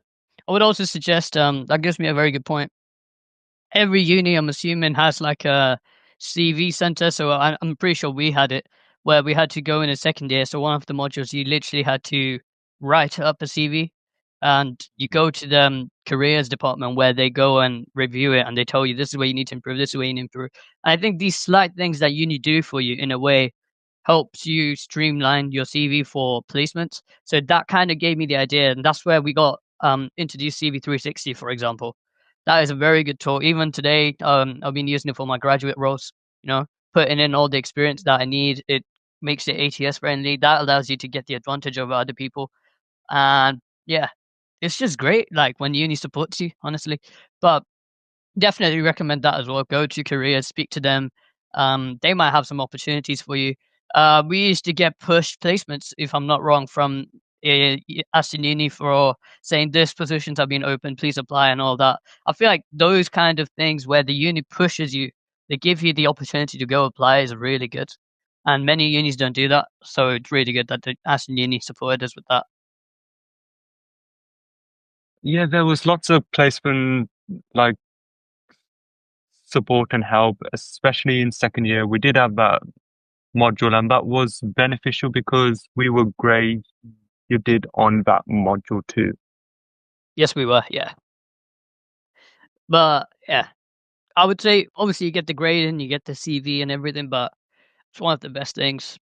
I would also suggest, that gives me a very good point. Every uni, I'm assuming, has like a CV center. So I'm pretty sure we had it, where we had to go in a second year. So one of the modules, you literally had to write up a CV, and you go to the careers department where they go and review it, and they tell you this is where you need to improve, this is where you need to improve. And I think these slight things that uni do for you in a way helps you streamline your CV for placements. So that kind of gave me the idea, and that's where we got introduced CV 360, for example. That is a very good tool. Even today, I've been using it for my graduate roles. You know, putting in all the experience that I need. It makes it ATS friendly. That allows you to get the advantage over other people. And yeah, it's just great. Like when uni supports you, honestly. But definitely recommend that as well. Go to careers, speak to them. They might have some opportunities for you. We used to get pushed placements, if I'm not wrong, from Aston Uni for saying this positions have been open, please apply, and all that. I feel like those kind of things where the uni pushes you, they give you the opportunity to go apply, is really good. And many unis don't do that, so it's really good that the Aston Uni supported us with that. Yeah, there was lots of placement like support and help, especially in second year. We did have that module, and that was beneficial because we were graded on that module too. Yes, we were. Yeah. But yeah, I would say obviously you get the grade and you get the CV and everything, but it's one of the best things.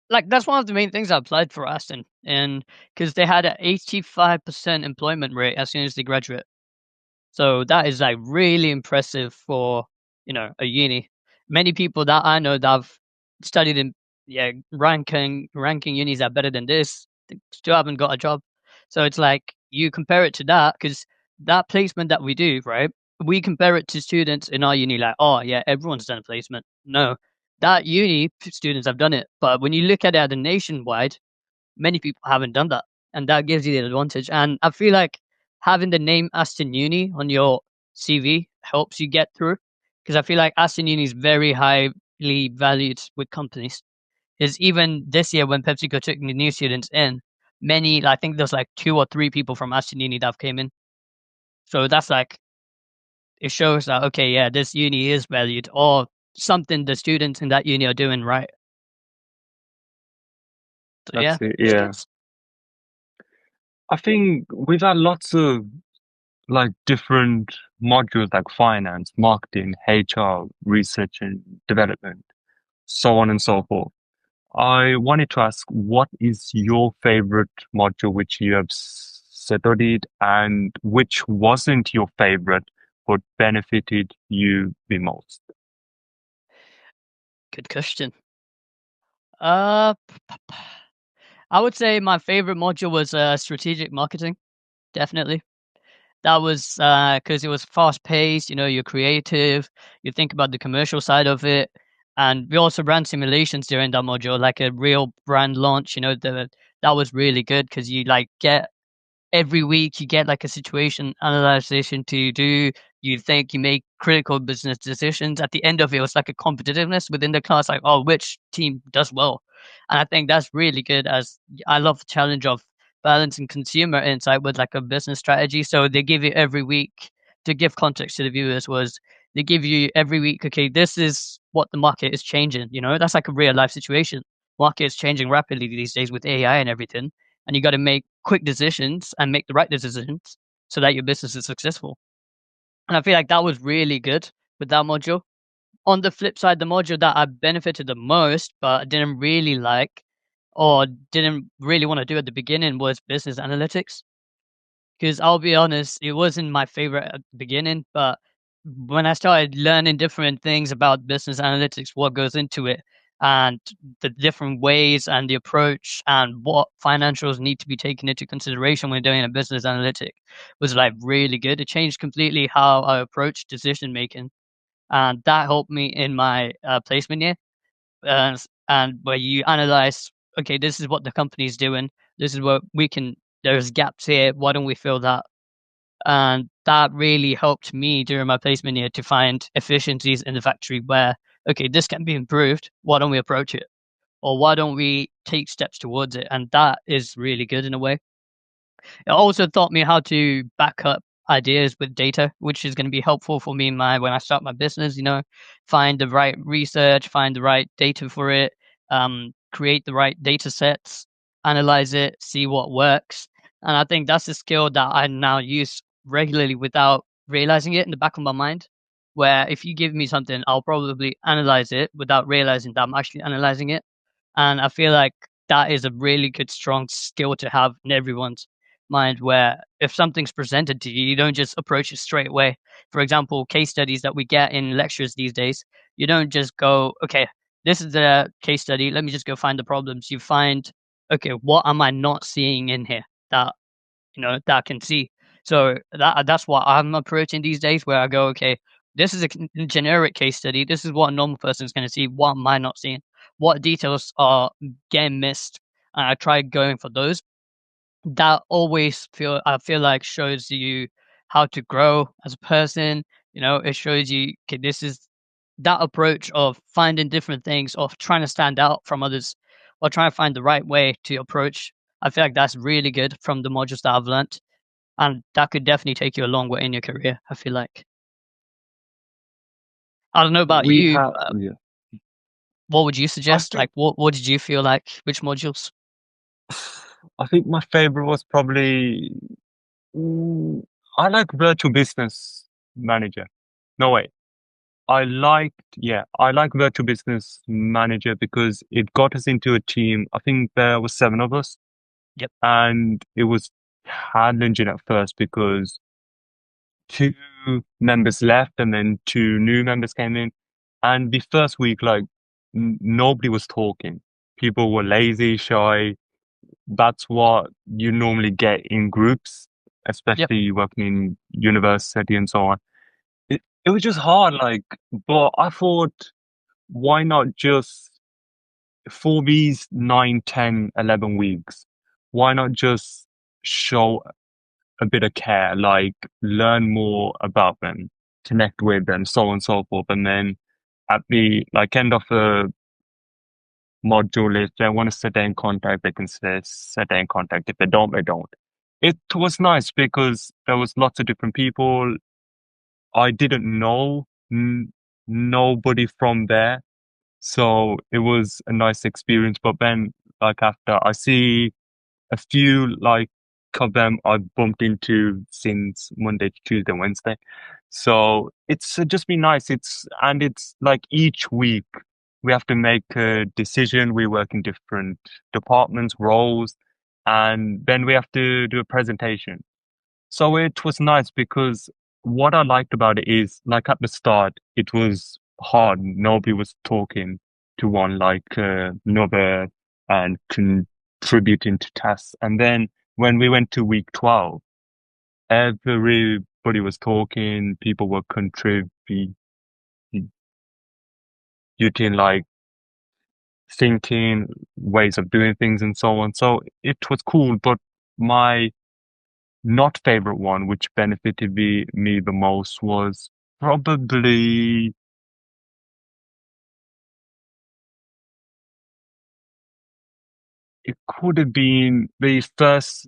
Like that's one of the main things I applied for Aston, and because they had an 85% employment rate as soon as they graduate. So that is like really impressive for, a uni. Many people that I know that have studied in ranking unis are better than this, they still haven't got a job. So it's like you compare it to that because that placement that we do, right? We compare it to students in our uni, like, oh yeah, everyone's done a placement. No, that uni students have done it, but when you look at it at the nationwide, many people haven't done that, and that gives you the advantage. And I feel like having the name Aston Uni on your CV helps you get through, because I feel like Aston Uni is very highly valued with companies. Is even this year when PepsiCo took the new students in, many, I think there's like 2 or 3 people from Aston Uni that have came in. So that's like, it shows that, okay, yeah, this uni is valued, or something the students in that uni are doing right. So yeah, That's it. Yeah. I think we've had lots of like different modules like finance, marketing, HR, research and development, so on and so forth. I wanted to ask, what is your favorite module which you have studied, and which wasn't your favorite but benefited you the most? Good question. I would say my favorite module was strategic marketing, definitely. That was because it was fast paced, you're creative, you think about the commercial side of it. And we also ran simulations during that module, like a real brand launch, that was really good because you like get every week you get like a situation analyzation to do. You think you make critical business decisions. At the end of it, it was like a competitiveness within the class, like, oh, which team does well. And I think that's really good, as I love the challenge of balancing consumer insight with like a business strategy. So they give you every week, to give context to the viewers, was they give you every week, okay, this is what the market is changing. That's like a real life situation. Market is changing rapidly these days with AI and everything, and you got to make quick decisions and make the right decisions so that your business is successful. And I feel like that was really good with that module. On the flip side, the module that I benefited the most, but I didn't really like or didn't really want to do at the beginning, was business analytics. Because I'll be honest, it wasn't my favorite at the beginning, but when I started learning different things about business analytics, what goes into it, and the different ways and the approach and what financials need to be taken into consideration when doing a business analytic, was like really good. It changed completely how I approach decision making, and that helped me in my placement year. And where you analyze, okay, this is what the company is doing, this is what we can. There's gaps here. Why don't we fill that? And that really helped me during my placement year to find efficiencies in the factory where, okay, this can be improved. Why don't we approach it? Or why don't we take steps towards it? And that is really good in a way. It also taught me how to back up ideas with data, which is going to be helpful for me when I start my business, find the right research, find the right data for it, create the right data sets, analyze it, see what works. And I think that's a skill that I now use regularly without realizing it in the back of my mind. Where if you give me something, I'll probably analyze it without realizing that I'm actually analyzing it. And I feel like that is a really good, strong skill to have in everyone's mind, where if something's presented to you, you don't just approach it straight away. For example, case studies that we get in lectures these days, you don't just go, okay, this is the case study, let me just go find the problems. You find, okay, what am I not seeing in here that that I can see? So that's what I'm approaching these days, where I go, okay, this is a generic case study, this is what a normal person is going to see, what am I not seeing, what details are getting missed, and I try going for those. That always I feel like shows you how to grow as a person. It shows you, okay, this is that approach of finding different things, of trying to stand out from others, or trying to find the right way to approach. I feel like that's really good from the modules that I've learnt. and that could definitely take you a long way in your career, I feel like. I don't know about We you. have, yeah. What would you I suggest? think Like, what did you feel like? Which modules? I think my favorite was probably mm, I like virtual business manager. No way. I like virtual business manager because it got us into a team. I think there was 7 of us, Yep. and it was challenging at first because 2 members left and then 2 new members came in. And the first week, like, nobody was talking. People were lazy, shy. That's what you normally get in groups, Yep. especially working in university and so on. It was just hard, like, but I thought, why not just for these 9, 10, 11 weeks, why not just show a bit of care, like learn more about them, connect with them, so on and so forth. And then at the like end of the module, if they want to stay in contact, they can stay in contact. If they don't, they don't. It was nice because there was lots of different people. I didn't know nobody from there. So it was a nice experience. But then, like, after I see a few, like, of them I've bumped into since Monday, Tuesday, Wednesday. So it's just been nice. It's like each week we have to make a decision. We work in different departments, roles, and then we have to do a presentation. So it was nice because what I liked about it is, like, at the start, it was hard. Nobody was talking to one like another and contributing to tasks. And then when we went to week 12, everybody was talking, people were contributing, like thinking, ways of doing things and so on. So it was cool, but my not favorite one, which benefited me the most, was probably it could have been the first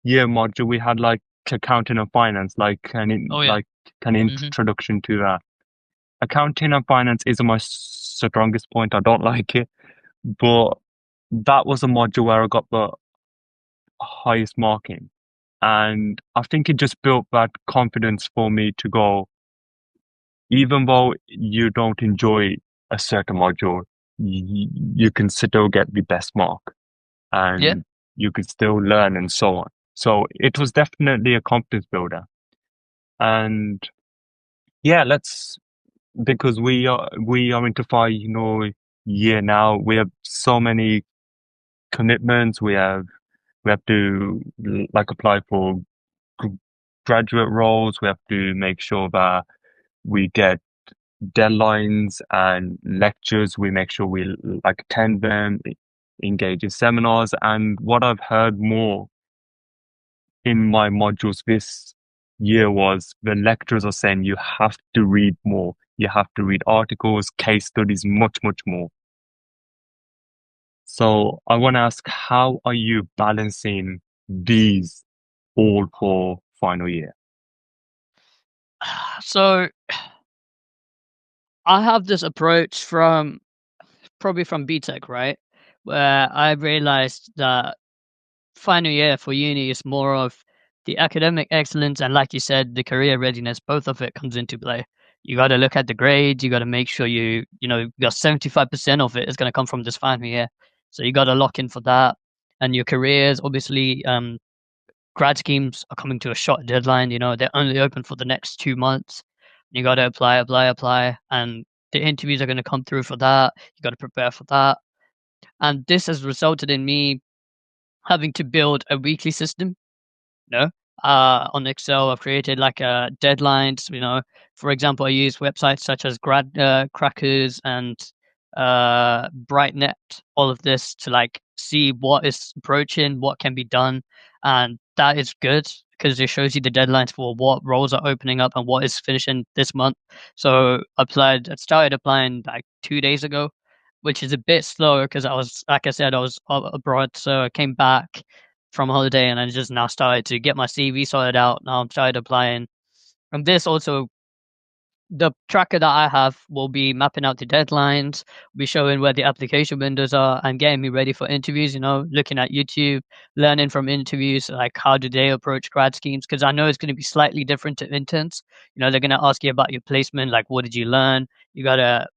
year module we had, like accounting and finance, like Oh, yeah. like an introduction to that. Accounting and finance isn't my strongest point. I don't like it, but that was a module where I got the highest marking. And I think it just built that confidence for me to go, even though you don't enjoy a certain module, you can still get the best mark and you can still learn and so on. So it was definitely a confidence builder. And yeah, because we are into year now. We have so many commitments. We have to like apply for graduate roles. We have to make sure that we get deadlines and lectures. We make sure we like attend them, engage in seminars. And what I've heard more in my modules this year was the lecturers are saying you have to read more. You have to read articles, case studies, much, much more. So I want to ask, how are you balancing these all for final year? So I have this approach probably from BTech, right? Where I realized that final year for uni is more of the academic excellence and, like you said, the career readiness. Both of it comes into play. You got to look at the grades. You got to make sure you got 75% of it is going to come from this final year. So you got to lock in for that. And your careers, obviously, grad schemes are coming to a short deadline. They're only open for the next 2 months. You got to apply, and the interviews are going to come through for that. You got to prepare for that. And this has resulted in me having to build a weekly system. On Excel, I've created like deadlines. For example, I use websites such as Crackers and Brightnet, all of this to like see what is approaching, what can be done, and that is good because it shows you the deadlines for what roles are opening up and what is finishing this month. So I started applying like 2 days ago, which is a bit slower because I was, like I said, I was abroad, so I came back from holiday, and I just now started to get my CV sorted out. Now I'm started applying. And this also, the tracker that I have will be mapping out the deadlines, be showing where the application windows are, and getting me ready for interviews. Looking at YouTube, learning from interviews, like how do they approach grad schemes? Because I know it's going to be slightly different to interns. They're going to ask you about your placement, like what did you learn? You got to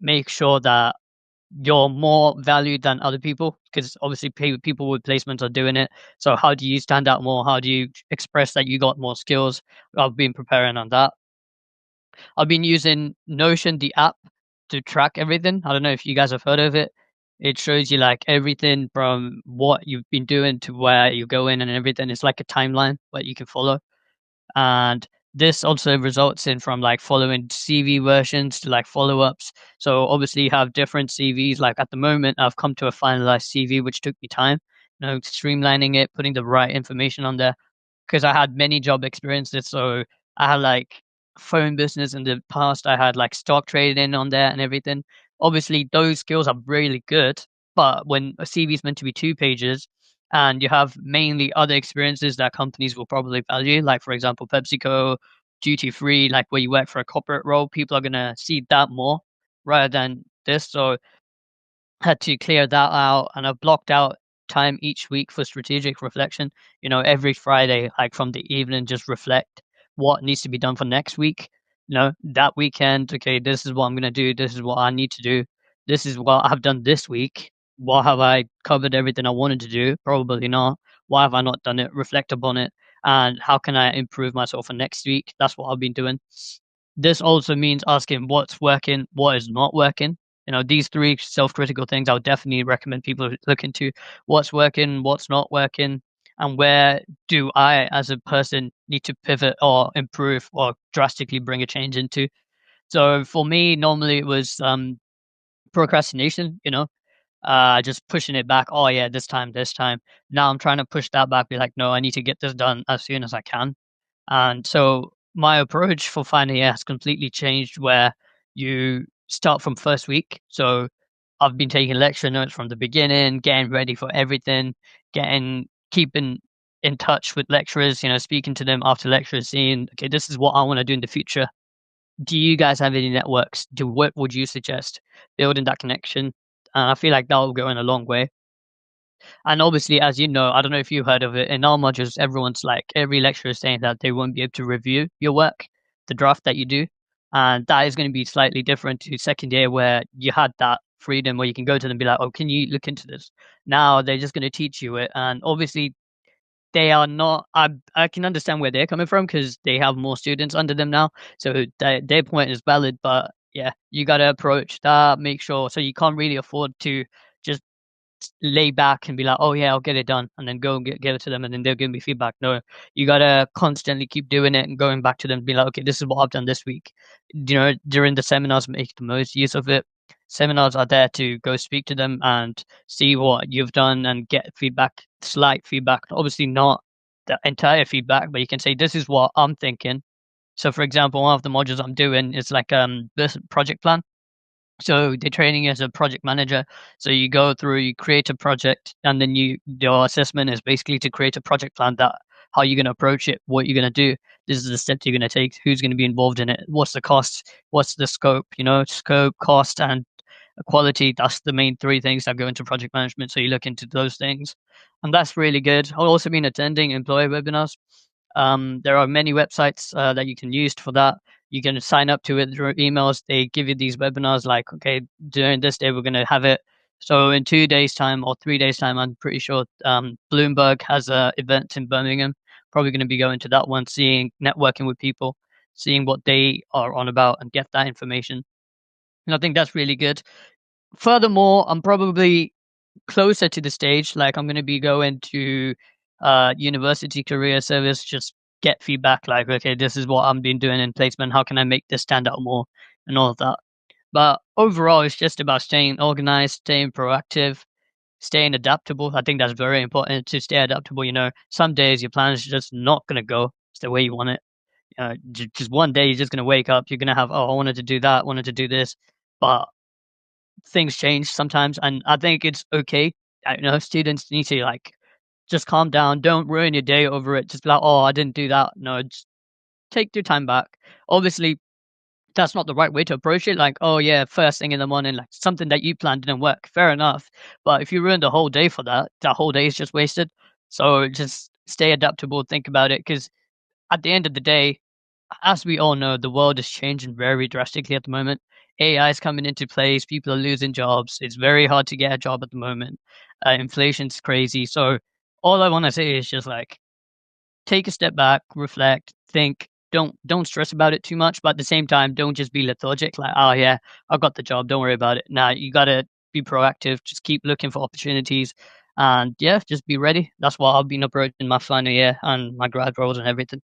make sure that you're more valued than other people, because obviously people with placements are doing it. So how do you stand out more? How do you express that you got more skills? I've been preparing on that. I've been using Notion, the app, to track everything. I don't know if you guys have heard of it. It shows you like everything from what you've been doing to where you're going and everything. It's like a timeline that you can follow. And this also results in from like following CV versions to like follow-ups. So obviously you have different CVs. Like at the moment, I've come to a finalized CV, which took me time, streamlining it, putting the right information on there, because I had many job experiences. So I had like phone business in the past. I had like stock trading on there and everything. Obviously, those skills are really good. But when a CV is meant to be 2 pages and you have mainly other experiences that companies will probably value, like for example, PepsiCo, duty free, like where you work for a corporate role, people are going to see that more rather than this. So had to clear that out, and I've blocked out time each week for strategic reflection. Every Friday, like from the evening, just reflect what needs to be done for next week. That weekend, okay, this is what I'm going to do. This is what I need to do. This is what I've done this week. What have I covered everything I wanted to do? Probably not. Why have I not done it? Reflect upon it. And how can I improve myself for next week? That's what I've been doing. This also means asking what's working, what is not working. These 3 self-critical things I would definitely recommend people look into: what's working, what's not working, and where do I as a person need to pivot or improve or drastically bring a change into. So for me, normally it was procrastination, just pushing it back. Oh yeah, this time. Now I'm trying to push that back, be like, no, I need to get this done as soon as I can. And so my approach for final year has completely changed, where you start from first week. So I've been taking lecture notes from the beginning, getting ready for everything, keeping in touch with lecturers, speaking to them after lectures, seeing, okay, this is what I want to do in the future. Do you guys have any networks? What would you suggest? Building that connection. And I feel like that will go in a long way. And obviously, as you know, I don't know if you heard of it, in our modules, every lecturer is saying that they won't be able to review your work, the draft that you do. And that is going to be slightly different to second year, where you had that freedom where you can go to them and be like, oh, can you look into this? Now they're just going to teach you it. And obviously, they are not, I can understand where they're coming from, because they have more students under them now. So their point is valid. But yeah, you got to approach that, make sure. So you can't really afford to just lay back and be like, oh yeah, I'll get it done, and then go and give it to them, and then they'll give me feedback. No, you gotta constantly keep doing it and going back to them and be like, okay, this is what I've done this week. During the seminars, make the most use of it. Seminars are there to go speak to them and see what you've done and get feedback, slight feedback, obviously not the entire feedback, but you can say, this is what I'm thinking. So for example, one of the modules I'm doing is like this project plan. So they're training you as a project manager. So you go through, you create a project, and then your assessment is basically to create a project plan, that how you're going to approach it, what you're going to do. This is the steps you're going to take, who's going to be involved in it, what's the cost, what's the scope, scope, cost, and quality. That's the main 3 things that go into project management. So you look into those things, and that's really good. I've also been attending employee webinars. There are many websites that you can use for that. You can sign up to it through emails. They give you these webinars like, okay, during this day, we're going to have it. So in 2 days' time or 3 days' time, I'm pretty sure Bloomberg has an event in Birmingham. Probably going to be going to that one, networking with people, seeing what they are on about, and get that information. And I think that's really good. Furthermore, I'm probably closer to the stage. Like I'm going to be going to university career service, just get feedback, like, okay, this is what I've been doing in placement, how can I make this stand out more, and all of that. But overall, it's just about staying organized, staying proactive, staying adaptable. I think that's very important, to stay adaptable. Some days your plan is just not going to go the way you want it. Just one day you're just going to wake up, you're going to have, oh, I wanted to do that, wanted to do this, but things change sometimes, and I think it's okay. Students need to just calm down. Don't ruin your day over it. Just be like, oh, I didn't do that. No, just take your time back. Obviously, that's not the right way to approach it. Like, oh yeah, first thing in the morning, like something that you planned didn't work. Fair enough. But if you ruin the whole day for that, that whole day is just wasted. So just stay adaptable, think about it. Because at the end of the day, as we all know, the world is changing very drastically at the moment. AI is coming into place. People are losing jobs. It's very hard to get a job at the moment. Inflation's crazy. So all I want to say is just like, take a step back, reflect, think. Don't stress about it too much, but at the same time, don't just be lethargic. Like, oh yeah, I got the job. Don't worry about it. Nah, you gotta be proactive. Just keep looking for opportunities, and yeah, just be ready. That's what I've been approaching my final year and my grad roles and everything.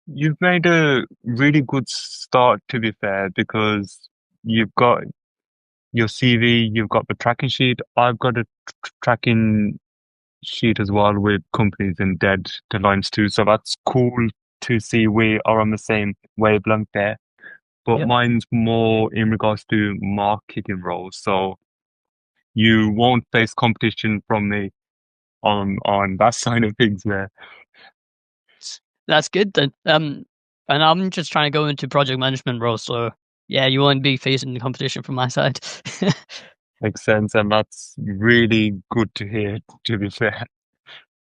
You've made a really good start, to be fair, because you've got your CV, you've got the tracking sheet. I've got a tracking sheet as well with companies and deadlines too. So that's cool to see we are on the same wavelength there. But Yep. mine's more in regards to marketing roles. So you won't face competition from me on that side of things there. That's good then. And I'm just trying to go into project management roles, so yeah, you won't be facing the competition from my side. Makes sense, and that's really good to hear, to be fair.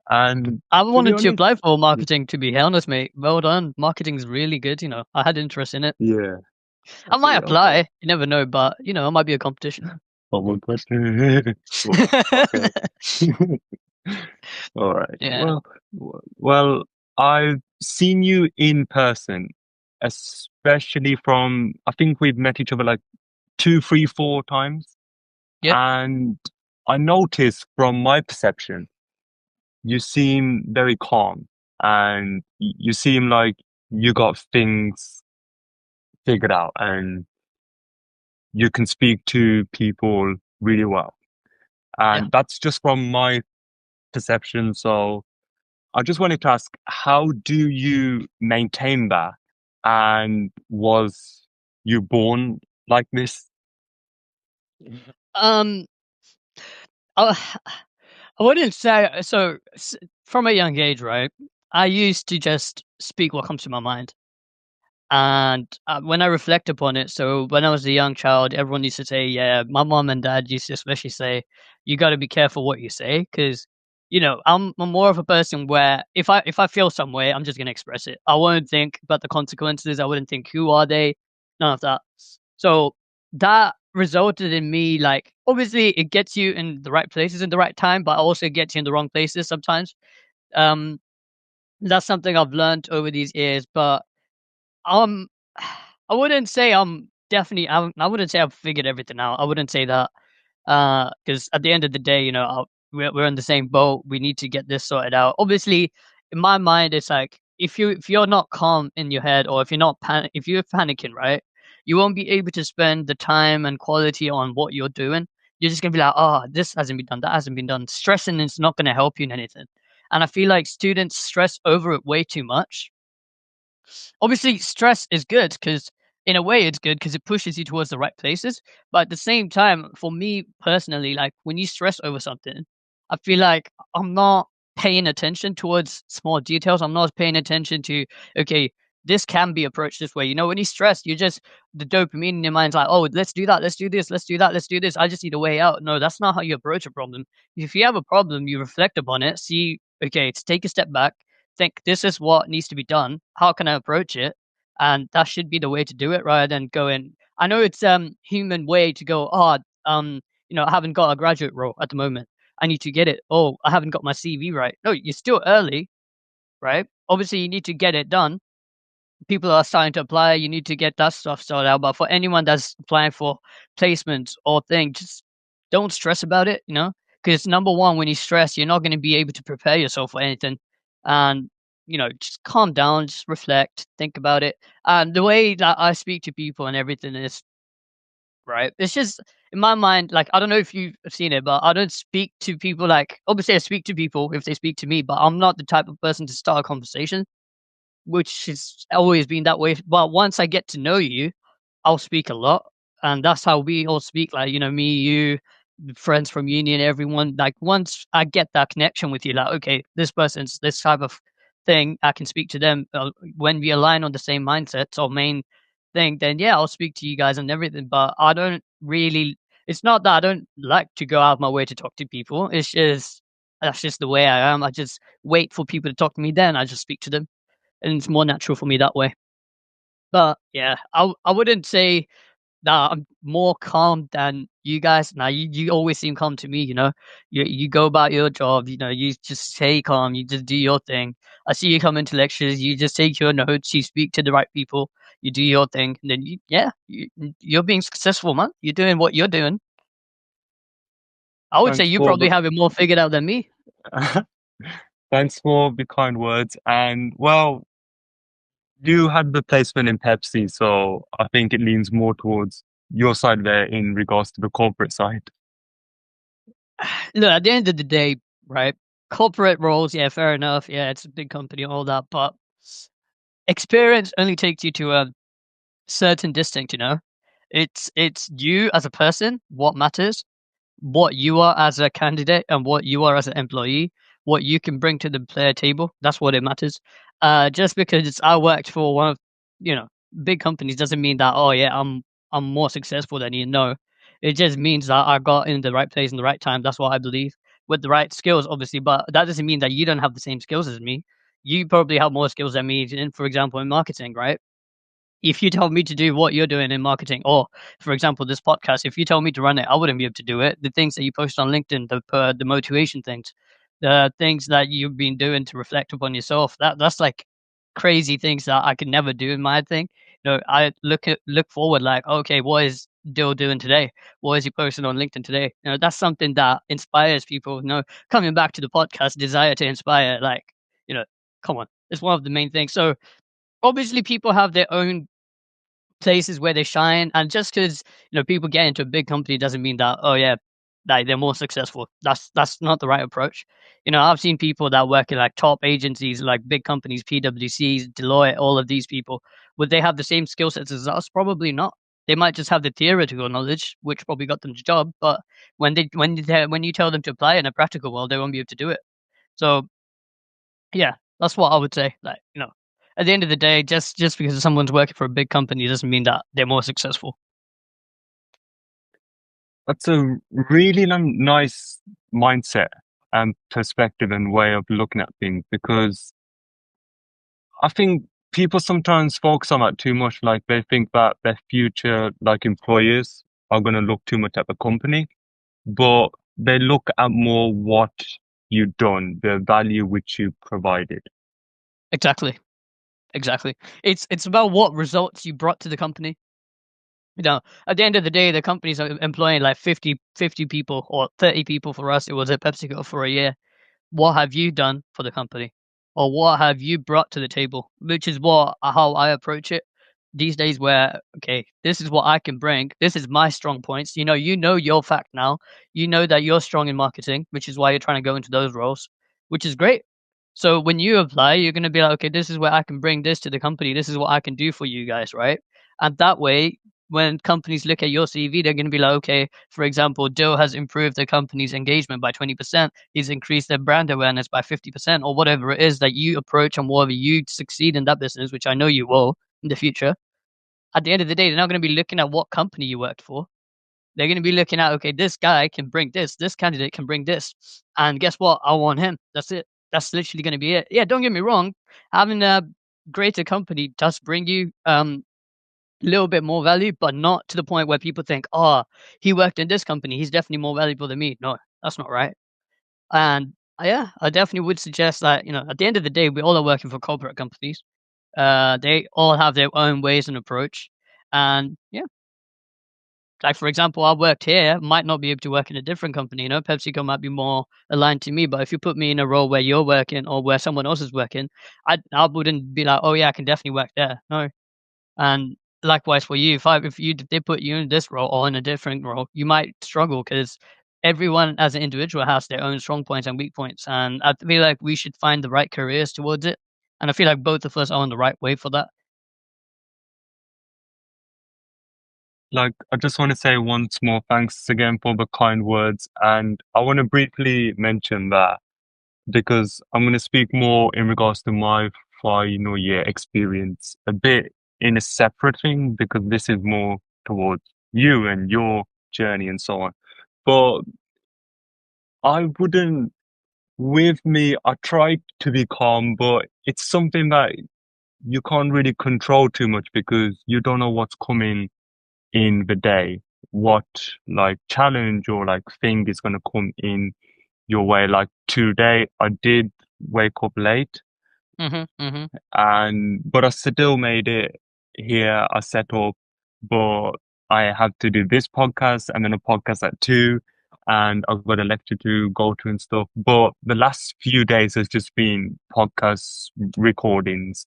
And I to be wanted to honest, apply for marketing, to be honest, mate. Well done. Marketing's really good, you know. I had interest in it. yeah. I might Okay. apply, you never know, but you know, it might be a competition. One question. Okay. All right. Yeah. Well, I've seen you in person, especially from, I think we've met each other like 2, 3, 4 times. Yep. And I noticed from my perception, you seem very calm and you seem like you got things figured out and you can speak to people really well. And Yeah. that's just from my perception. So I just wanted to ask, how do you maintain that? And was you born like this? Um, I, I wouldn't say so. From a young age, right? I used to just speak what comes to my mind. And when I reflect upon it, so when I was a young child, everyone used to say, yeah, my mom and dad used to especially say, you got to be careful what you say, because you know I'm more of a person where if I feel some way, I'm just gonna express it. I won't think about the consequences. I wouldn't think who are they, none of that. So that resulted in me like obviously it gets you in the right places in the right time, but also gets you in the wrong places sometimes. Um, that's something I've learned over these years, but um, I wouldn't say I'm definitely. I wouldn't say I've figured everything out. I wouldn't say that because at the end of the day, you know, we're in the same boat. We need to get this sorted out. Obviously, in my mind, it's like if you're not calm in your head, or if you're panicking, right, you won't be able to spend the time and quality on what you're doing. You're just gonna be like, oh, this hasn't been done, that hasn't been done. Stressing is not gonna help you in anything. And I feel like students stress over it way too much. Obviously, stress is good because, in a way, it's good because it pushes you towards the right places. But at the same time, for me personally, like when you stress over something, I feel like I'm not paying attention towards small details. I'm not paying attention to, okay, this can be approached this way. You know, when you stress, you just, the dopamine in your mind's like, oh, let's do that, let's do this, let's do that, let's do this. I just need a way out. No, that's not how you approach a problem. If you have a problem, you reflect upon it, see, okay, to take a step back, think this is what needs to be done. How can I approach it? And that should be the way to do it rather than going. I know it's human way to go, oh, you know, I haven't got a graduate role at the moment. I need to get it. Oh, I haven't got my CV right. No, you're still early, right? Obviously you need to get it done. People are starting to apply, you need to get that stuff sorted out. But for anyone that's applying for placements or things, just don't stress about it, you know? Because number one, when you stress, you're not going to be able to prepare yourself for anything. And, you know, just calm down, just reflect, think about it. And the way that I speak to people and everything is, right? It's just, in my mind, like, I don't know if you've seen it, but I don't speak to people like, obviously I speak to people if they speak to me, but I'm not the type of person to start a conversation, which has always been that way. But once I get to know you, I'll speak a lot, and that's how we all speak. Like, you know, me, you, friends from uni and everyone. Like once I get that connection with you, like okay, this person's this type of thing, I can speak to them. When we align on the same mindsets or main thing, then yeah, I'll speak to you guys and everything. But I don't really. It's not that I don't like to go out of my way to talk to people. It's just that's just the way I am. I just wait for people to talk to me, then I just speak to them, and it's more natural for me that way. But yeah, I wouldn't say that I'm more calm than you guys. Now you always seem calm to me. You go about your job. You just stay calm. You just do your thing. I see you come into lectures. You just take your notes. You speak to the right people. You do your thing. And then you're being successful, man. You're doing what you're doing. I would say Thanks you for probably the have it more figured out than me. thanks for the kind words. And well, you had the placement in Pepsi, so I think it leans more towards your side there in regards to the corporate side. Look, at the end of the day, right? Corporate roles, yeah, fair enough. Yeah, it's a big company, all that, but experience only takes you to a certain distance. It's you as a person, what matters, what you are as a candidate, and what you are as an employee, what you can bring to the player table. That's what it matters. Just because I worked for one of big companies doesn't mean that I'm more successful than you. No, it just means that I got in the right place in the right time. That's what I believe, with the right skills, obviously. But that doesn't mean that you don't have the same skills as me. You probably have more skills than me, for example, in marketing, right? If you tell me to do what you're doing in marketing, or for example, this podcast, if you tell me to run it, I wouldn't be able to do it. The things that you post on LinkedIn, the motivation things, the things that you've been doing to reflect upon yourself, that's like crazy things that I could never do in my thing. I look forward like, okay, what is Dill doing today? What is he posting on LinkedIn today? That's something that inspires people. Coming back to the podcast, desire to inspire, like, come on, it's one of the main things. So obviously people have their own places where they shine, and just because people get into a big company doesn't mean that like they're more successful. That's not the right approach. I've seen people that work in like top agencies, like big companies, PwC's, Deloitte, all of these people. Would they have the same skill sets as us? Probably not. They might just have the theoretical knowledge, which probably got them the job, but when you tell them to apply it in a practical world, they won't be able to do it. So yeah, that's what I would say. Like, at the end of the day, just because someone's working for a big company doesn't mean that they're more successful. That's a really nice mindset and perspective and way of looking at things, because I think people sometimes focus on that too much. Like they think that their future like employers are going to look too much at the company, but they look at more what you've done, the value which you provided. Exactly. It's about what results you brought to the company. At the end of the day, the companies are employing like 50 people or 30 people. For us, it was at PepsiCo for a year. What have you done for the company, or what have you brought to the table? Which is how I approach it these days. Where okay, this is what I can bring. This is my strong points. You know your fact now. You know that you're strong in marketing, which is why you're trying to go into those roles, which is great. So when you apply, you're going to be like, okay, this is where I can bring this to the company. This is what I can do for you guys, right? And that way, when companies look at your CV, they're going to be like, okay, for example, Dill has improved the company's engagement by 20%. He's increased their brand awareness by 50%, or whatever it is that you approach and whatever you succeed in that business, which I know you will in the future. At the end of the day, they're not going to be looking at what company you worked for. They're going to be looking at, okay, this guy can bring this candidate can bring this. And guess what? I want him. That's it. That's literally going to be it. Yeah, don't get me wrong. Having a greater company does bring you a little bit more value, but not to the point where people think, oh, he worked in this company, he's definitely more valuable than me. No, that's not right. And yeah, I definitely would suggest that, at the end of the day, we all are working for corporate companies. They all have their own ways and approach. And yeah, like for example, I worked here, might not be able to work in a different company. PepsiCo might be more aligned to me, but if you put me in a role where you're working or where someone else is working, I wouldn't be like, oh yeah, I can definitely work there. No. And likewise for you, if they put you in this role or in a different role, you might struggle because everyone as an individual has their own strong points and weak points. And I feel like we should find the right careers towards it. And I feel like both of us are on the right way for that. like, I just want to say once more, thanks again for the kind words. And I want to briefly mention that because I'm going to speak more in regards to my final year experience, a bit in a separate thing, because this is more towards you and your journey and so on. But I wouldn't, with me, I try to be calm, but it's something that you can't really control too much because you don't know what's coming in the day, what like challenge or like thing is going to come in your way. Like today, I did wake up late, but I still made it here. I set up, but I had to do this podcast and then a podcast at 2, and I've got a lecture to go to and stuff. But the last few days has just been podcast recordings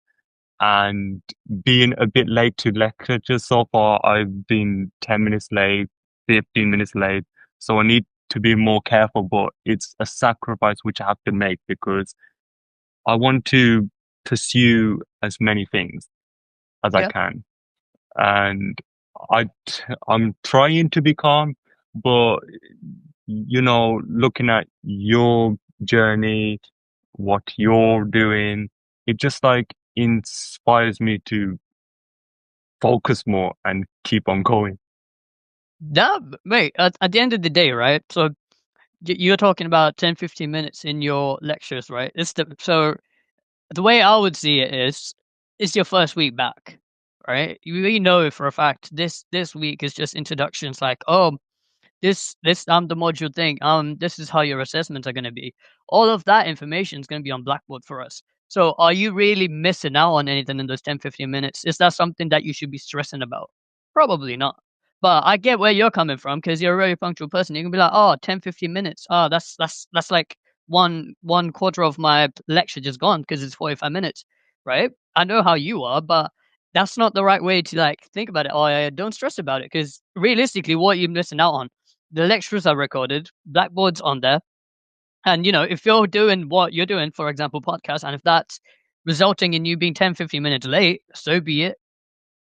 and being a bit late to lecture. Just so far, I've been 10 minutes late, 15 minutes late. So I need to be more careful, but it's a sacrifice which I have to make because I want to pursue as many things as I can. And I'm trying to be calm, but looking at your journey, what you're doing, it just like inspires me to focus more and keep on going. That, mate, at the end of the day, right? So you're talking about 10, 15 minutes in your lectures, right? So the way I would see it is, it's your first week back, right? You know for a fact this week is just introductions, like, oh, this the module thing, this is how your assessments are going to be. All of that information is going to be on Blackboard for us. So are you really missing out on anything in those 10, 15 minutes? Is that something that you should be stressing about? Probably not. But I get where you're coming from because you're a very punctual person. You can be like, oh, 10, 15 minutes. Oh, that's like one quarter of my lecture just gone because it's 45 minutes, right? I know how you are, but that's not the right way to like think about it. Oh, yeah, don't stress about it because realistically, what you're missing out on, the lectures are recorded, Blackboard's on there. And, if you're doing what you're doing, for example, podcast, and if that's resulting in you being 10, 15 minutes late, so be it.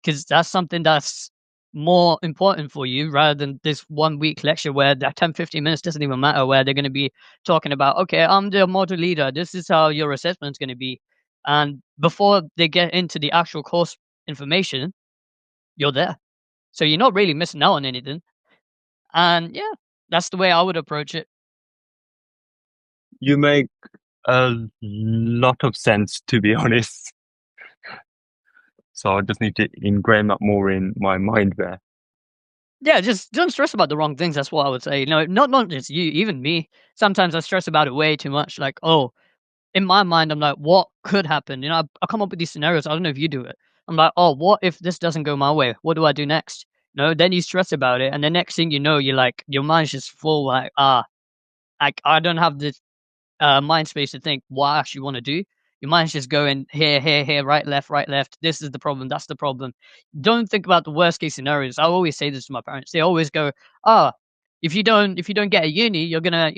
Because that's something that's more important for you rather than this 1 week lecture where that 10, 15 minutes doesn't even matter, where they're going to be talking about, okay, I'm the model leader. This is how your assessment's going to be. And before they get into the actual course information, you're there. So you're not really missing out on anything. And yeah, that's the way I would approach it. You make a lot of sense, to be honest. So I just need to ingrain that more in my mind there. Yeah, just don't stress about the wrong things. That's what I would say. Not just you, even me. Sometimes I stress about it way too much. Like, oh, in my mind, I'm like, what could happen? I come up with these scenarios. I don't know if you do it. I'm like, oh, what if this doesn't go my way? What do I do next? Then you stress about it, and the next thing you know, you're like, your mind's just full. Like, I don't have this mind space to think what I actually want to do. Your mind's just going here, here, here, right, left. This is the problem. That's the problem. Don't think about the worst case scenarios. I always say this to my parents. They always go, if you don't get a uni, you're gonna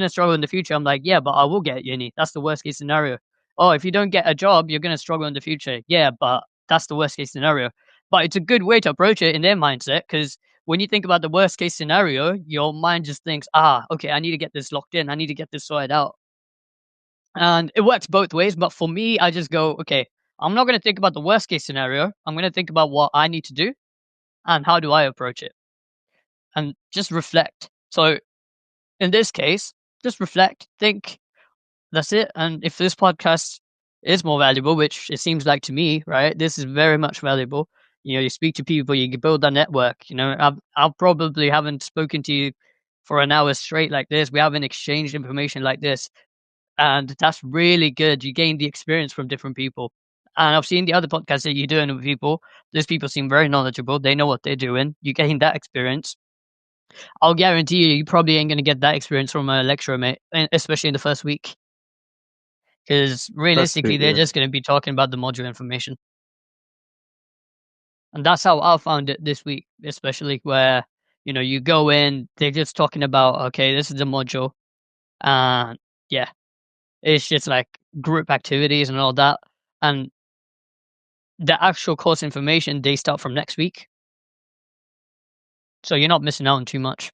struggle in the future. I'm like, yeah, but I will get a uni. That's the worst case scenario. Oh, if you don't get a job, you're gonna struggle in the future. Yeah, but that's the worst case scenario. But it's a good way to approach it in their mindset, because when you think about the worst case scenario, your mind just thinks, okay, I need to get this locked in. I need to get this sorted out. And it works both ways. But for me, I just go, okay, I'm not going to think about the worst case scenario. I'm going to think about what I need to do and how do I approach it, and just reflect. So in this case, just reflect, think, that's it. And if this podcast is more valuable, which it seems like to me, right? This is very much valuable. You speak to people, you build a network. I probably haven't spoken to you for an hour straight like this. We haven't exchanged information like this. And that's really good. You gain the experience from different people. And I've seen the other podcasts that you're doing with people. Those people seem very knowledgeable. They know what they're doing. You gain that experience. I'll guarantee you probably ain't going to get that experience from a lecturer, mate, especially in the first week. Because realistically, they're just going to be talking about the module information. And that's how I found it this week, especially where, you go in, they're just talking about, okay, this is the module. And yeah, it's just like group activities and all that. And the actual course information, they start from next week. So you're not missing out on too much.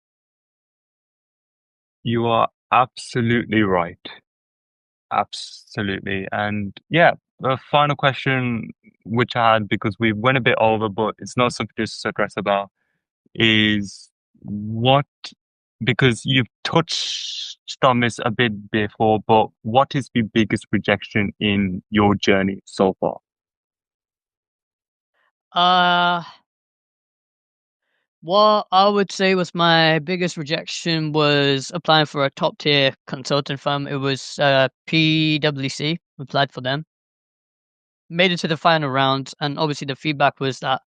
You are absolutely right. Absolutely. And yeah, the final question which I had, because we went a bit over, but it's not something to stress about, is what, because you've touched on this a bit before, but what is the biggest rejection in your journey so far? What I would say was my biggest rejection was applying for a top tier consulting firm. It was PwC. Applied for them, made it to the final round, and obviously the feedback was that,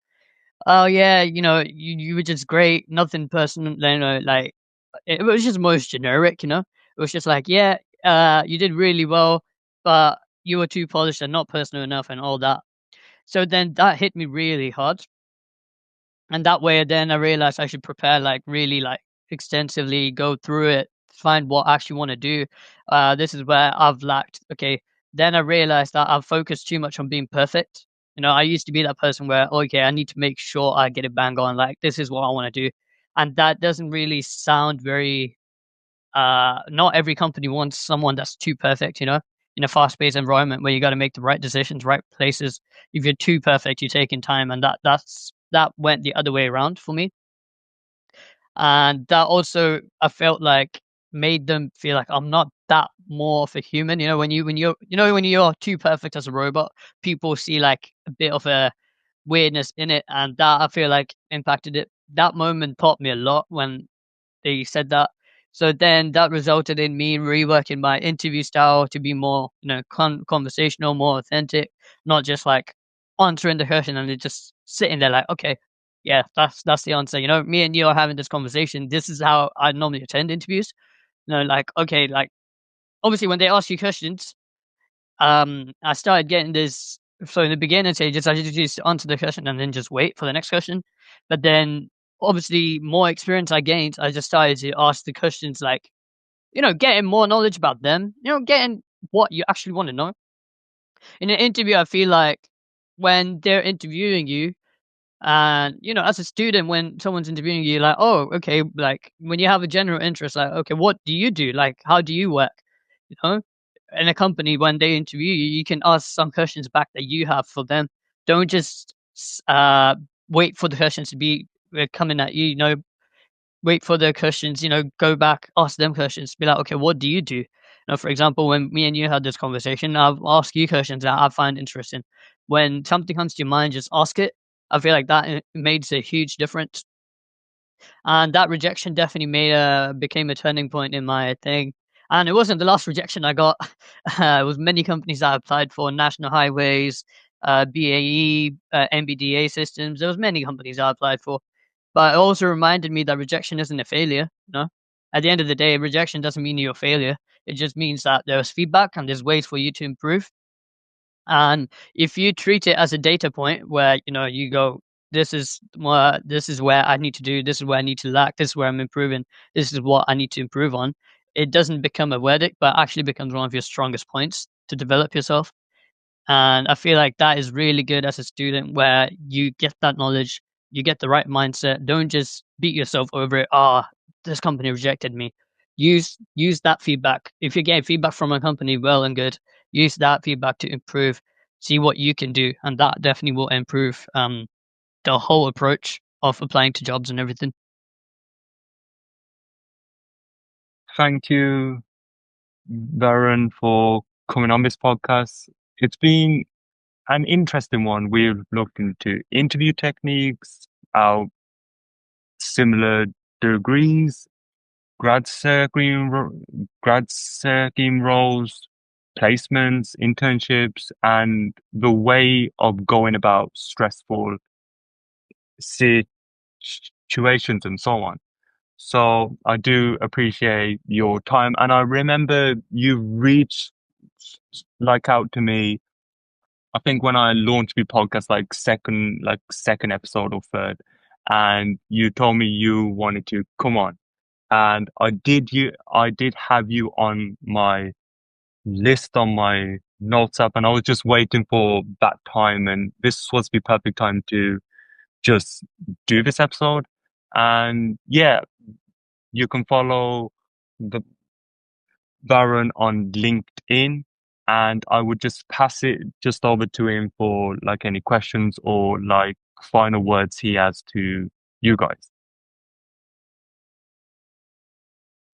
oh yeah, you were just great, nothing personal, like it was just most generic, It was just like, yeah, you did really well, but you were too polished and not personal enough and all that. So then that hit me really hard. And that way, then I realized I should prepare like really like extensively, go through it, find what I actually want to do. This is where I've lacked. Okay. Then I realized that I've focused too much on being perfect. I used to be that person where, okay, I need to make sure I get it bang on. Like, this is what I want to do. And that doesn't really sound very, not every company wants someone that's too perfect, in a fast-paced environment where you got to make the right decisions, right places. If you're too perfect, you're taking time, and that went the other way around for me. And that also, I felt like, made them feel like I'm not that more of a human. When you're too perfect as a robot, people see like a bit of a weirdness in it, and that I feel like impacted it. That moment taught me a lot when they said that. So then that resulted in me reworking my interview style to be more, conversational, more authentic, not just like answering the question and then just sitting there like, okay, yeah, that's the answer. Me and you are having this conversation. This is how I normally attend interviews. Like, okay, like obviously when they ask you questions, I started getting this. So in the beginning stages, I just used to answer the question and then just wait for the next question. But then, obviously, more experience I gained, I just started to ask the questions like, getting more knowledge about them. Getting what you actually want to know. In an interview, I feel like when they're interviewing you, and as a student, when someone's interviewing you, like, oh, okay, like when you have a general interest, like, okay, what do you do? Like, how do you work? You know, in a company, when they interview you, you can ask some questions back that you have for them. Don't just wait for the questions to be coming at you. Wait for the questions. Go back, ask them questions. Be like, okay, what do you do? For example, when me and you had this conversation, I've asked you questions that I find interesting. When something comes to your mind, just ask it. I feel like that made a huge difference. And that rejection definitely became a turning point in my thing. And it wasn't the last rejection I got. It was many companies I applied for: National Highways, BAE, MBDA Systems. There was many companies I applied for. But it also reminded me that rejection isn't a failure. At the end of the day, rejection doesn't mean you're a failure. It just means that there's feedback and there's ways for you to improve. And if you treat it as a data point where, you go, this is where I need to do, this is where I need to lack, this is where I'm improving, this is what I need to improve on, it doesn't become a verdict, but actually becomes one of your strongest points to develop yourself. And I feel like that is really good as a student, where you get that knowledge, you get the right mindset. Don't just beat yourself over it. This company rejected me. Use that feedback. If you're getting feedback from a company, well and good. Use that feedback to improve. See what you can do, and that definitely will improve the whole approach of applying to jobs and everything. Thank you, Varun, for coming on this podcast. It's been an interesting one. We've looked into interview techniques, our similar degrees, grad scheme roles, placements, internships, and the way of going about stressful situations and so on. So I do appreciate your time. And I remember you reached out to me, I think when I launched the podcast, second episode or third, and you told me you wanted to come on. And I did have you on my list on my notes app, and I was just waiting for that time, and this was the perfect time to just do this episode. And yeah, you can follow the Varun on LinkedIn, and I would just pass it just over to him for like any questions or like final words he has to you guys.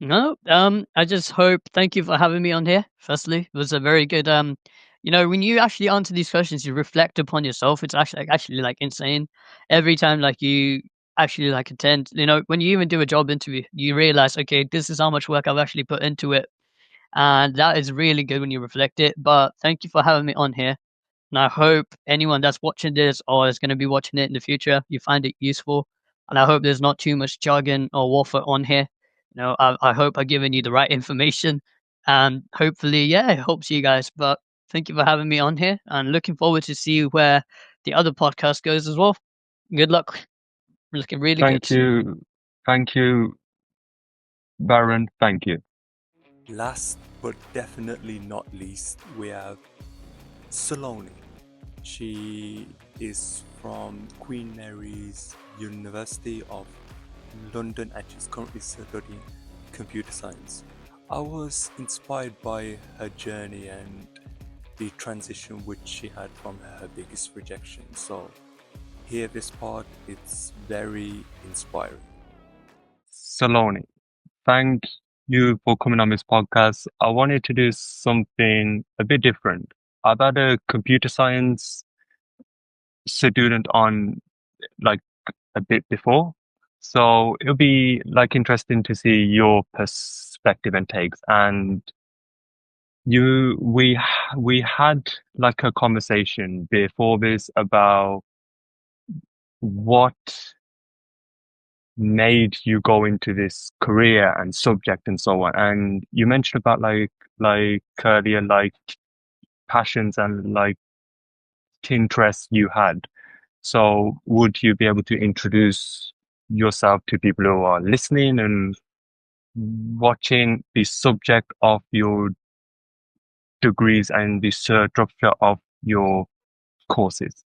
No, I just hope. Thank you for having me on here. Firstly, it was a very good. When you actually answer these questions, you reflect upon yourself. It's actually like insane. Every time like you actually like attend, when you even do a job interview, you realize, okay, this is how much work I've actually put into it, and that is really good when you reflect it. But thank you for having me on here, and I hope anyone that's watching this or is going to be watching it in the future, you find it useful. And I hope there's not too much jargon or waffle on here. I hope I've given you the right information, and hopefully, yeah, it helps you guys. But thank you for having me on here, and looking forward to see where the other podcast goes as well. Good luck. Looking really Thank good. you, Varun. Thank you. Last but definitely not least, we have Saloni. She is from Queen Mary's University of London and she's currently studying computer science. I was inspired by her journey and the transition which she had from her biggest rejection. So hear this part, it's very inspiring. Saloni, thank you for coming on this podcast. I wanted to do something a bit different. I've had a computer science student on like a bit before, so it'll be like interesting to see your perspective and takes. And we had like a conversation before this about what made you go into this career and subject and so on. And you mentioned about like earlier like passions and like interests you had. So would you be able to introduce yourself to people who are listening and watching the subject of your degrees and the structure of your courses?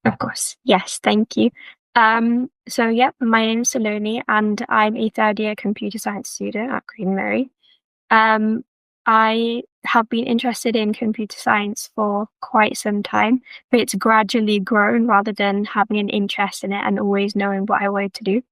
Of course. Yes, thank you. So yeah, my name is Saloni and I'm a third year computer science student at Queen Mary. I have been interested in computer science for quite some time, but it's gradually grown rather than having an interest in it and always knowing what I wanted to do.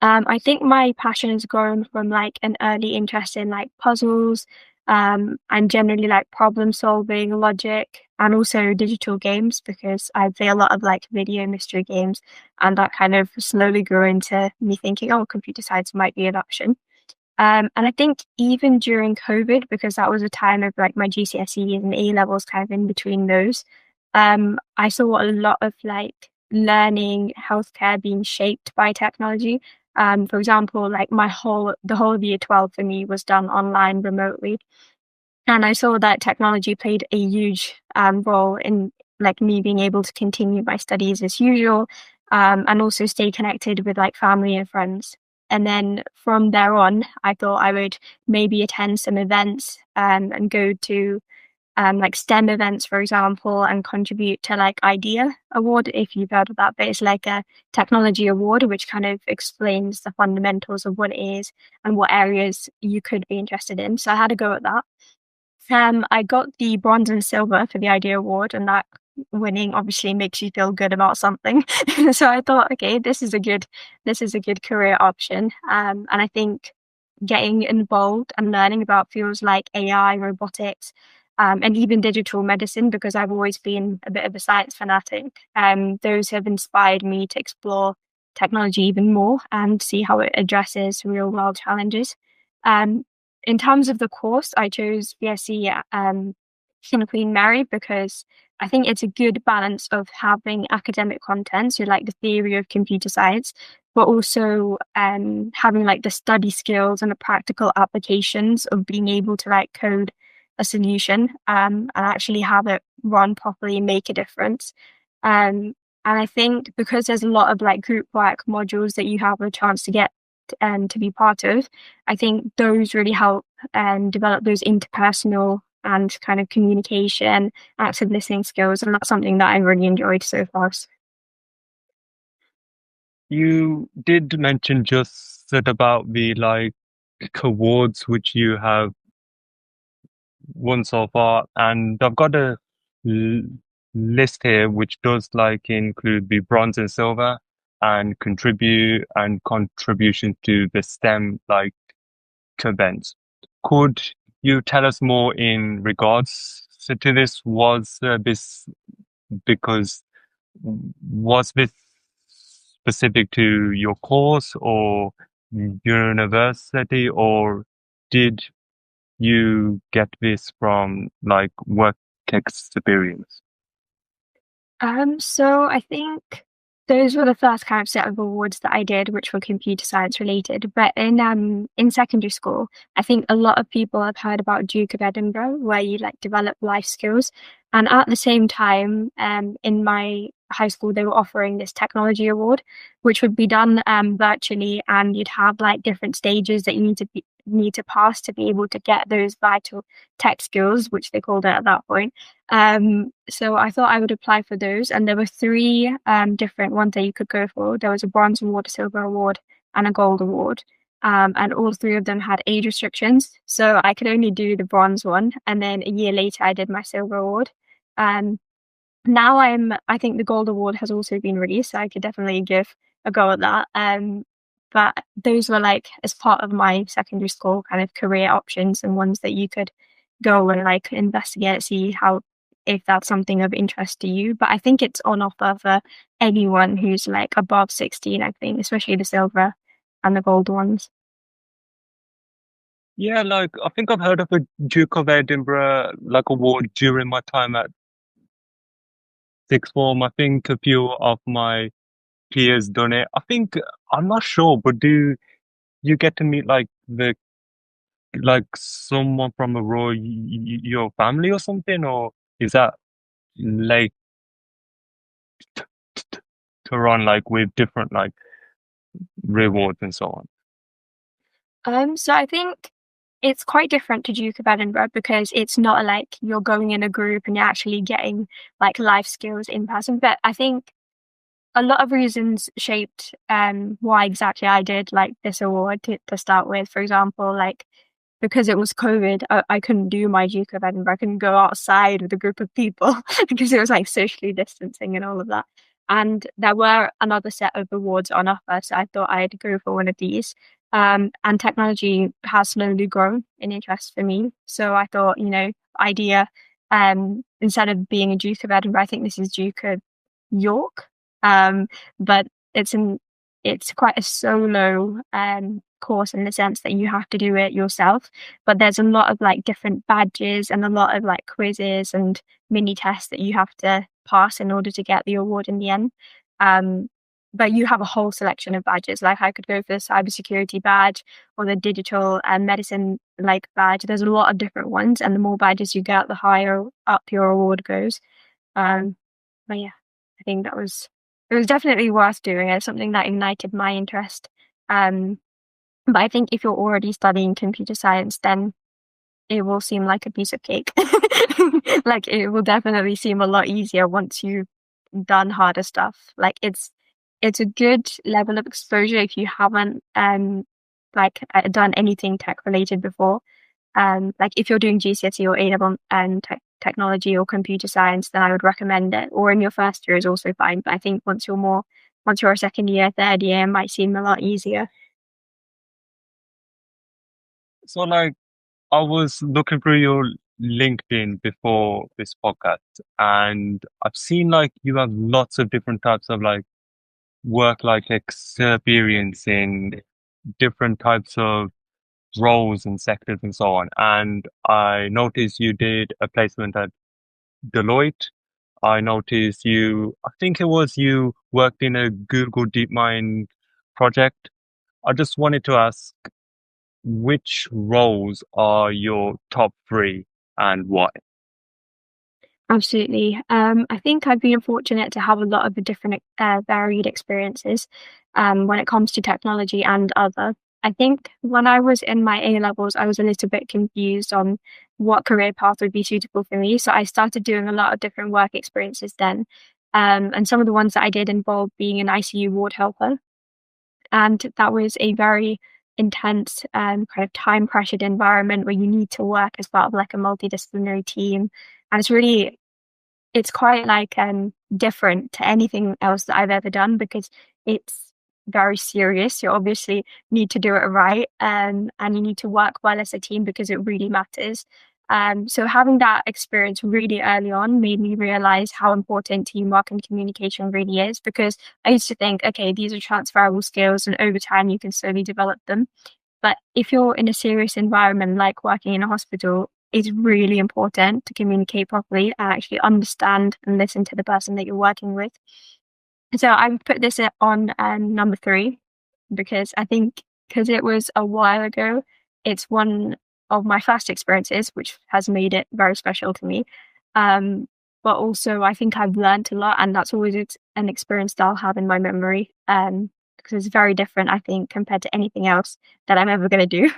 I think my passion has grown from like an early interest in like puzzles, and generally like problem solving, logic, and also digital games because I play a lot of like video mystery games, and that kind of slowly grew into me thinking, oh, computer science might be an option. And I think even during COVID, because that was a time of like my GCSEs and A levels kind of in between those, I saw a lot of like learning healthcare being shaped by technology. For example, like the whole of year 12 for me was done online remotely. And I saw that technology played a huge role in like me being able to continue my studies as usual, and also stay connected with like family and friends. And then from there on, I thought I would maybe attend some events and go to like STEM events, for example, and contribute to like IDEA Award, if you've heard of that. But it's like a technology award, which kind of explains the fundamentals of what it is and what areas you could be interested in. So I had a go at that. I got the bronze and silver for the IDEA Award, and that winning obviously makes you feel good about something. So I thought, okay, this is a good career option. And I think getting involved and learning about fields like AI, robotics, and even digital medicine, because I've always been a bit of a science fanatic. Those have inspired me to explore technology even more and see how it addresses real world challenges. In terms of the course, I chose BSc in Queen Mary because I think it's a good balance of having academic content, so like the theory of computer science, but also having like the study skills and the practical applications of being able to like code a solution and actually have it run properly and make a difference. And I think because there's a lot of like group work modules that you have a chance to get to be part of, I think those really help develop those interpersonal and kind of communication, active listening skills, and that's something that I really enjoyed so far. You did mention just about the awards which you have won so far, and I've got a l- list here which does include the bronze and silver and contribution to the STEM events. Could you tell us more in regards to this? Because was this specific to your course or university, or did you get this from work experience? So I think those were the first kind of set of awards that I did, which were computer science related. But in secondary school, I think a lot of people have heard about Duke of Edinburgh, where you develop life skills. And at the same time, in my high school, they were offering this technology award, which would be done virtually, and you'd have different stages that you need to pass to be able to get those vital tech skills, which they called it at that point. So I thought I would apply for those, and there were three different ones that you could go for. There was a bronze award, a silver award, and a gold award. And all three of them had age restrictions, so I could only do the bronze one. And then a year later, I did my silver award. Now I think the gold award has also been released, so I could definitely give a go at that. But those were as part of my secondary school kind of career options and ones that you could go and investigate, see if that's something of interest to you. But I think it's on offer for anyone who's above 16, I think, especially the silver and the gold ones. Yeah, I think I've heard of a Duke of Edinburgh award during my time at sixth form. I think a few of my peers done it. I'm not sure, but do you get to meet the someone from a your family or something, or is that to run with different rewards and so on? So I think it's quite different to Duke of Edinburgh because it's not you're going in a group and you're actually getting life skills in person. But I think a lot of reasons shaped why exactly I did this award to start with. For example, because it was COVID, I couldn't do my Duke of Edinburgh. I couldn't go outside with a group of people because it was socially distancing and all of that. And there were another set of awards on offer, so I thought I'd go for one of these. And technology has slowly grown in interest for me. So I thought, idea, instead of being a Duke of Edinburgh, I think this is Duke of York. But it's quite a solo course in the sense that you have to do it yourself. But there's a lot of different badges and a lot of quizzes and mini tests that you have to pass in order to get the award in the end. But you have a whole selection of badges. I could go for the cybersecurity badge or the digital medicine badge. There's a lot of different ones, and the more badges you get, the higher up your award goes. But yeah, I think it was definitely worth doing. It's something that ignited my interest. But I think if you're already studying computer science, then it will seem like a piece of cake. It will definitely seem a lot easier once you've done harder stuff. It's a good level of exposure if you haven't done anything tech related before. If you're doing GCSE or A-level technology or computer science, then I would recommend it. Or in your first year is also fine. But I think once you're a second year, third year, it might seem a lot easier. So I was looking through your LinkedIn before this podcast, and I've seen you have lots of different types of work experience in different types of roles and sectors and so on. And I noticed you did a placement at Deloitte. I noticed I think it was you worked in a Google DeepMind project. I just wanted to ask, which roles are your top three and why? Absolutely. I think I've been fortunate to have a lot of the different varied experiences when it comes to technology and other. I think when I was in my A-levels, I was a little bit confused on what career path would be suitable for me. So I started doing a lot of different work experiences then. And some of the ones that I did involved being an ICU ward helper. And that was a very intense kind of time pressured environment where you need to work as part of like a multidisciplinary team. And it's quite like different to anything else that I've ever done because it's very serious. You obviously need to do it right, and you need to work well as a team because it really matters. So having that experience really early on made me realize how important teamwork and communication really is, because I used to think, okay, these are transferable skills and over time you can slowly develop them. But if you're in a serious environment like working in a hospital, it's really important to communicate properly and actually understand and listen to the person that you're working with. So I put this on number 3 because I think because it was a while ago, it's one of my first experiences, which has made it very special to me. But also I think I've learned a lot, and that's always an experience that I'll have in my memory. Because it's very different, I think, compared to anything else that I'm ever going to do.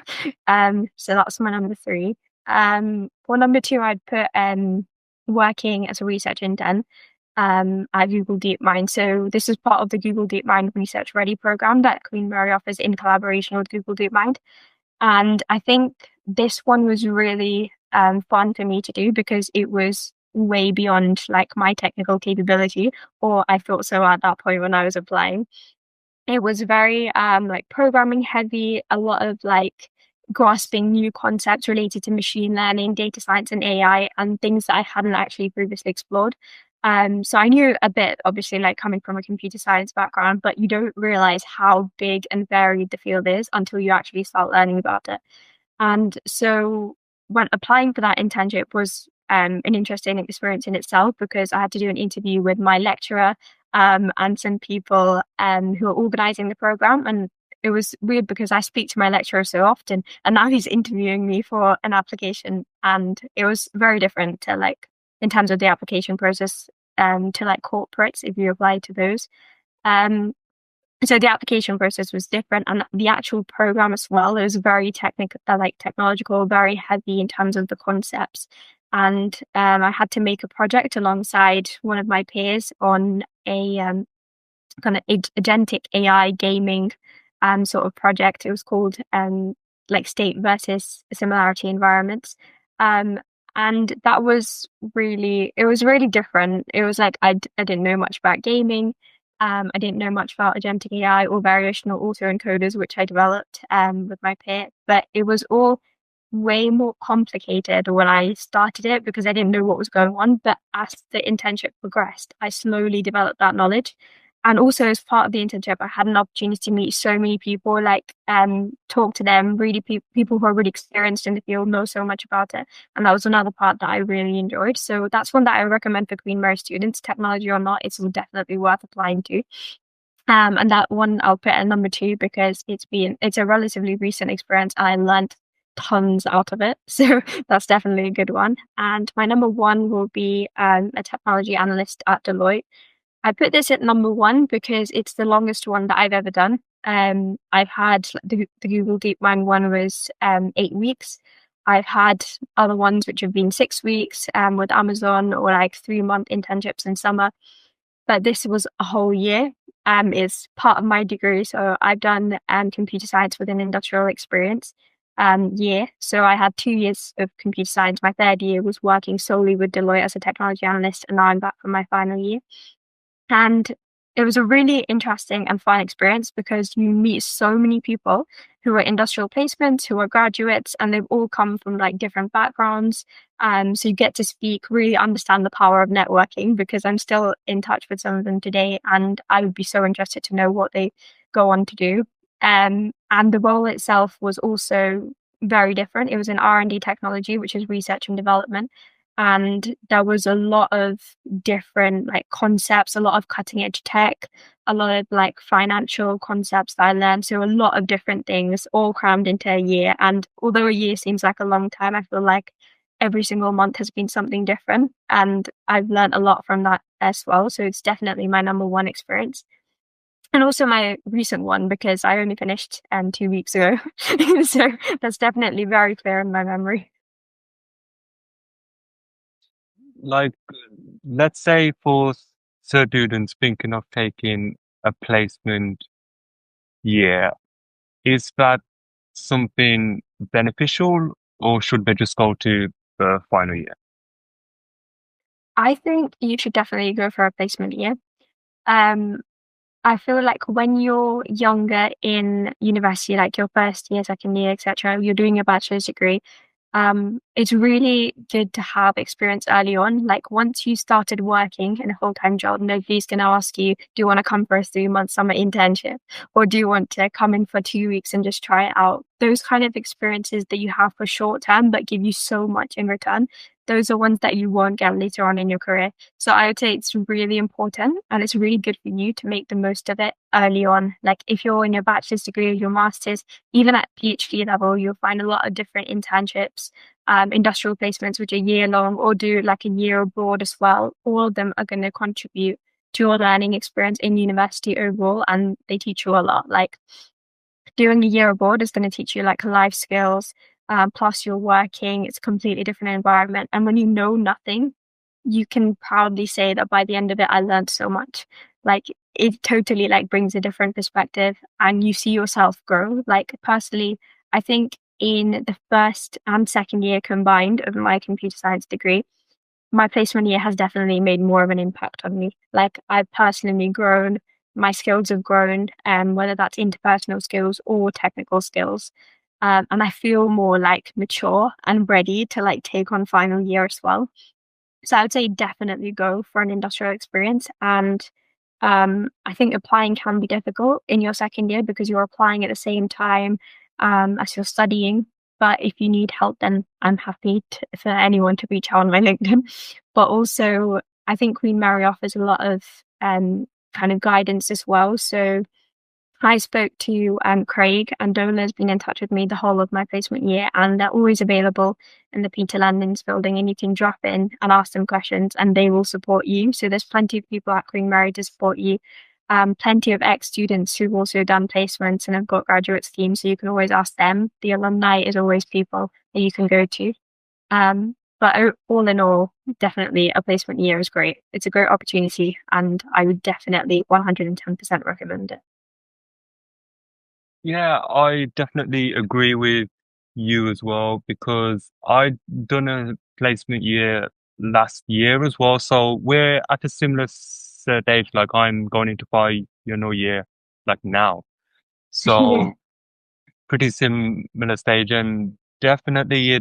So that's my number 3. For number 2, I'd put working as a research intern at Google DeepMind. So this is part of the Google DeepMind Research Ready program that Queen Mary offers in collaboration with Google DeepMind. And I think this one was really fun for me to do because it was way beyond like my technical capability, or I thought so at that point when I was applying. It was very like programming heavy, a lot of like grasping new concepts related to machine learning, data science, and AI, and things that I hadn't actually previously explored. So I knew a bit, obviously, like coming from a computer science background, but you don't realize how big and varied the field is until you actually start learning about it. And so when applying for that internship was an interesting experience in itself, because I had to do an interview with my lecturer and some people who are organizing the program. And it was weird because I speak to my lecturer so often, and now he's interviewing me for an application. And it was very different to like, in terms of the application process, to like corporates, if you apply to those. So the application process was different, and the actual program as well, it was very technological, very heavy in terms of the concepts. And I had to make a project alongside one of my peers on a kind of agentic AI gaming sort of project. It was called like state versus similarity environments. And that was really different. It was like I didn't know much about gaming. I didn't know much about agentic AI or variational autoencoders, which I developed with my peer, but it was all way more complicated when I started it because I didn't know what was going on. But as the internship progressed, I slowly developed that knowledge. And also as part of the internship, I had an opportunity to meet so many people, like talk to them, really people who are really experienced in the field, know so much about it. And that was another part that I really enjoyed. So that's one that I recommend for Queen Mary students, technology or not, it's definitely worth applying to. And that one I'll put at number 2 because it's a relatively recent experience and I learned tons out of it. So that's definitely a good one. And my number 1 will be a technology analyst at Deloitte. I put this at number 1 because it's the longest one that I've ever done. I've had the Google DeepMind one was 8 weeks. I've had other ones which have been 6 weeks with Amazon, or like 3-month internships in summer. But this was a whole year. It's part of my degree. So I've done computer science with an industrial experience year. So I had 2 years of computer science. My 3rd year was working solely with Deloitte as a technology analyst, and now I'm back for my final year. And it was a really interesting and fun experience because you meet so many people who are industrial placements, who are graduates, and they've all come from like different backgrounds. So you get to speak, really understand the power of networking, because I'm still in touch with some of them today, and I would be so interested to know what they go on to do. And the role itself was also very different. It was in R&D technology, which is research and development. And there was a lot of different like concepts, a lot of cutting edge tech, a lot of like financial concepts that I learned. So a lot of different things all crammed into a year. And although a year seems like a long time, I feel like every single month has been something different. And I've learned a lot from that as well. So it's definitely my number 1 experience. And also my recent one, because I only finished 2 weeks ago. So that's definitely very clear in my memory. Like, let's say for students thinking of taking a placement, year, is that something beneficial, or should they just go to the final year? I think you should definitely go for a placement year. Um, I feel like when you're younger in university, like your first year, second year, etc., you're doing your bachelor's degree. It's really good to have experience early on. Like once you started working in a full-time job, nobody's going to ask you, do you want to come for a 3-month summer internship? Or do you want to come in for 2 weeks and just try it out? Those kind of experiences that you have for short term, but give you so much in return. Those are ones that you won't get later on in your career. So I would say it's really important and it's really good for you to make the most of it early on. Like if you're in your bachelor's degree or your master's, even at PhD level, you'll find a lot of different internships, industrial placements, which are year long, or do like a year abroad as well. All of them are going to contribute to your learning experience in university overall, and they teach you a lot. Like doing a year abroad is going to teach you like life skills, plus you're working, it's a completely different environment. And when you know nothing, you can proudly say that by the end of it, I learned so much. Like it totally like brings a different perspective and you see yourself grow. Like personally, I think in the first and second year combined of my computer science degree, my placement year has definitely made more of an impact on me. Like I've personally grown, my skills have grown, whether that's interpersonal skills or technical skills. And I feel more like mature and ready to like take on final year as well. So I would say definitely go for an industrial experience. And I think applying can be difficult in your second year because you're applying at the same time as you're studying. But if you need help, then I'm happy for anyone to reach out on my LinkedIn. But also, I think Queen Mary offers a lot of kind of guidance as well. So I spoke to Craig, and Dola has been in touch with me the whole of my placement year, and they're always available in the Peter Landings building, and you can drop in and ask them questions and they will support you. So there's plenty of people at Queen Mary to support you. Plenty of ex-students who've also done placements and have got graduate schemes, so you can always ask them. The alumni is always people that you can go to. But all in all, definitely a placement year is great. It's a great opportunity and I would definitely 110% recommend it. Yeah, I definitely agree with you as well because I'd done a placement year last year as well. So we're at a similar stage, like I'm going into year like now. So pretty similar stage, and definitely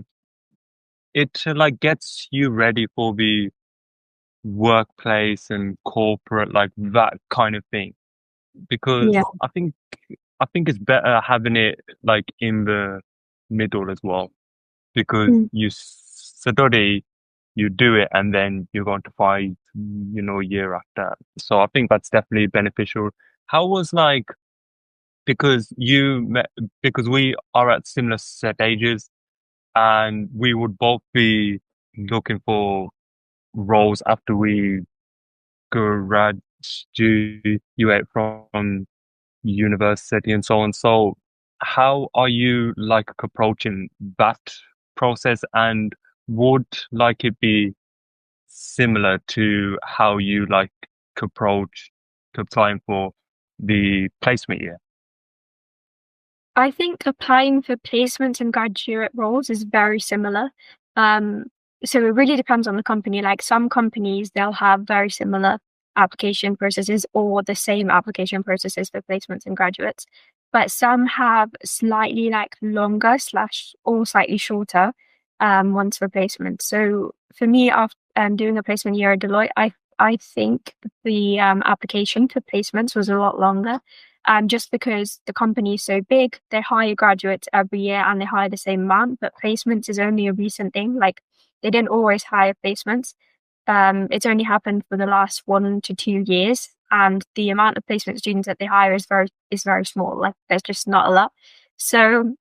it like gets you ready for the workplace and corporate, like that kind of thing. Because Yeah. I think it's better having it like in the middle as well, because you study, you do it, and then you're going to find, a year after. So I think that's definitely beneficial. How was like, because we are at similar stages, and we would both be looking for roles after we graduate from university and so on. So how are you like approaching that process, and would like it be similar to how you like approach applying for the placement year? I think applying for placements and graduate roles is very similar. So it really depends on the company. Like some companies, they'll have very similar application processes or the same application processes for placements and graduates. But some have slightly like longer or slightly shorter ones for placements. So for me, after doing a placement year at Deloitte, I think the application for placements was a lot longer. Just because the company is so big, they hire graduates every year and they hire the same amount, but placements is only a recent thing. Like they didn't always hire placements. It's only happened for the last 1 to 2 years, and the amount of placement students that they hire is very small. Like there's just not a lot. So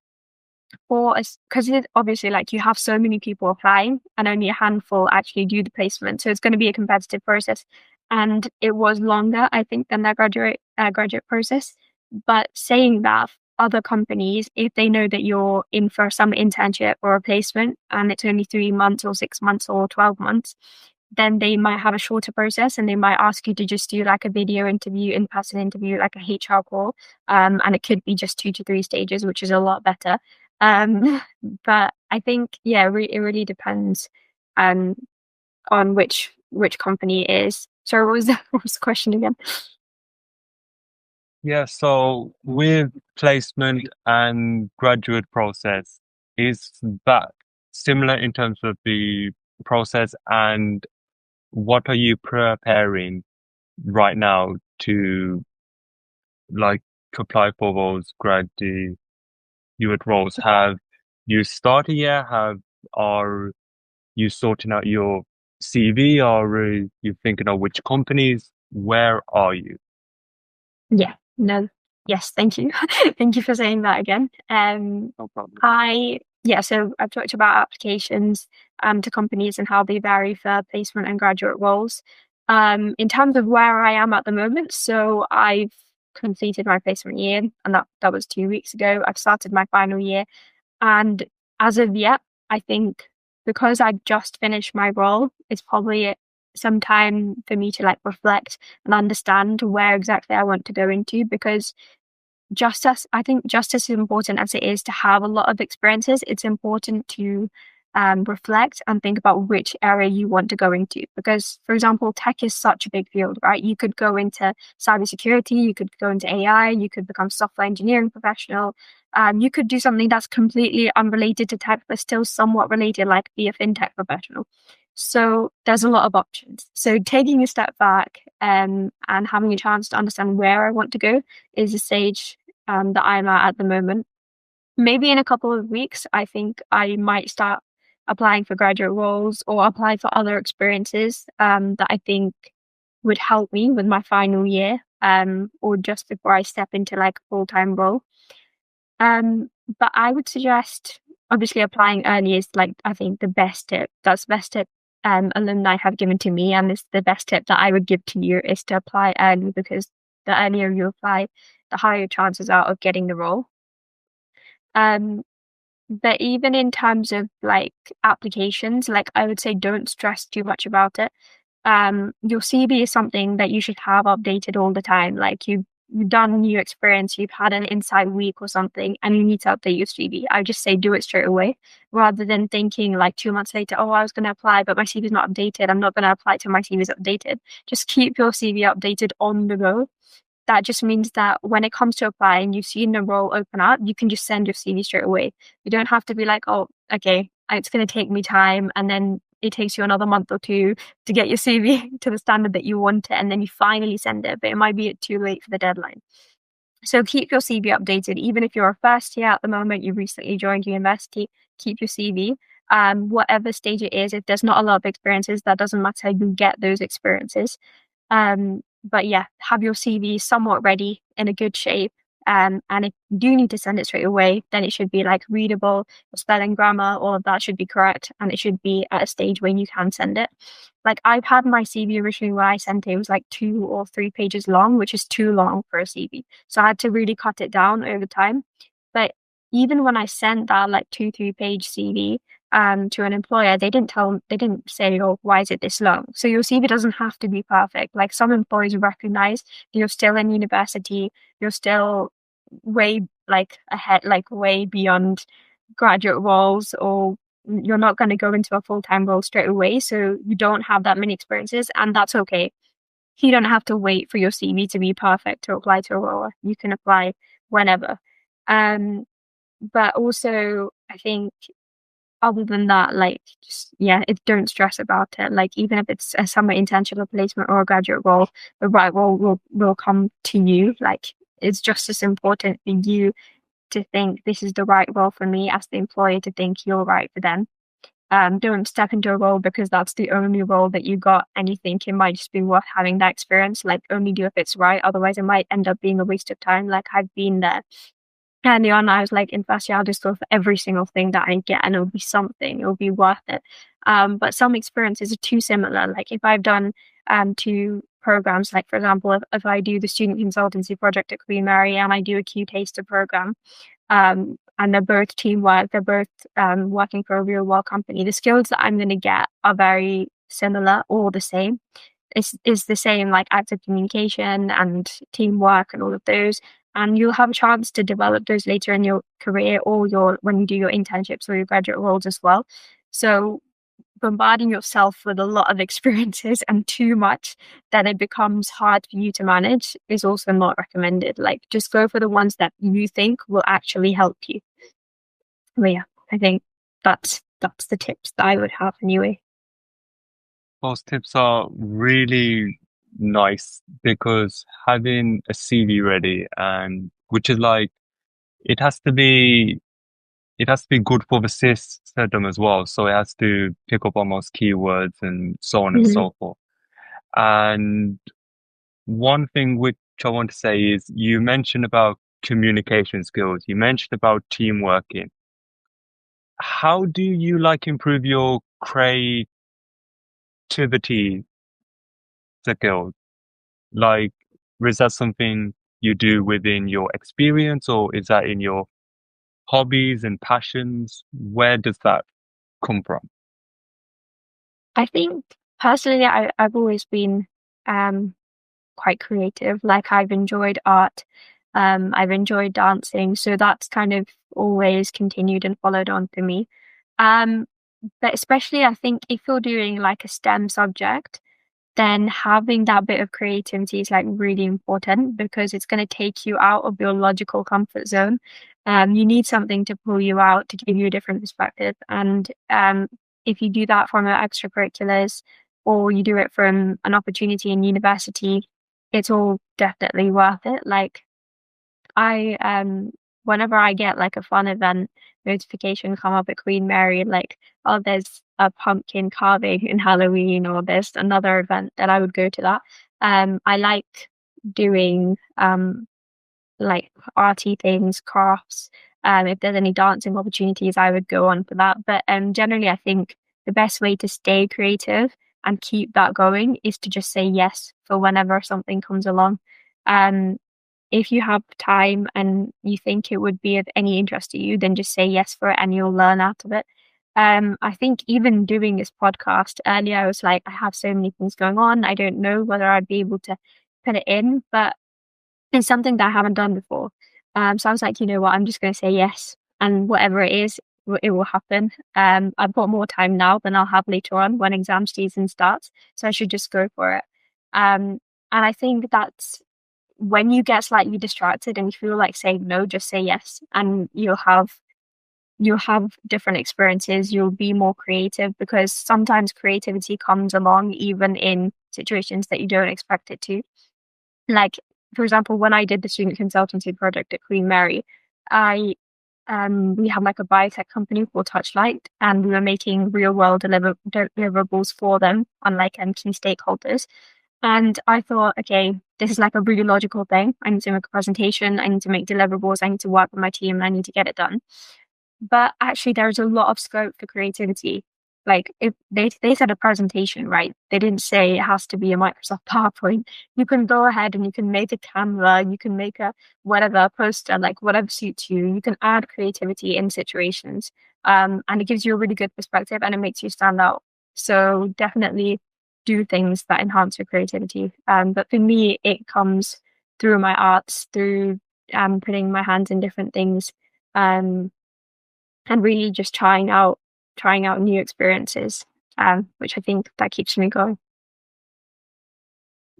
because obviously like you have so many people applying and only a handful actually do the placement, so it's going to be a competitive process. And it was longer, I think, than that graduate process. But saying that, other companies, if they know that you're in for some internship or a placement and it's only 3 months or 6 months or 12 months, then they might have a shorter process and they might ask you to just do like a video interview, in-person interview, like a HR call. And it could be just 2 to 3 stages, which is a lot better. But I think, yeah, it really depends on which company it is. Sorry, what was the question again? Yeah, so with placement and graduate process, is that similar in terms of the process, and what are you preparing right now to like apply for those graduate roles? Have you started yet? Are you sorting out your CV? Are you thinking of which companies? Where are you? Yeah, no, yes, thank you. Thank you for saying that again. No problem. So I've talked about applications to companies and how they vary for placement and graduate roles. In terms of where I am at the moment, so I've completed my placement year, and that was 2 weeks ago. I've started my final year, and as of yet, I think because I've just finished my role, it's probably some time for me to like reflect and understand where exactly I want to go into, because just as important as it is to have a lot of experiences, it's important to reflect and think about which area you want to go into. Because, for example, tech is such a big field, right? You could go into cybersecurity, you could go into AI, you could become software engineering professional. You could do something that's completely unrelated to tech, but still somewhat related, like be a fintech professional. So there's a lot of options. So taking a step back and having a chance to understand where I want to go is a stage that I'm at the moment. Maybe in a couple of weeks, I think I might start applying for graduate roles or apply for other experiences that I think would help me with my final year, or just before I step into like a full-time role. But I would suggest obviously applying early is like, I think, the best tip. That's the best tip alumni have given to me, and it's the best tip that I would give to you, is to apply early, because the earlier you apply, the higher chances are of getting the role. But even in terms of like applications, like I would say don't stress too much about it. Your CV is something that you should have updated all the time. Like you've done a new experience, you've had an inside week or something, and you need to update your CV. I would just say do it straight away, rather than thinking like 2 months later, oh, I was going to apply, but my CV is not updated. I'm not going to apply till my CV is updated. Just keep your CV updated on the go. That just means that when it comes to applying, you've seen the role open up, you can just send your CV straight away. You don't have to be like, oh, okay, it's going to take me time, and then it takes you another month or 2 to get your CV to the standard that you want it, and then you finally send it, but it might be too late for the deadline. So keep your CV updated. Even if you're a first year at the moment, you recently joined university, keep your CV. Whatever stage it is, if there's not a lot of experiences, that doesn't matter, you get those experiences. But yeah, have your CV somewhat ready, in a good shape. And if you do need to send it straight away, then it should be like readable, spelling, grammar, all of that should be correct, and it should be at a stage where you can send it. Like I've had my CV originally where I sent it was like 2 or 3 pages long, which is too long for a CV. So I had to really cut it down over time. But even when I sent that like 2-3 page CV to an employer, they didn't say, oh, why is it this long? So your CV doesn't have to be perfect. Like some employers recognize that you're still in university, you're still way like ahead, like way beyond graduate roles, or you're not going to go into a full-time role straight away. So you don't have that many experiences, and that's okay. You don't have to wait for your CV to be perfect to apply to a role. You can apply whenever. But also, I think other than that, like, don't stress about it. Like, even if it's a summer internship, a placement, or a graduate role, the right role will come to you. Like, it's just as important for you to think this is the right role for me as the employer to think you're right for them. Don't step into a role because that's the only role that you got and you think it might just be worth having that experience. Like, only do if it's right. Otherwise, it might end up being a waste of time. Like, I've been there. Early on, I was like, in first year, I'll just go for every single thing that I get, and it'll be something, it'll be worth it. But some experiences are too similar. Like if I've done 2 programs, like for example, if I do the student consultancy project at Queen Mary and I do a Q Taster program, and they're both teamwork, they're both working for a real world company, the skills that I'm going to get are very similar or the same. It's the same, like active communication and teamwork and all of those. And you'll have a chance to develop those later in your career or when you do your internships or your graduate roles as well. So bombarding yourself with a lot of experiences and too much that it becomes hard for you to manage is also not recommended. Like, just go for the ones that you think will actually help you. But yeah, I think that's the tips that I would have anyway. Those tips are really nice because having a CV ready, and which is like, it has to be good for the system as well. So it has to pick up almost keywords and so on and so forth. And one thing which I want to say is, you mentioned about communication skills. You mentioned about team working. How do you like improve your creativity skills? Like, is that something you do within your experience, or is that in your hobbies and passions? Where does that come from? I think personally, I've always been quite creative. Like, I've enjoyed art, I've enjoyed dancing, so that's kind of always continued and followed on for me. But especially, I think if you're doing like a STEM subject, then having that bit of creativity is like really important because it's going to take you out of your logical comfort zone. You need something to pull you out to give you a different perspective. And if you do that from your extracurriculars or you do it from an opportunity in university, it's all definitely worth it. Like, whenever I get like a fun event notification come up at Queen Mary, like, oh, there's a pumpkin carving in Halloween, or there's another event, that I would go to that. I like doing like arty things, crafts. If there's any dancing opportunities, I would go on for that. But generally, I think the best way to stay creative and keep that going is to just say yes for whenever something comes along. If you have time and you think it would be of any interest to you, then just say yes for it and you'll learn out of it. I think even doing this podcast earlier, I was like, I have so many things going on. I don't know whether I'd be able to put it in, but it's something that I haven't done before. So I was like, you know what, I'm just going to say yes, and whatever it is, it will happen. I've got more time now than I'll have later on when exam season starts, so I should just go for it. And I think that's when you get slightly distracted and you feel like saying no, just say yes, and you'll have different experiences. You'll be more creative because sometimes creativity comes along even in situations that you don't expect it to. Like, for example, when I did the student consultancy project at Queen Mary, we had like a biotech company called Touchlight, and we were making real world deliverables for them on like key stakeholders. And I thought, okay, this is like a really logical thing. I need to make a presentation, I need to make deliverables, I need to work with my team, and I need to get it done. But actually, there's a lot of scope for creativity. Like, if they said a presentation, right? They didn't say it has to be a Microsoft PowerPoint. You can go ahead and you can make a Canva, you can make a whatever poster, like whatever suits you. You can add creativity in situations, and it gives you a really good perspective and it makes you stand out. So definitely do things that enhance your creativity. But for me, it comes through my arts, through putting my hands in different things, and really just trying out new experiences, which I think that keeps me going.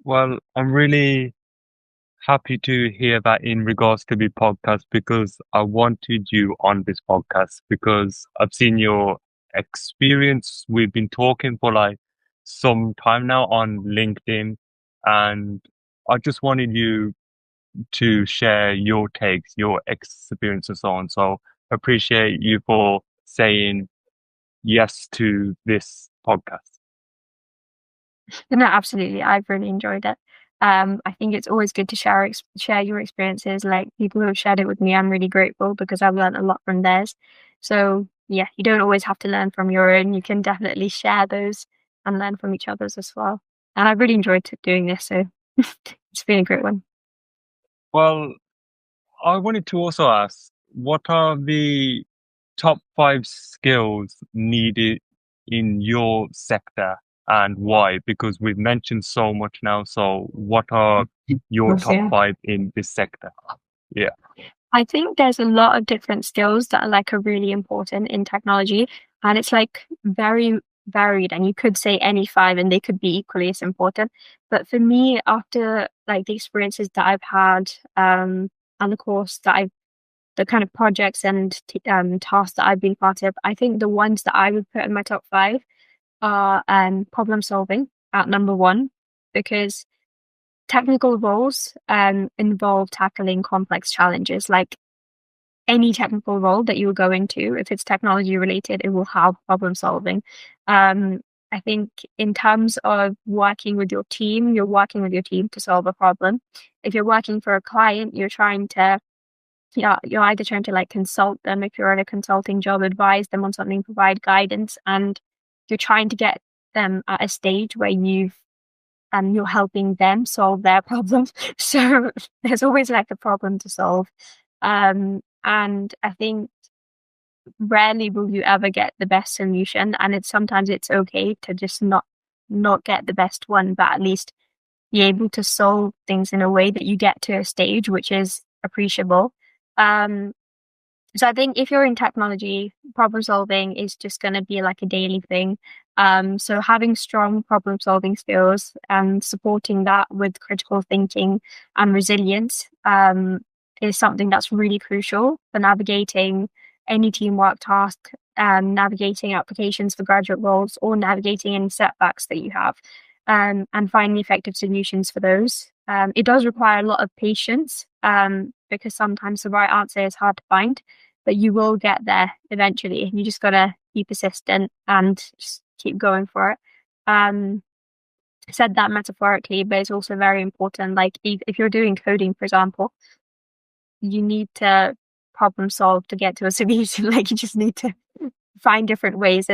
Well, I'm really happy to hear that in regards to the podcast, because I wanted you on this podcast because I've seen your experience. We've been talking for like some time now on LinkedIn, and I just wanted you to share your takes, your experience and so on. So appreciate you for saying yes to this podcast. No, absolutely. I've really enjoyed it. I think it's always good to share your experiences. Like, people who have shared it with me, I'm really grateful because I've learned a lot from theirs. So yeah, you don't always have to learn from your own. You can definitely share those and learn from each other's as well. And I've really enjoyed doing this. So it's been a great one. Well, I wanted to also ask, what are the top 5 skills needed in your sector and why? Because we've mentioned so much now. So what are your top Yeah. 5 in this sector? Yeah. I think there's a lot of different skills that are really important in technology, and it's very varied, and you could say any 5 and they could be equally as important. But for me, after the experiences that I've had, and the course that the kind of projects and tasks that I've been part of, I think the ones that I would put in my top 5 are problem solving at number 1, because technical roles involve tackling complex challenges. Like any technical role that you will go into, if it's technology related, it will have problem solving. I think in terms of working with your team, you're working with your team to solve a problem. If you're working for a client, you're either trying to consult them, if you're in a consulting job, advise them on something, provide guidance, and you're trying to get them at a stage where you're helping them solve their problem. So there's always a problem to solve. And I think rarely will you ever get the best solution, and sometimes it's okay to just not get the best one, but at least be able to solve things in a way that you get to a stage which is appreciable. So I think if you're in technology, problem solving is just going to be a daily thing. So having strong problem solving skills and supporting that with critical thinking and resilience is something that's really crucial for navigating any teamwork task, navigating applications for graduate roles, or navigating any setbacks that you have, and finding effective solutions for those. It does require a lot of patience, because sometimes the right answer is hard to find, but you will get there eventually. You just got to be persistent and just keep going for it. Said that metaphorically, but it's also very important. If you're doing coding, for example, you need to problem solve to get to a solution. You just need to find different ways.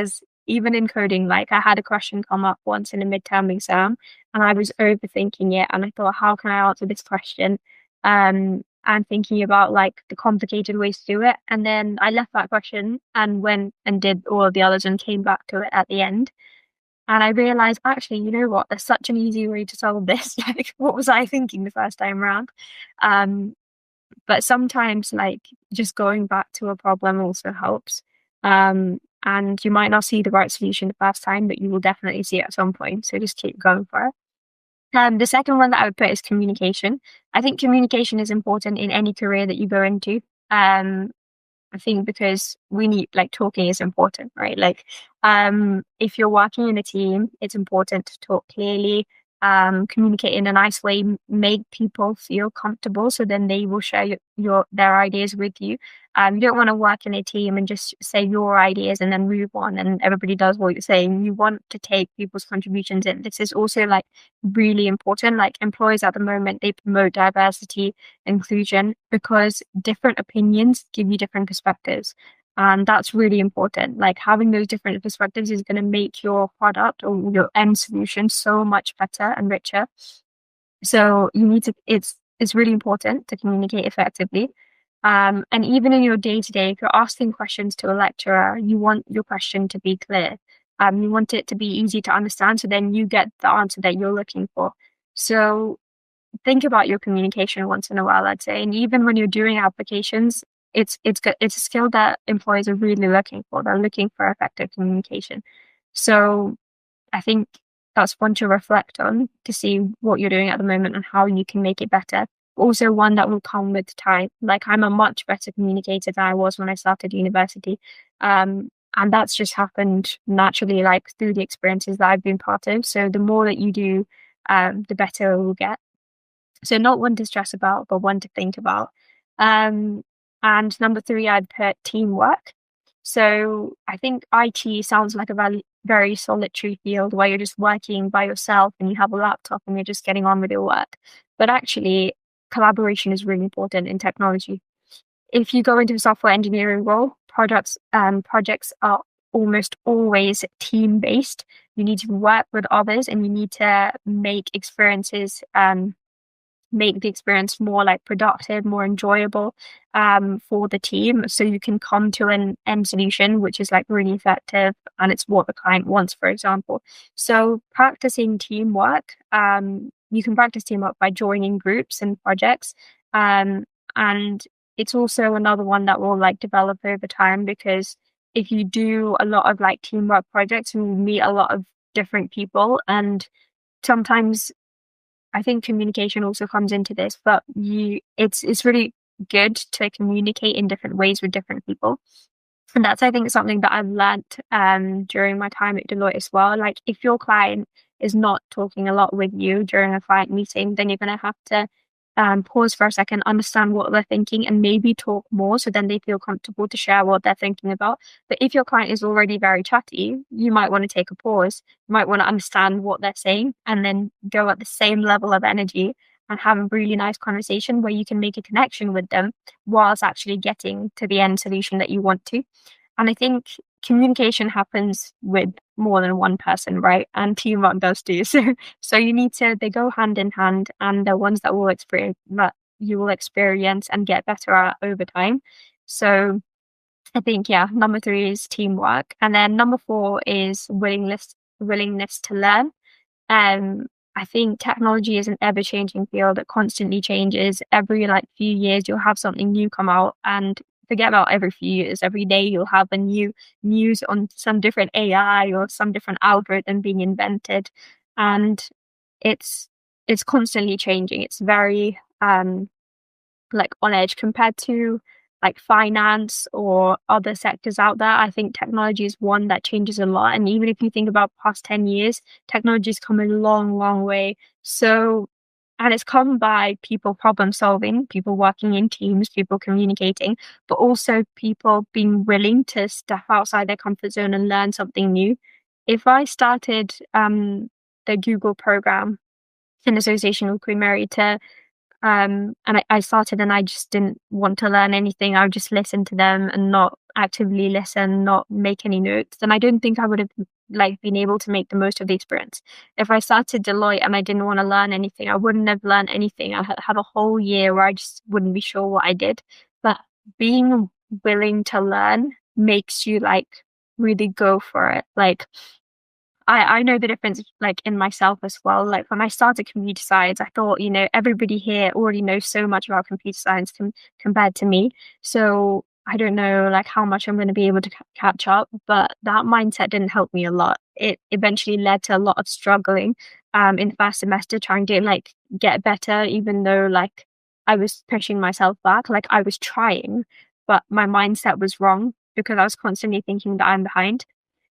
Even in coding, I had a question come up once in a midterm exam, and I was overthinking it, and I thought, how can I answer this question? And thinking about the complicated ways to do it. And then I left that question and went and did all of the others and came back to it at the end. And I realized, actually, you know what? There's such an easy way to solve this. What was I thinking the first time around? But sometimes just going back to a problem also helps. And you might not see the right solution the first time, but you will definitely see it at some point. So just keep going for it. The second one that I would put is communication. I think communication is important in any career that you go into. I think because we need talking is important, right? If you're working in a team, it's important to talk clearly, communicate in a nice way, make people feel comfortable, so then they will share their ideas with you. You don't want to work in a team and just say your ideas and then move on and everybody does what you're saying. You want to take people's contributions in. This is also really important. Employers at the moment, they promote diversity, inclusion, because different opinions give you different perspectives. And that's really important. Having those different perspectives is going to make your product or your end solution so much better and richer. So it's really important to communicate effectively. And even in your day-to-day, if you're asking questions to a lecturer, you want your question to be clear. You want it to be easy to understand, so then you get the answer that you're looking for. So think about your communication once in a while, I'd say. And even when you're doing applications, it's a skill that employers are really looking for. They're looking for effective communication. So I think that's one to reflect on, to see what you're doing at the moment and how you can make it better. Also one that will come with time. I'm a much better communicator than I was when I started university. And that's just happened naturally, through the experiences that I've been part of. So the more that you do, the better it will get. So not one to stress about, but one to think about. And number 3, I'd put teamwork. So I think IT sounds like a very solitary field where you're just working by yourself and you have a laptop and you're just getting on with your work. But actually, collaboration is really important in technology. If you go into a software engineering role, projects are almost always team-based. You need to work with others and you need to make experiences make the experience more like productive, more enjoyable for the team. So you can come to an end solution, which is like really effective and it's what the client wants, for example. So practicing teamwork, you can practice teamwork by joining groups and projects. And it's also another one that will like develop over time, because if you do a lot of like teamwork projects, you meet a lot of different people, and sometimes I think communication also comes into this, but it's really good to communicate in different ways with different people. And that's, I think, something that I've learned during my time at Deloitte as well. Like, if your client is not talking a lot with you during a client meeting, then you're going to have to pause for a second, understand what they're thinking, and maybe talk more so then they feel comfortable to share what they're thinking about. But if your client is already very chatty, you might want to take a pause. You might want to understand what they're saying and then go at the same level of energy and have a really nice conversation where you can make a connection with them whilst actually getting to the end solution that you want to. And I think communication happens with more than one person, right? And teamwork does too. So you need to, they go hand in hand, and the ones that you will experience and get better at over time. So I think, yeah, number 3 is teamwork. And then number 4 is willingness to learn. I think technology is an ever-changing field that constantly changes. Every like few years, you'll have something new come out, and forget about every few years. Every day, you'll have a new news on some different AI or some different algorithm being invented, and it's constantly changing. It's very like on edge compared to like finance or other sectors out there. I think technology is one that changes a lot. And even if you think about past 10 years, technology's come a long, long way. So, and it's come by people problem solving, people working in teams, people communicating, but also people being willing to step outside their comfort zone and learn something new. If I started the Google program in association with Queen Mary and I started and I just didn't want to learn anything. I would just listen to them and not actively listen, not make any notes. Then I don't think I would have like been able to make the most of the experience. If I started Deloitte and I didn't want to learn anything, I wouldn't have learned anything. I had a whole year where I just wouldn't be sure what I did. But being willing to learn makes you like really go for it. Like, I know the difference like in myself as well. Like, when I started computer science, I thought, everybody here already knows so much about computer science compared to me. So I don't know like how much I'm going to be able to catch up, but that mindset didn't help me a lot. It eventually led to a lot of struggling in the first semester, trying to like get better, even though like I was pushing myself back. Like, I was trying, but my mindset was wrong because I was constantly thinking that I'm behind.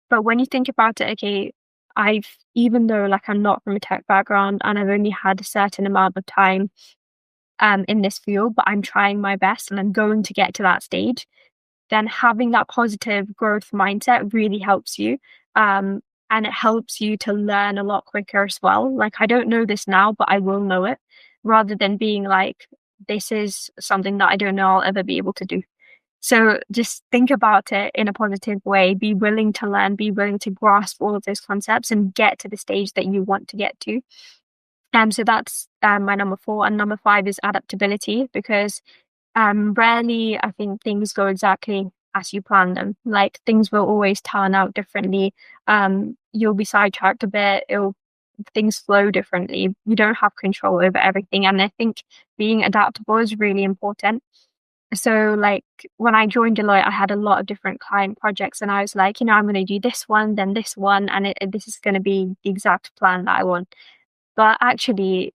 But when you think about it, okay, even though like I'm not from a tech background and I've only had a certain amount of time in this field, but I'm trying my best and I'm going to get to that stage, then having that positive growth mindset really helps you. And it helps you to learn a lot quicker as well. Like, I don't know this now, but I will know it, rather than being like, this is something that I don't know I'll ever be able to do. So just think about it in a positive way. Be willing to learn, be willing to grasp all of those concepts and get to the stage that you want to get to. So that's my number 4. And number 5 is adaptability, because rarely I think things go exactly as you plan them. Like, things will always turn out differently. You'll be sidetracked a bit. Things flow differently. You don't have control over everything. And I think being adaptable is really important. So like, when I joined Deloitte, I had a lot of different client projects, and I was like, I'm going to do this one, then this one, and this is going to be the exact plan that I want. But actually,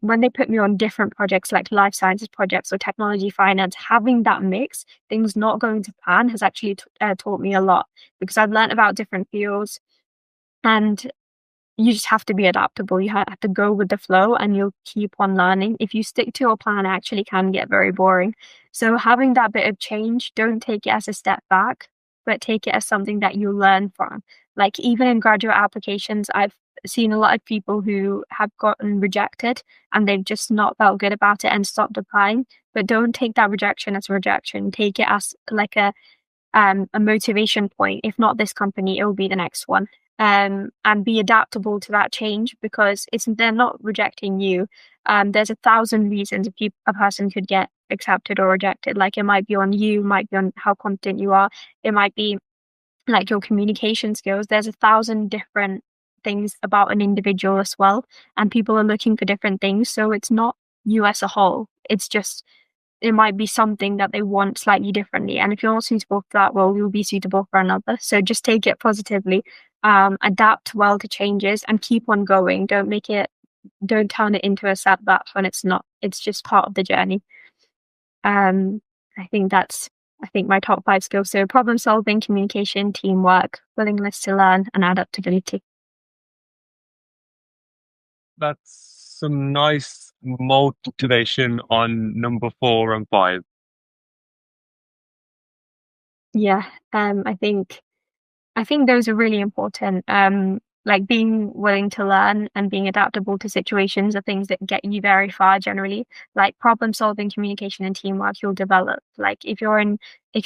when they put me on different projects like life sciences projects or technology finance, having that mix, things not going to plan, has actually taught me a lot, because I've learned about different fields, and you just have to be adaptable. You have to go with the flow, and you'll keep on learning. If you stick to a plan, it actually can get very boring. So having that bit of change, don't take it as a step back, but take it as something that you learn from. Like, even in graduate applications, I've seen a lot of people who have gotten rejected and they've just not felt good about it and stopped applying. But don't take that rejection as rejection. Take it as like a motivation point. If not this company, it will be the next one. and be adaptable to that change, because they're not rejecting you. There's 1,000 reasons a person could get accepted or rejected. Like, it might be on you, might be on how confident you are, it might be like your communication skills. There's 1,000 different things about an individual as well, and people are looking for different things. So it's not you as a whole. It's just, it might be something that they want slightly differently. And if you're not suitable for that role, you'll be suitable for another. So just take it positively, adapt well to changes, and keep on going. Don't turn it into a setback when it's not. It's just part of the journey. I think my top 5 skills. So problem solving, communication, teamwork, willingness to learn, and adaptability. That's some nice motivation on number 4 and 5. Yeah, I think those are really important. Like being willing to learn and being adaptable to situations are things that get you very far generally. Like problem solving, communication, and teamwork, you'll develop. Like if you're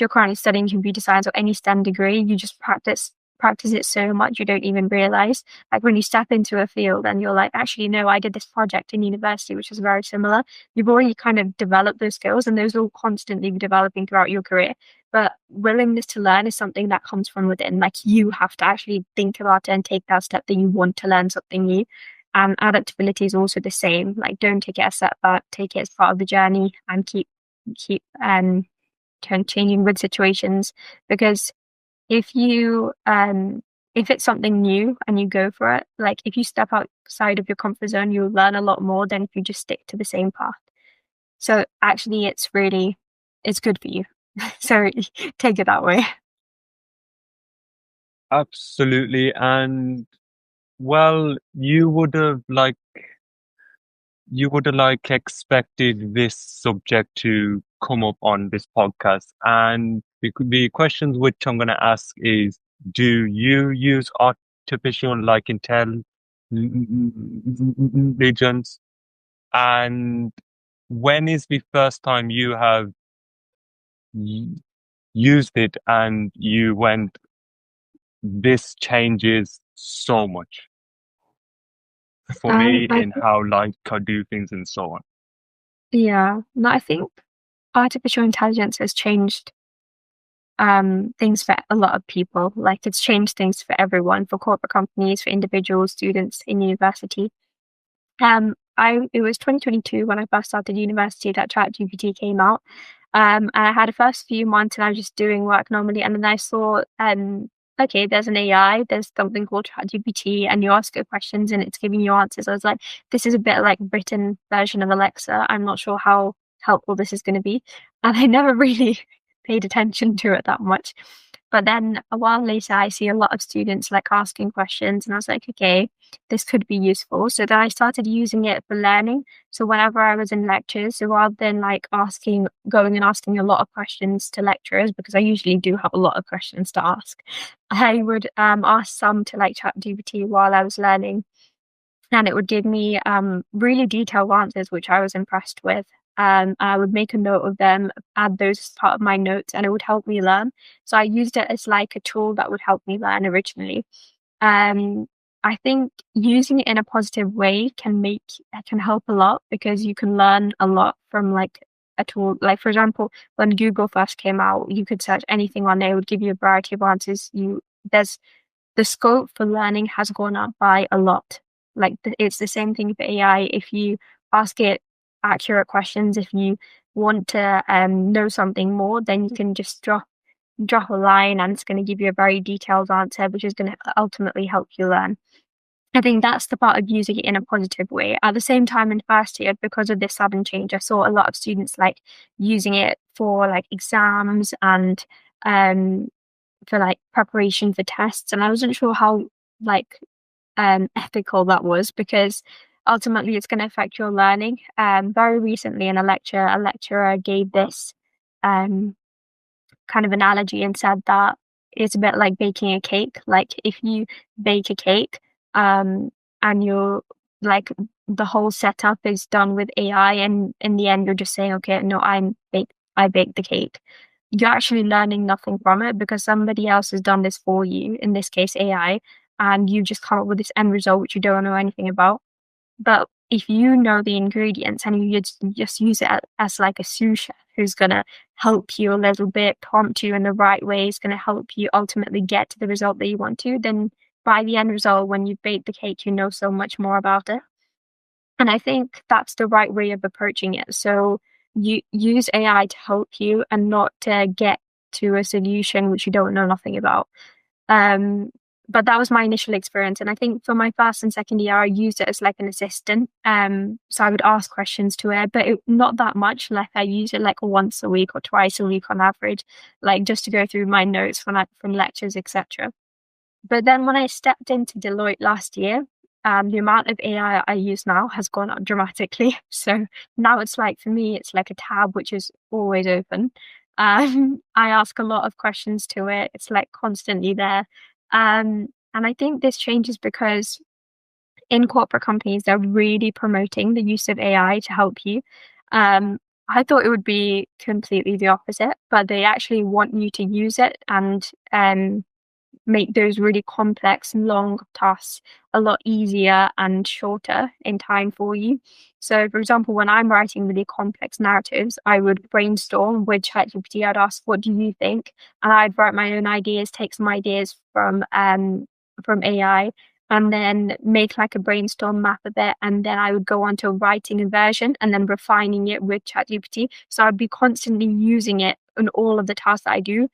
currently studying computer science or any STEM degree, you just practice it so much you don't even realize. Like when you step into a field and you're like, actually, no, I did this project in university, which is very similar. You've already kind of developed those skills, and those will constantly be developing throughout your career. But willingness to learn is something that comes from within. Like you have to actually think about it and take that step that you want to learn something new. And adaptability is also the same. Like don't take it as a setback, take it as part of the journey, and keep changing with situations. Because if it's something new and you go for it, like if you step outside of your comfort zone, you'll learn a lot more than if you just stick to the same path. So actually it's good for you. So take it that way. Absolutely. And well, you would have expected this subject to come up on this podcast. And the questions which I'm going to ask is, do you use artificial intelligence? And when is the first time you have used it and you went, this changes so much for me in how I do things and so on? Yeah, no, I think artificial intelligence has changed things for a lot of people. Like it's changed things for everyone, for corporate companies, for individuals, students in university. It was 2022 when I first started university that ChatGPT came out. And I had the first few months and I was just doing work normally, and then I saw okay, there's an AI, there's something called ChatGPT, and you ask it questions and it's giving you answers. I was like, this is a bit like written version of Alexa. I'm not sure how helpful this is going to be. And I never really paid attention to it that much. But then a while later, I see a lot of students like asking questions, and I was like, okay, this could be useful. So then I started using it for learning. So whenever I was in lectures, so rather than like going and asking a lot of questions to lecturers, because I usually do have a lot of questions to ask, I would ask some to like ChatGPT while I was learning, and it would give me really detailed answers, which I was impressed with. I would make a note of them, add those as part of my notes, and it would help me learn. So I used it as like a tool that would help me learn originally. I think using it in a positive way can help a lot, because you can learn a lot from like a tool. Like for example, when Google first came out, you could search anything on there, it would give you a variety of answers. The scope for learning has gone up by a lot. Like it's the same thing for AI. If you ask it accurate questions, if you want to know something more, then you can just drop a line and it's going to give you a very detailed answer, which is going to ultimately help you learn. I think that's the part of using it in a positive way. At the same time, in first year, because of this sudden change, I saw a lot of students like using it for like exams and for like preparation for tests, and I wasn't sure how like ethical that was, because ultimately it's going to affect your learning. Very recently in a lecturer gave this kind of analogy and said that it's a bit like baking a cake. Like if you bake a cake and you're like the whole setup is done with AI, and in the end you're just saying, okay, no, I baked the cake. You're actually learning nothing from it, because somebody else has done this for you, in this case AI, and you just come up with this end result which you don't know anything about. But if you know the ingredients and you just use it as like a sous chef who's going to help you a little bit, prompt you in the right way, is going to help you ultimately get to the result that you want to, then by the end result, when you bake the cake, you know so much more about it. And I think that's the right way of approaching it. So you use AI to help you and not to get to a solution which you don't know nothing about. But that was my initial experience. And I think for my first and second year, I used it as like an assistant. So I would ask questions to it, but not that much. Like I use it like once a week or twice a week on average, like just to go through my notes from lectures, etc. But then when I stepped into Deloitte last year, the amount of AI I use now has gone up dramatically. So now it's like, for me, it's like a tab which is always open. I ask a lot of questions to it. It's like constantly there. And I think this changes because in corporate companies, they're really promoting the use of AI to help you. I thought it would be completely the opposite, but they actually want you to use it and make those really complex, long tasks a lot easier and shorter in time for you. So, for example, when I'm writing really complex narratives, I would brainstorm with ChatGPT. I'd ask, "What do you think?" And I'd write my own ideas, take some ideas from AI, and then make like a brainstorm map of it. And then I would go on to writing a version and then refining it with ChatGPT. So I'd be constantly using it in all of the tasks that I do.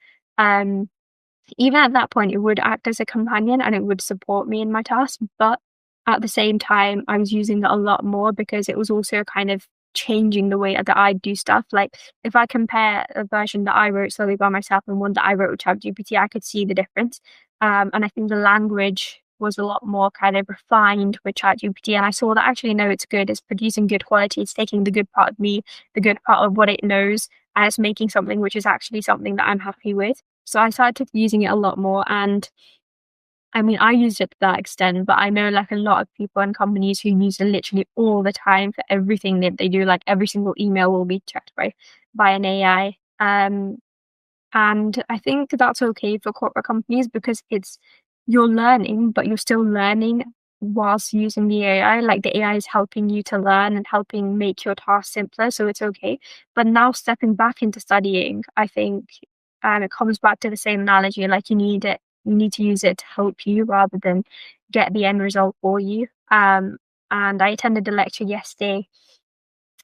Even at that point, it would act as a companion and it would support me in my task. But at the same time, I was using it a lot more because it was also kind of changing the way that I do stuff. Like if I compare a version that I wrote solely by myself and one that I wrote with ChatGPT, I could see the difference. And I think the language was a lot more kind of refined with ChatGPT. And I saw that actually, no, it's good. It's producing good quality. It's taking the good part of me, the good part of what it knows, and it's making something which is actually something that I'm happy with. So I started using it a lot more. And I mean, I used it to that extent, but I know like a lot of people and companies who use it literally all the time for everything that they do. Like every single email will be checked by an AI. And I think that's okay for corporate companies because you're learning, but you're still learning whilst using the AI. Like the AI is helping you to learn and helping make your task simpler. So it's okay. But now stepping back into studying, I think it comes back to the same analogy. Like you need to use it to help you rather than get the end result for you. And I attended a lecture yesterday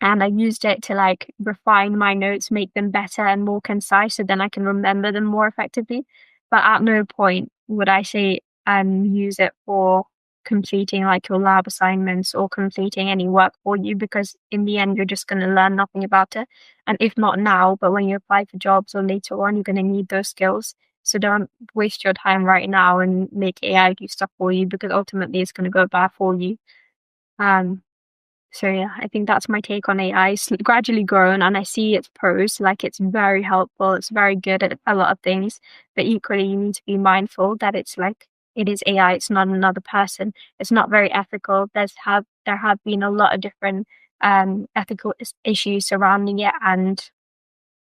and I used it to like refine my notes, make them better and more concise so then I can remember them more effectively. But at no point would I say use it for completing like your lab assignments or completing any work for you, because in the end you're just going to learn nothing about it. And if not now, but when you apply for jobs or later on, you're going to need those skills. So don't waste your time right now and make AI do stuff for you, because ultimately it's going to go bad for you. So yeah, I think that's my take on AI. It's gradually grown and I see its pros, like it's very helpful, it's very good at a lot of things, but equally you need to be mindful that it's like, it is AI, it's not another person. It's not very ethical. There have been a lot of different ethical issues surrounding it, and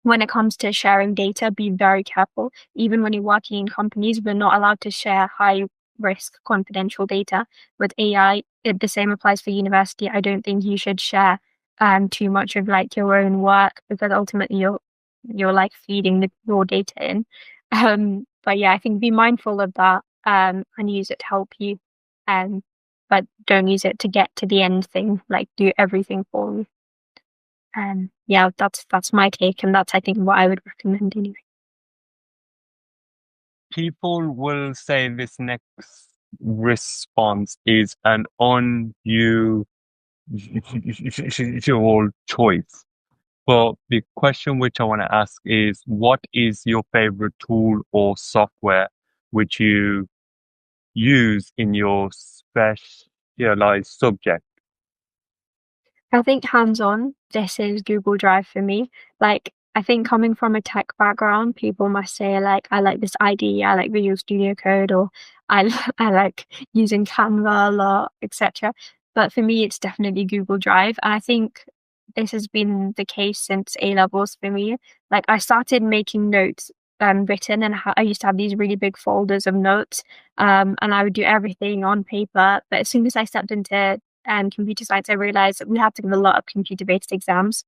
when it comes to sharing data, be very careful. Even when you're working in companies, we're not allowed to share high risk confidential data. With AI, the same applies for university. I don't think you should share too much of like your own work, because ultimately you're like feeding your data in. But yeah, I think be mindful of that and use it to help you. But don't use it to get to the end thing, like do everything for you. Yeah, that's my take, and that's I think what I would recommend anyway. People will say this next response is an unusual choice. But the question which I want to ask is, what is your favorite tool or software which you use in your specialized subject? I think hands-on, this is Google Drive for me. Like, I think coming from a tech background, people must say like, I like this IDE, I like Visual Studio Code, or I like using Canva a lot, etc. But for me, it's definitely Google Drive. And I think this has been the case since A-levels for me. Like I started making notes written, and I used to have these really big folders of notes, and I would do everything on paper. But as soon as I stepped into computer science, I realized that we have to give a lot of computer-based exams.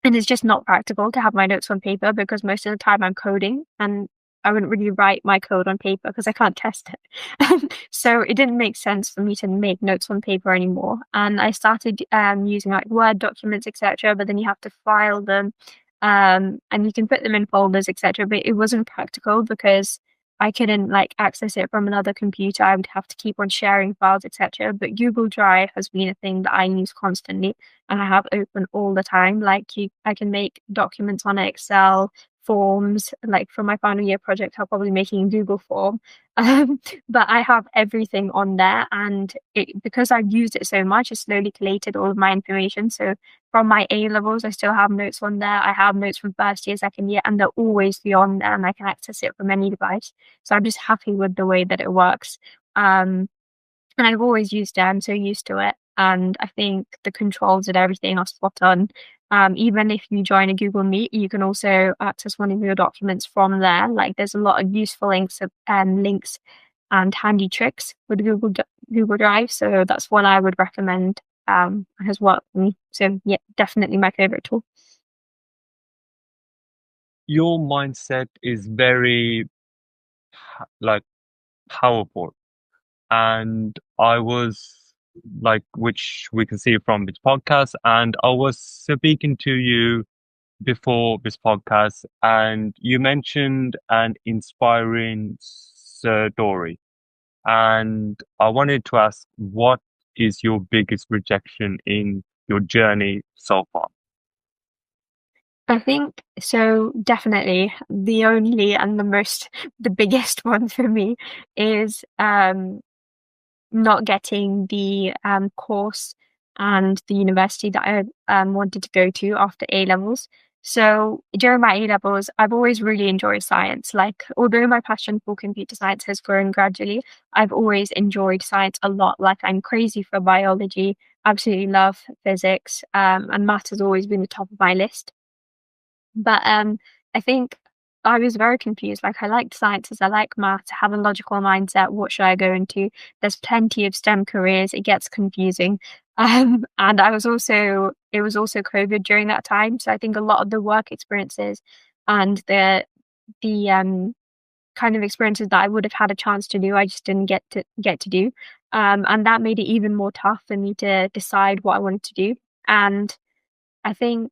And it's just not practical to have my notes on paper because most of the time I'm coding and I wouldn't really write my code on paper because I can't test it. So it didn't make sense for me to make notes on paper anymore. And I started using like Word documents, etc. But then you have to file them, and you can put them in folders, etc. But it wasn't practical because I couldn't like access it from another computer. I would have to keep on sharing files, etc. But Google Drive has been a thing that I use constantly and I have open all the time. Like I can make documents on Excel, forms. Like for my final year project, I'll probably making a Google form. But I have everything on there, and because I've used it so much, it slowly collated all of my information. So from my A levels, I still have notes on there. I have notes from first year, second year, and they'll always be on there, and I can access it from any device. So I'm just happy with the way that it works. And I've always used it. I'm so used to it. And I think the controls and everything are spot on. Even if you join a Google Meet, you can also access one of your documents from there. Like there's a lot of useful links and handy tricks with Google Drive. So that's one I would recommend. Has worked for me. So yeah, definitely my favorite tool. Your mindset is very like powerful, and I was like, which we can see from this podcast, and I was speaking to you before this podcast, and you mentioned an inspiring story, and I wanted to ask, what is your biggest rejection in your journey so far? I think so. Definitely the only and the biggest one for me is not getting the course and the university that I wanted to go to after A levels. So during my A levels, I've always really enjoyed science. Like, although my passion for computer science has grown gradually, I've always enjoyed science a lot. Like, I'm crazy for biology, absolutely love physics, and math has always been the top of my list. But I think I was very confused. Like, I liked sciences, I like maths, I have a logical mindset. What should I go into? There's plenty of STEM careers. It gets confusing. And it was also COVID during that time. So I think a lot of the work experiences and the kind of experiences that I would have had a chance to do, I just didn't get to do. And that made it even more tough for me to decide what I wanted to do. And I think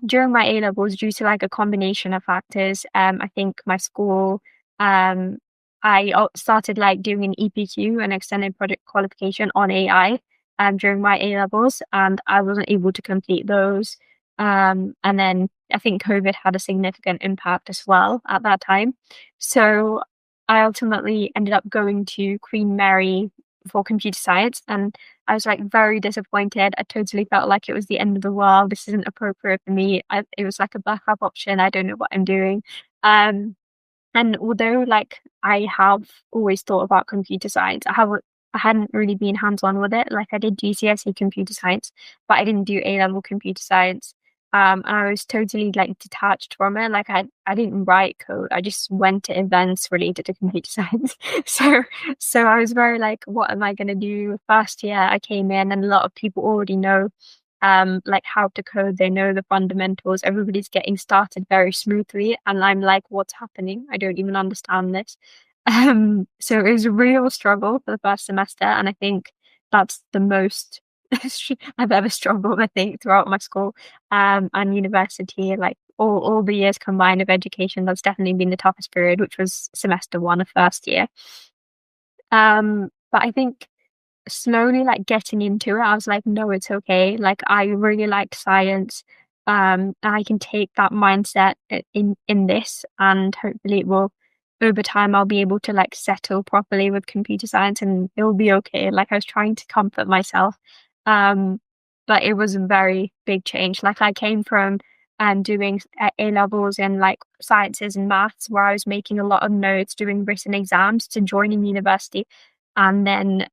during my A levels, due to like a combination of factors, I think my school, I started like doing an EPQ, an extended project qualification on AI, during my A levels, and I wasn't able to complete those. And then I think COVID had a significant impact as well at that time. So I ultimately ended up going to Queen Mary for computer science, and I was like very disappointed. I totally felt like it was the end of the world. This isn't appropriate for me. It was like a backup option. I don't know what I'm doing. And although like I have always thought about computer science, I hadn't really been hands-on with it. Like I did GCSE computer science, but I didn't do A-level computer science. And I was totally like detached from it. Like I didn't write code. I just went to events related to computer science. So I was very like, what am I gonna do? First year I came in and a lot of people already know like how to code. They know the fundamentals. Everybody's getting started very smoothly. And I'm like, what's happening? I don't even understand this. So it was a real struggle for the first semester, and I think that's the most I've ever struggled, I think, throughout my school and university. Like all the years combined of education, that's definitely been the toughest period, which was semester one of first year. But I think slowly like getting into it, I was like, no, it's okay. Like I really like science. And I can take that mindset in this, and hopefully it will, over time I'll be able to like settle properly with computer science and it will be okay. Like I was trying to comfort myself. But it was a very big change. Like I came from doing A levels in like sciences and maths, where I was making a lot of notes, doing written exams, to joining university, and then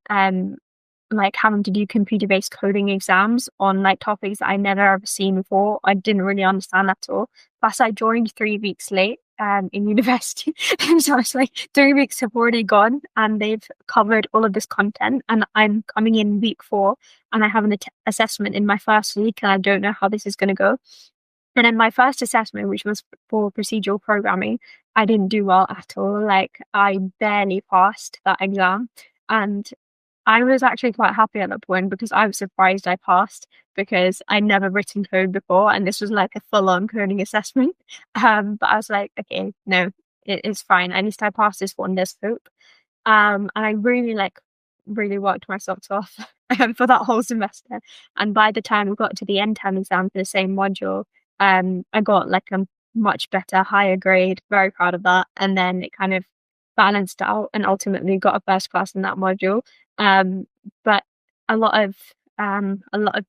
like having to do computer-based coding exams on like topics that I never ever seen before. I didn't really understand at all. Plus I joined 3 weeks late, in university. And so it's like 3 weeks have already gone and they've covered all of this content, and I'm coming in week 4 and I have an assessment in my first week and I don't know how this is going to go. And then my first assessment, which was for procedural programming, I didn't do well at all. Like, I barely passed that exam. And I was actually quite happy at that point because I was surprised I passed, because I'd never written code before and this was like a full-on coding assessment. But I was like, okay, no, it's fine. At least I passed this one. There's hope. And I really worked my socks off for that whole semester. And by the time we got to the end term exam for the same module, I got like a much better, higher grade. Very proud of that. And then it kind of balanced out and ultimately got a first class in that module. But a lot of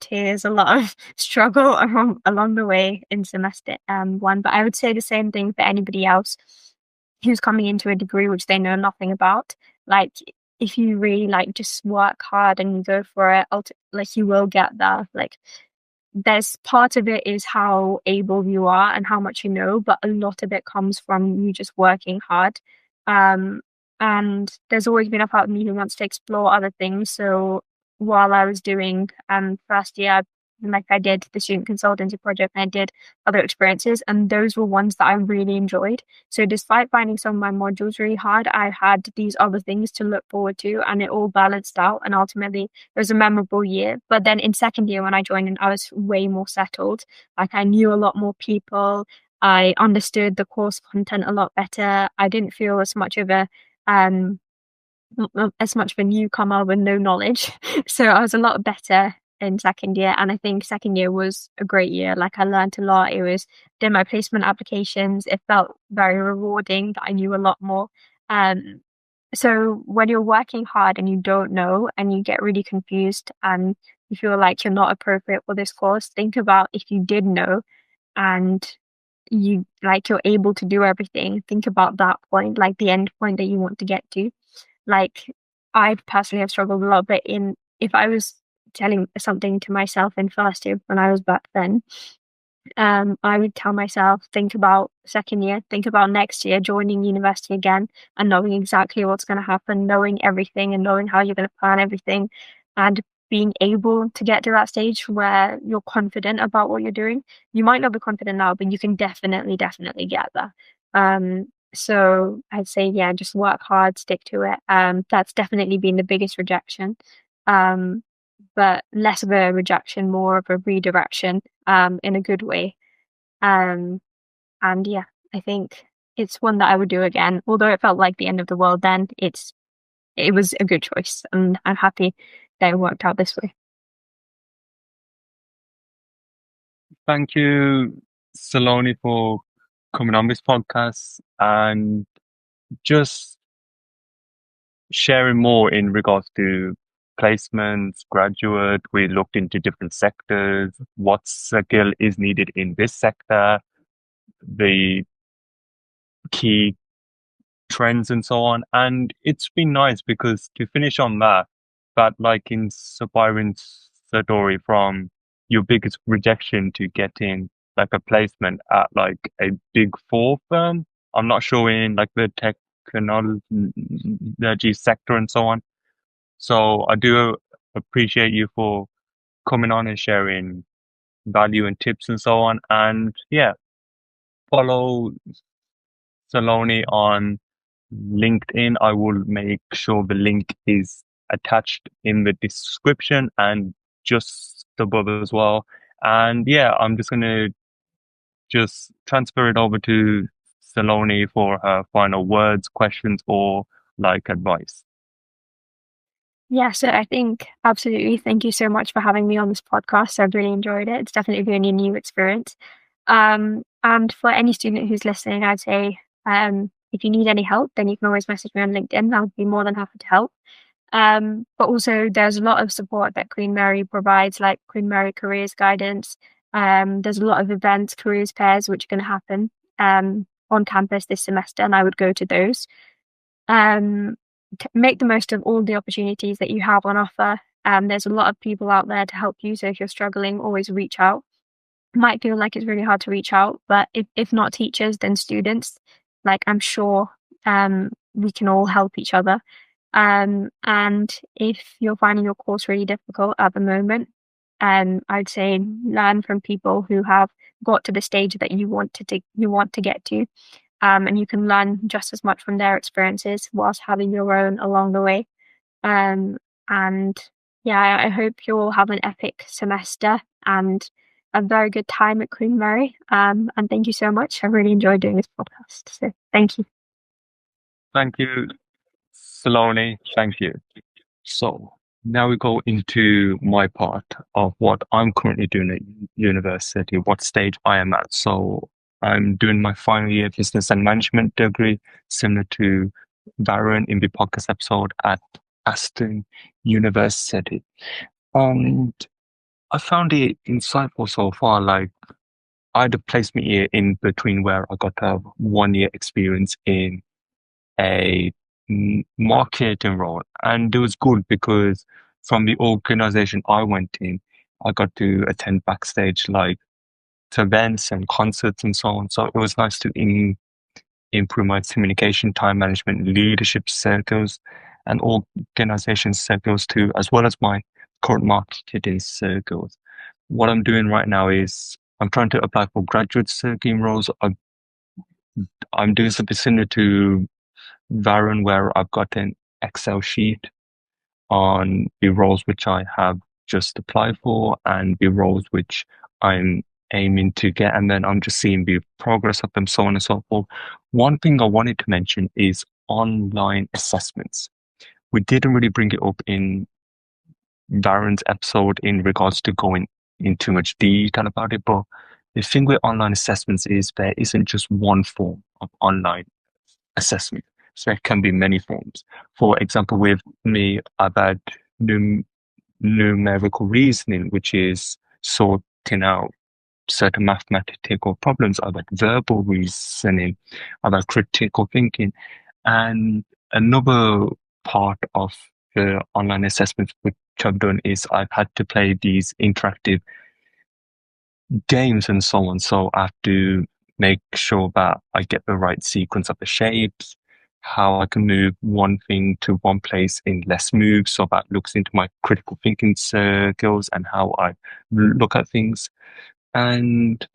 tears, a lot of struggle along the way in semester 1. But I would say the same thing for anybody else who's coming into a degree which they know nothing about. Like, if you really like just work hard and you go for it, like, you will get there. Like, there's part of it is how able you are and how much you know, but a lot of it comes from you just working hard. And there's always been a part of me who wants to explore other things. So while I was doing first year, like, I did the student consultancy project and I did other experiences, and those were ones that I really enjoyed. So despite finding some of my modules really hard, I had these other things to look forward to, and it all balanced out, and ultimately it was a memorable year. But then in second year when I joined, I was way more settled. Like, I knew a lot more people, I understood the course content a lot better. I didn't feel as much of a newcomer with no knowledge. So I was a lot better in second year, and I think second year was a great year. Like, I learned a lot. Did my placement applications. It felt very rewarding that I knew a lot more. So when you're working hard and you don't know and you get really confused and you feel like you're not appropriate for this course, think about if you did know and you're able to do everything. Think about that point, like the end point that you want to get to. Like, I personally have struggled a lot, but if I was telling something to myself in first year when I was back then, I would tell myself, think about second year, think about next year, joining university again and knowing exactly what's going to happen, knowing everything and knowing how you're going to plan everything, and being able to get to that stage where you're confident about what you're doing. You might not be confident now, but you can definitely get there. So I'd say, yeah, just work hard, stick to it. That's definitely been the biggest rejection. But less of a rejection, more of a redirection, in a good way. And yeah, I think it's one that I would do again. Although it felt like the end of the world then, it was a good choice, and I'm happy that it worked out this way. Thank you, Saloni, for coming on this podcast and just sharing more in regards to placements, graduate. We looked into different sectors, what skill is needed in this sector, the key trends and so on. And it's been nice because to finish on that like inspiring story from your biggest rejection to getting like a placement at like a big 4 firm. I'm not sure in like the technology sector and so on. So I do appreciate you for coming on and sharing value and tips and so on. And yeah, follow Saloni on LinkedIn. I will make sure the link is attached in the description and just above as well. And yeah, I'm just going to just transfer it over to Saloni for her final words, questions, or like advice. Yeah, so I think absolutely. Thank you so much for having me on this podcast. I've really enjoyed it. It's definitely been a new experience. And for any student who's listening, I'd say if you need any help, then you can always message me on LinkedIn. I'll be more than happy to help. But also there's a lot of support that Queen Mary provides, like Queen Mary Careers Guidance. There's a lot of events, careers fairs, which are going to happen on campus this semester, and I would go to those. Make the most of all the opportunities that you have on offer. There's a lot of people out there to help you, so if you're struggling, always reach out. It might feel like it's really hard to reach out, but if not teachers, then students. Like, I'm sure we can all help each other. And if you're finding your course really difficult at the moment, I'd say learn from people who have got to the stage that you want to get to. And you can learn just as much from their experiences whilst having your own along the way. And yeah, I hope you all have an epic semester and a very good time at Queen Mary. And thank you so much. I really enjoyed doing this podcast. So thank you. Thank you, Saloni. Thank you. So now we go into my part of what I'm currently doing at university, what stage I am at. So I'm doing my final year business and management degree, similar to Varun in the podcast episode at Aston University. And I found it insightful so far. Like, I had a placement year in between where I got to have 1 year experience in a marketing role, and it was good because from the organization I went in, I got to attend backstage like to events and concerts and so on. So it was nice to improve my communication, time management, leadership circles, and organization circles too, as well as my current marketing circles. What I'm doing right now is I'm trying to apply for graduate circuit roles. I'm doing something similar to Varun, where I've got an Excel sheet on the roles which I have just applied for and the roles which I'm aiming to get, and then I'm just seeing the progress of them, so on and so forth. One thing I wanted to mention is online assessments. We didn't really bring it up in Varun's episode in regards to going into too much detail about it, but the thing with online assessments is there isn't just one form of online assessment. So there can be many forms. For example, with me, I've had numerical reasoning, which is sorting out certain mathematical problems. I've had verbal reasoning. I've had critical thinking. And another part of the online assessments which I've done is I've had to play these interactive games and so on. So I have to make sure that I get the right sequence of the shapes, how I can move one thing to one place in less moves, so that looks into my critical thinking skills and how I look at things. And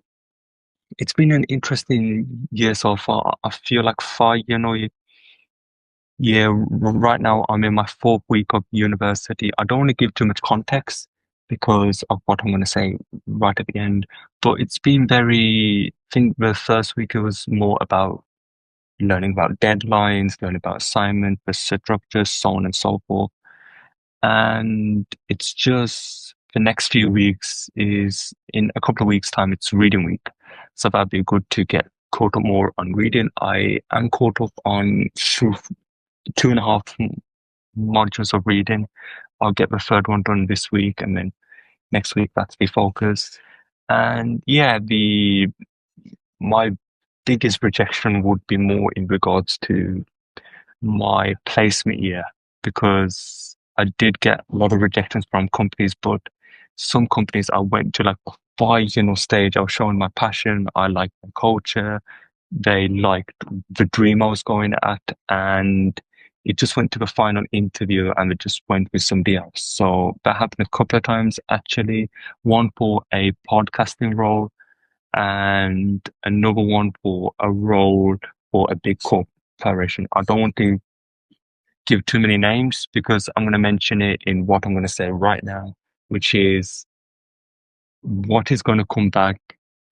it's been an interesting year so far. I feel like right now I'm in my 4th week of university. I don't want to give too much context because of what I'm going to say right at the end, but it's been I think the first week it was more about learning about deadlines, learning about assignments, the structures, so on and so forth. And it's just the next few weeks is in a couple of weeks' time, it's reading week. So that'd be good to get caught up more on reading. I am caught up on 2.5 modules of reading. I'll get the 3rd one done this week, and then next week that's the focus. And yeah, my biggest rejection would be more in regards to my placement year, because I did get a lot of rejections from companies, but some companies I went to like a final stage. I was showing my passion. I liked the culture. They liked the dream I was going at, and it just went to the final interview and it just went with somebody else. So that happened a couple of times actually. One for a podcasting role, and another one for a role for a big corporation. I don't want to give too many names because I'm going to mention it in what I'm going to say right now, which is what is going to come back.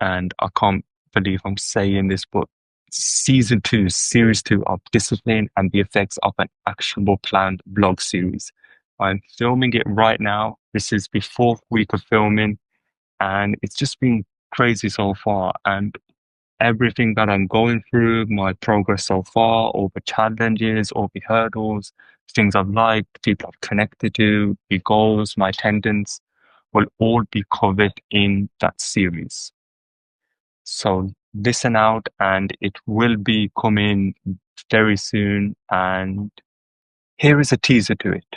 And I can't believe I'm saying this, but season 2, series 2 of Discipline and the Effects of an Actionable Planned blog series. I'm filming it right now. This is the 4th week of filming, and it's just been crazy so far. And everything that I'm going through, my progress so far, all the challenges, all the hurdles, things I've liked, people I've connected to, the goals, my attendance, will all be covered in that series. So listen out, and it will be coming very soon. And here is a teaser to it.